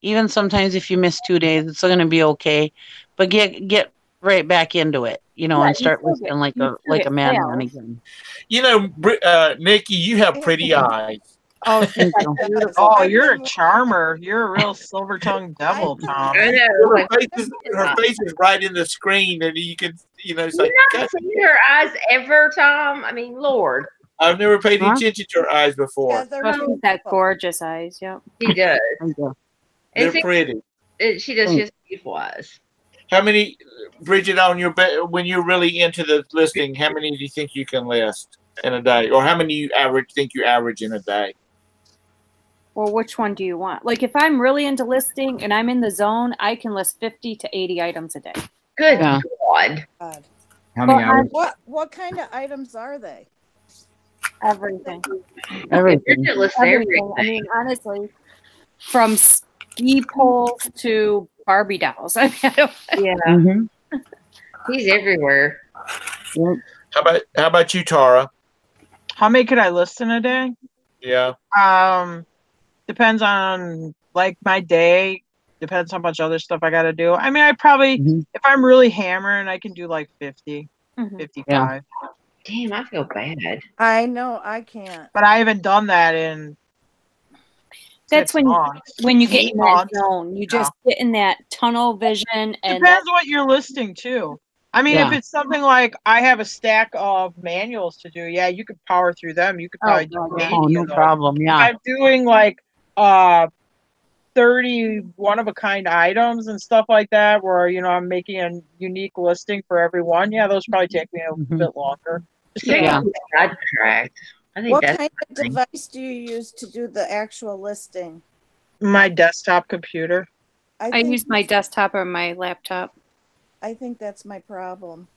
even sometimes if you miss 2 days, it's going to be okay. But get right back into it, and start listing like a madman again. Nikki, you have pretty eyes. Oh, thank you. Oh, you're a charmer. You're a real silver-tongued devil, Tom. I know. Her face is right in the screen, and you can, it's like. You've not seen her eyes ever, Tom. Lord. I've never paid attention to her eyes before. Yeah, She's got gorgeous eyes. Yep. She does. They're pretty. She does. She has beautiful eyes. How many, Bridget, when you're really into the listing, how many do you think you can list in a day, or how many you average in a day? Well, which one do you want? Like, if I'm really into listing and I'm in the zone, I can list 50 to 80 items a day. Good God. How many hours? What kind of items are they? Everything. Everything. Everything. Honestly, from ski poles to Barbie dolls. Yeah. He's everywhere. How about you, Tara? How many could I list in a day? Yeah. Depends on like my day. Depends how much other stuff I got to do. I mean, I probably, if I'm really hammering, I can do like 50, 55. Damn, I feel bad. I know I can't. But I haven't done that in. That's 6 months. when you get in that months. zone. You just get in that tunnel vision, and Depends what you're listing too. I mean, if it's something like I have a stack of manuals to do, yeah, you could power through them. You could probably do 80 no of those. problem. If Yeah. I'm doing like 30 one-of-a-kind items and stuff like that, where I'm making a unique listing for every one. Yeah, those probably take me a bit longer. Sidetracked. I think What that's kind of device do you use to do the actual listing? My desktop computer. I use my desktop or my laptop. I think that's my problem.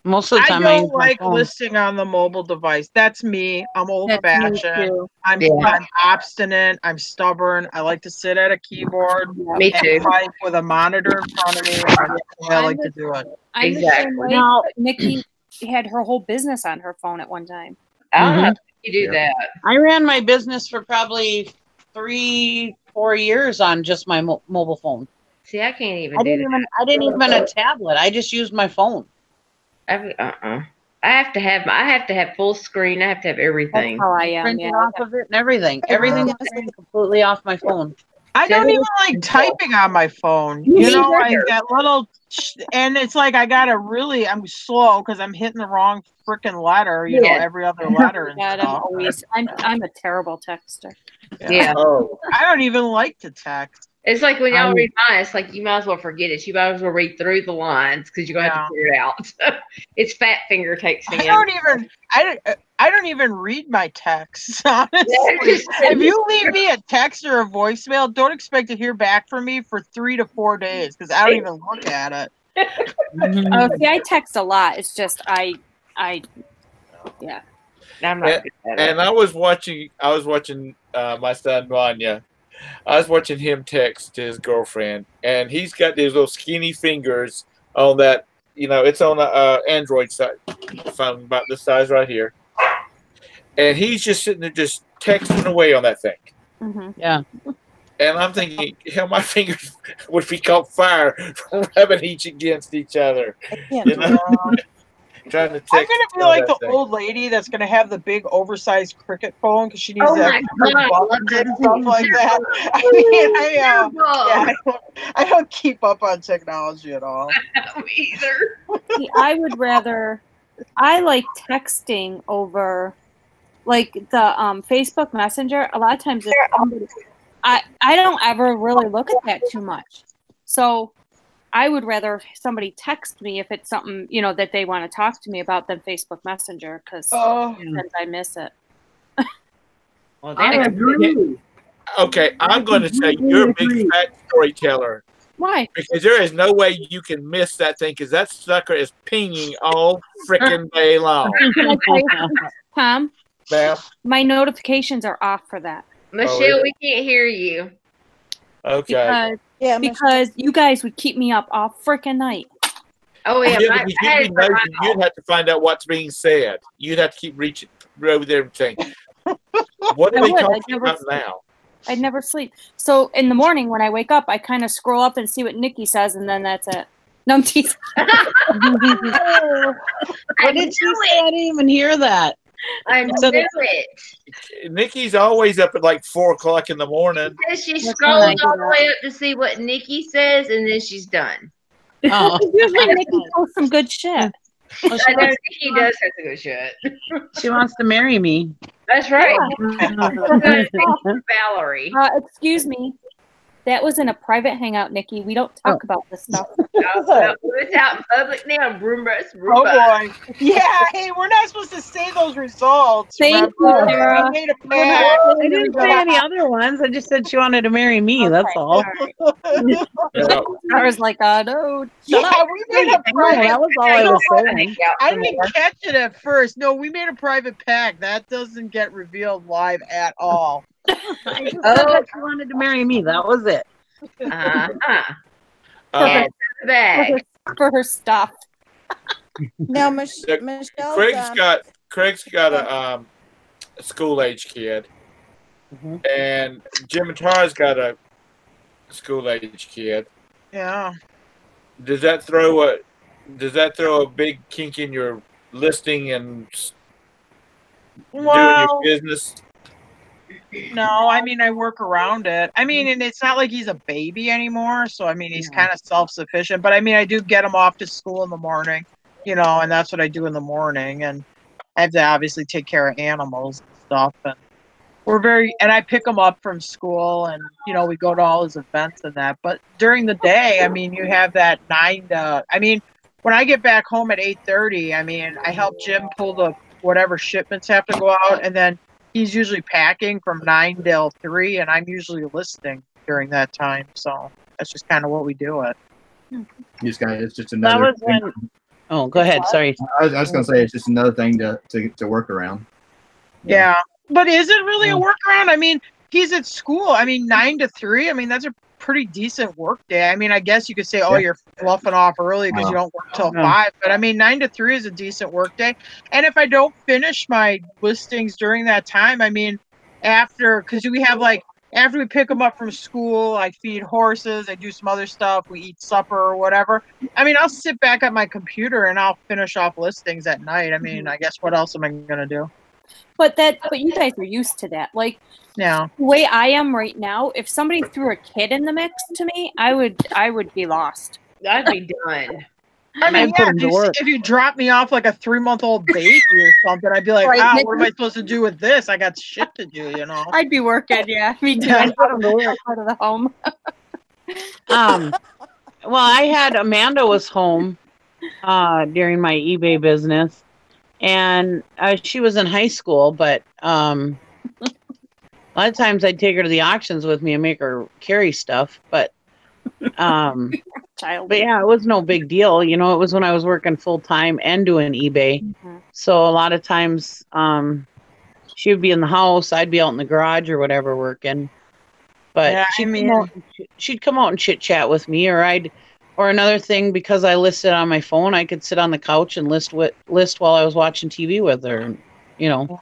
Most of the time, I I don't use my like phone. listing on the mobile device. That's me. I'm old-fashioned. I'm obstinate. I'm stubborn. I like to sit at a keyboard Me too. and type with a monitor in front of me. That's the way I like to do it. I'm the same way. Now- Nikki had her whole business on her phone at one time. I don't know if you do that. I ran my business for probably 3-4 years on just my mobile phone. See, I can't even I do didn't that. even a tablet. I just used my phone. I have to have full screen. I have to have everything. That's how I am. Printed Yeah. off of it and everything. Everything's completely off my phone. I don't even like typing on my phone. Me Like neither. that little, and it's like I'm slow because I'm hitting the wrong freaking letter. Every other letter and God, stuff. I'm a terrible texter. Yeah. Oh. I don't even like to text. It's like when y'all read mine, it's like you might as well forget it. You might as well read through the lines because you're gonna have to figure it out. It's fat finger texting. I don't even read my texts, honestly. If you leave me a text or a voicemail, don't expect to hear back from me for 3 to 4 days because I don't even look at it. Oh, see, I text a lot. It's just yeah. I'm not good at it. And I was watching my son Vanya. I was watching him text to his girlfriend, and he's got these little skinny fingers on that. It's on a Android phone about this size right here, and he's just sitting there just texting away on that thing. Yeah. And I'm thinking, hell, my fingers would be caught fire from rubbing each against each other. Trying to text. I'm gonna be like the old lady that's gonna have the big oversized cricket phone because she needs my God, buttons and stuff like that. I don't keep up on technology at all. Me either. See, I like texting over like the Facebook Messenger. A lot of times if somebody, I don't ever really look at that too much. So I would rather somebody text me if it's something, that they want to talk to me about than Facebook Messenger because sometimes I miss it. Well, Okay, I'm going to say you're a big fat storyteller. Why? Because there is no way you can miss that thing because that sucker is pinging all freaking day long. Can I tell you something, Tom? Ma'am? My notifications are off for that. Michelle, we can't hear you. Okay. Because you guys would keep me up all freaking night. Oh yeah, you'd have to find out what's being said. You'd have to keep reaching over there and saying, "What are they talking about now?" I'd never sleep. So in the morning when I wake up, I kind of scroll up and see what Nikki says, and then that's it. No, I'm teasing. What did she say? I didn't even hear that. I knew it. Nikki's always up at like 4 o'clock in the morning. She scrolls all the way up to see what Nikki says, and then she's done. Oh. Usually Nikki posts some good shit. I know Nikki does have some good shit. She wants to marry me. That's right. Yeah. Valerie. Excuse me. That was in a private hangout, Nikki. We don't talk about this stuff. It's out in public now. Rumors. Oh boy. Yeah. Hey, we're not supposed to say those results. Thank you, Sarah. I made a pact. I didn't say any other ones. I just said she wanted to marry me. That's all. I was like, no. Yeah, we made a private. That was all I was saying. I didn't catch it at first. No, we made a private pact. That doesn't get revealed live at all. I just said that she wanted to marry me. That was it. Yeah, For her stuff. Now, The- Michelle's Craig's got a school age kid, and Jim and Tara's got a school age kid. Yeah. Does that throw a big kink in your listing and doing your Well, business? no, I mean, I work around it. I mean, and it's not like he's a baby anymore. So, I mean, he's kind of self-sufficient. But, I mean, I do get him off to school in the morning, you know, and that's what I do in the morning. And I have to obviously take care of animals and stuff. And I pick him up from school and, you know, we go to all his events and that. But during the day, I mean, you have that when I get back home at 8:30, I mean, I help Jim pull the whatever shipments have to go out. And then he's usually packing from 9 till 3, and I'm usually listing during that time. So that's just kind of what we do it. It's just another thing. Oh, go ahead. Sorry. I was going to say, it's just another thing to work around. Yeah. But is it really a workaround? I mean, he's at school. I mean, 9 to 3. I mean, that's a pretty decent work day. I mean, I guess you could say, oh, you're fluffing off early because you don't work till 5. But I mean, 9 to 3 is a decent work day. And if I don't finish my listings during that time, I mean, because we have after we pick them up from school, I feed horses, I do some other stuff, we eat supper or whatever. I mean, I'll sit back at my computer and I'll finish off listings at night. I mean, I guess what else am I going to do? But you guys are used to that. Like, yeah, the way I am right now, if somebody threw a kid in the mix to me, I would be lost. I'd be done. I mean, if you drop me off like a 3-month-old baby or something, I'd be like, what am I supposed to do with this? I got shit to do, you know. I'd be working, yeah. Me too. I'd put them to work out of the home. Well, I had Amanda was home during my eBay business, and she was in high school, but a lot of times I'd take her to the auctions with me and make her carry stuff, but yeah, it was no big deal. You know, it was when I was working full time and doing eBay. So a lot of times she would be in the house, I'd be out in the garage or whatever working. But yeah, she'd come out and chit chat with me, or another thing, because I listed on my phone, I could sit on the couch and list while I was watching TV with her, you know.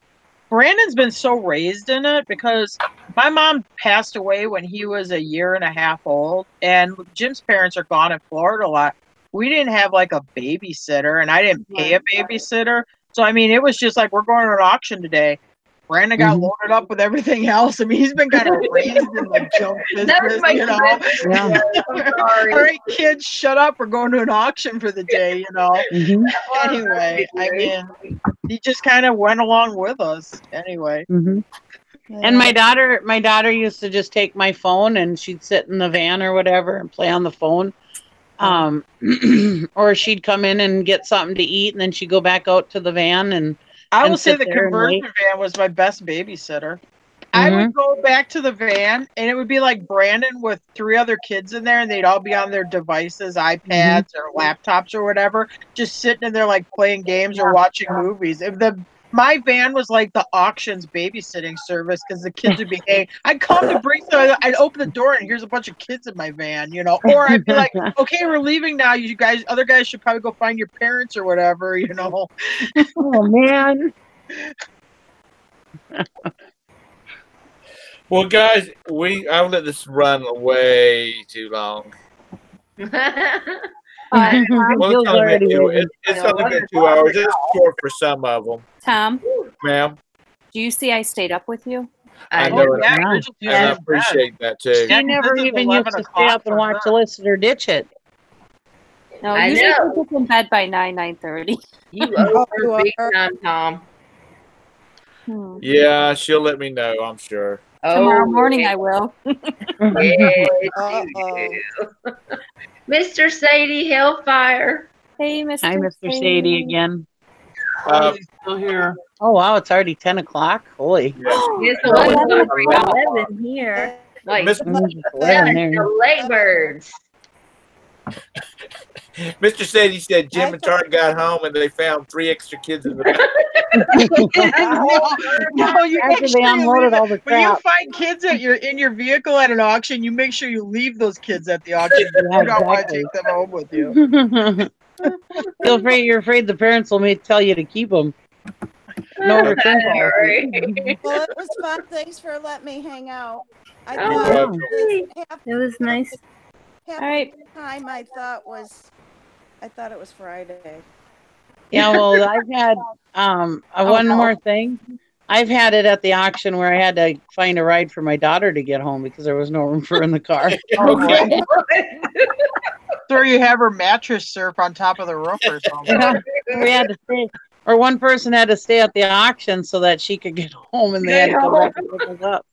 Brandon's been so raised in it because my mom passed away when he was 1.5 years old, and Jim's parents are gone in Florida a lot. We didn't have like a babysitter, and I didn't pay a babysitter. So, I mean, it was just like, we're going to an auction today. Brandon got loaded up with everything else. I mean, he's been kind of raised in the junk business, you know. Yeah. All right, kids, shut up. We're going to an auction for the day, you know. Anyway, I mean, he just kind of went along with us. Anyway. And my daughter used to just take my phone and she'd sit in the van or whatever and play on the phone. Or she'd come in and get something to eat, and then she'd go back out to the van and I will say the conversion van was my best babysitter. I would go back to the van, and it would be like Brandon with 3 other kids in there, and they'd all be on their devices, iPads or laptops or whatever, just sitting in there like playing games or watching movies. My van was like the auctions babysitting service, because the kids would be, hey, I'd come to bring some, I'd open the door and here's a bunch of kids in my van, you know, or I'd be like, okay, we're leaving now. You guys, other guys should probably go find your parents or whatever, you know. Oh, man. Well, guys, I've let this run way too long. Well, it's only been 2 hours. It's short for some of them. Tom, ma'am, do you see I stayed up with you? I know it. And I appreciate that too. She never even used to stay up and watch the list or ditch it. No, usually I get in bed by 9:30. You over big time, Tom. Yeah, she'll let me know, I'm sure. Tomorrow morning I will. Mr. Sadie Hellfire. Hey, Mr. Hi, Mr. Sadie again. Still here. Oh, wow, it's already 10 o'clock. Holy. It's 11 here. Like, the late birds. Mr. Sadie said Jim and Tart got home and they found 3 extra kids in the back. No, you make sure they unloaded all the crap. when you find kids in your vehicle at an auction, you make sure you leave those kids at the auction. You don't want to take them home with you. You're afraid the parents will tell you to keep them. No return policy. Well, it was fun. Thanks for letting me hang out. I Oh, thought hey. half It was nice. Half All right. the time I thought it was Friday. Yeah, well, I've had one more thing. I've had it at the auction where I had to find a ride for my daughter to get home because there was no room for her in the car. Okay. So you have her mattress surf on top of the roof or something. Yeah, we had to stay, or one person had to stay at the auction so that she could get home, and they had to come back and pick us up.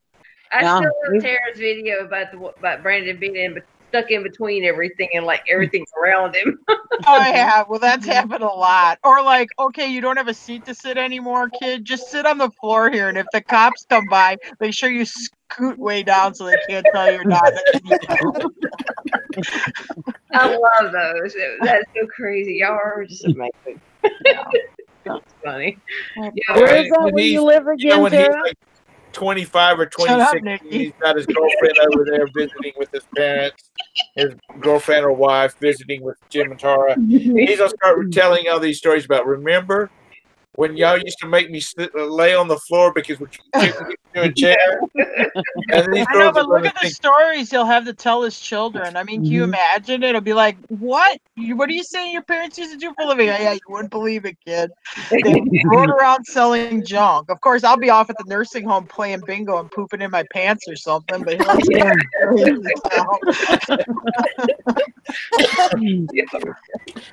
I Yeah. still love Tara's video about Brandon being stuck in between everything and like everything's around him. Oh yeah, well that's happened a lot. Or like, okay, you don't have a seat to sit anymore, kid. Just sit on the floor here, and if the cops come by, make sure you scoot way down so they can't tell you're not. I love those. That's so crazy. Y'all are just amazing. That's funny. Where is that where you live again, when he's Tara? like 25 or 26, he's got his girlfriend over there visiting with his parents, his girlfriend or wife visiting with Jim and Tara. He's gonna start telling all these stories about, remember when y'all used to make me lay on the floor because we couldn't get to a chair? And these I know, girls but are look gonna at the think, stories he'll have to tell his children. I mean, can you imagine? It'll be like, what? What are you saying your parents used to do for a living? Yeah, you wouldn't believe it, kid. They rode around selling junk. Of course, I'll be off at the nursing home playing bingo and pooping in my pants or something, but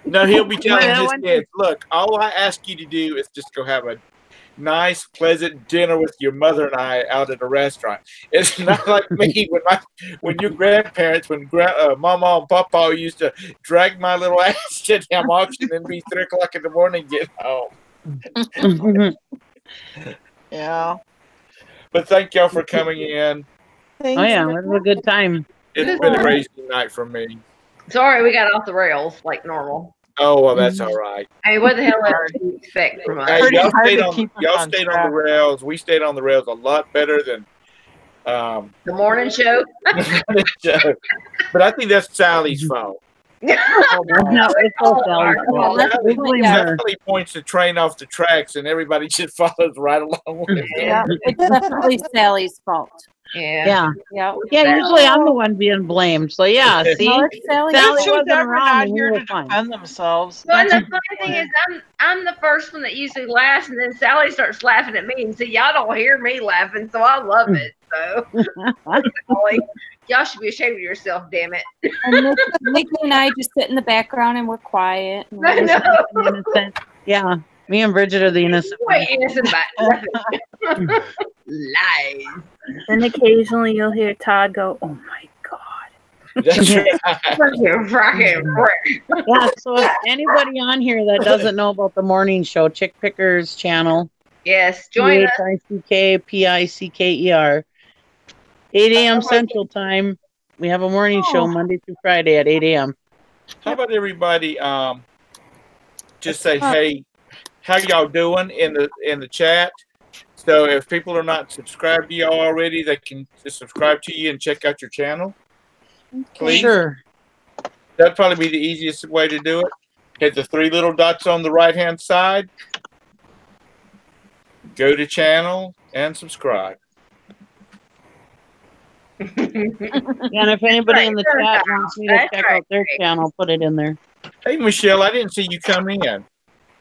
no, he'll be telling his kids, look, all I ask you to do is just go have a nice, pleasant dinner with your mother and I out at a restaurant. It's not like me when your grandparents, Mama and Papa used to drag my little ass to the auction and be 3 o'clock in the morning get home. Yeah. But thank y'all for coming in. Oh yeah, it was a good time. It's been a crazy night for me. Sorry, we got off the rails like normal. Oh well, that's all right. I mean, what the hell else do you expect from us? Hey, y'all stayed on the rails. We stayed on the rails a lot better than the morning show. But I think that's Sally's fault. No, it's all Sally's fault. Definitely points the train off the tracks, and everybody just follows right along with it. Yeah, it's definitely Sally's fault. Yeah. Usually I'm the one being blamed. So yeah, see, No, it's Sally. Who's wasn't ever around not and we here were to fine. defend themselves? Well, and the funny thing is, I'm the first one that usually laughs, and then Sally starts laughing at me, and so y'all don't hear me laughing, so I love it. So, like, y'all should be ashamed of yourself, damn it. And Nikki and I just sit in the background and we're quiet. And I know. Innocent. Yeah, me and Bridget are the innocent. Wait, innocent about nothing. Lies. Then occasionally you'll hear Todd go, "Oh my god." That's right. Yeah, so if anybody on here that doesn't know about the morning show, Chick Picker's channel. Yes, join us. Pickerer. 8 a.m. Central Time. We have a morning show Monday through Friday at 8 a.m. How about everybody just say, hey, how y'all doing in the chat? So if people are not subscribed to y'all already, they can just subscribe to you and check out your channel. Please. Sure. That'd probably be the easiest way to do it. Hit the 3 little dots on the right-hand side. Go to channel and subscribe. And if anybody in the chat wants me to check out their channel, put it in there. Hey, Michelle, I didn't see you come in.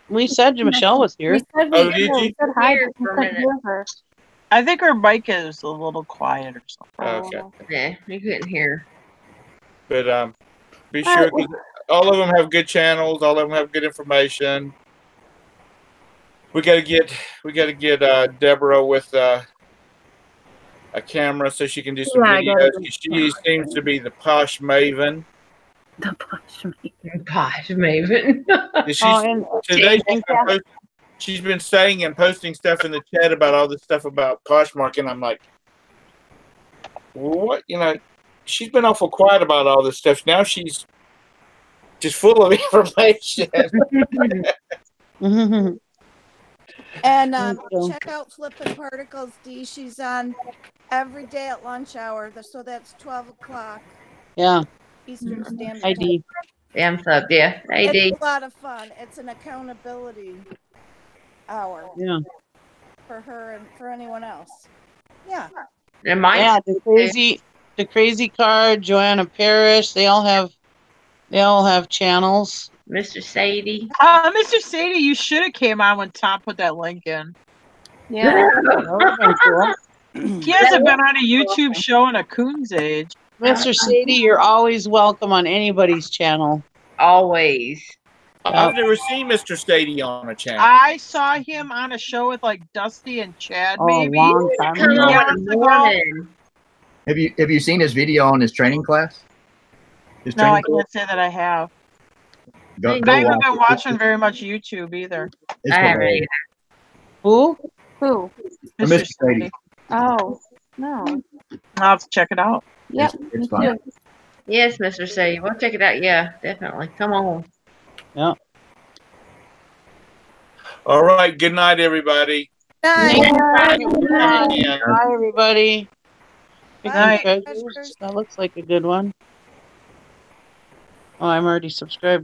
We said Michelle was here. Oh, did you? We said hi, but we couldn't hear her. I think her mic is a little quiet or something. Okay. Yeah, you couldn't hear. But be sure, 'cause all of them have good channels. All of them have good information. We got to get Deborah with a camera so she can do some videos. She seems to be the posh maven. The posh maven. Posh maven. Today she's been saying and posting stuff in the chat about all this stuff about Poshmark, and I'm like, what? You know, she's been awful quiet about all this stuff. Now she's just full of information. And check out Flippin' Particles D. She's on every day at lunch hour. So that's 12 o'clock. Yeah. Eastern Standard ID. Yeah, I'm subbed. Yeah. Hey, D. It's a lot of fun. It's an accountability hour Yeah. for her and for anyone else. Yeah. And mine's Yeah, the crazy card, Joanna Parrish, they all have channels. Mr. Sadie. Mr. Sadie, you should have came on when Tom put that link in. Yeah. That would've been cool. He hasn't been on a YouTube show in a coon's age. Mr. Sadie, you're always welcome on anybody's channel. Always. I've never seen Mr. Stady on a channel. I saw him on a show with like Dusty and Chad, Oh, maybe. a long time Come ago. on in the morning. Have you seen his video on his training class? His No, I training can't say that I have. Go, I go haven't watch been it. watching very much YouTube either. It's I haven't hilarious. either. Who? Who? Mr. Stady. Oh, no. I'll have to check it out. Yep. It's Me fun. too. Yes, Mr. Sadie. We'll check it out. Yeah, definitely. Come on. Yeah. All right. Good night, everybody. Night. Yeah. Bye, everybody. Picking Night. treasures. That looks like a good one. Oh, I'm already subscribed.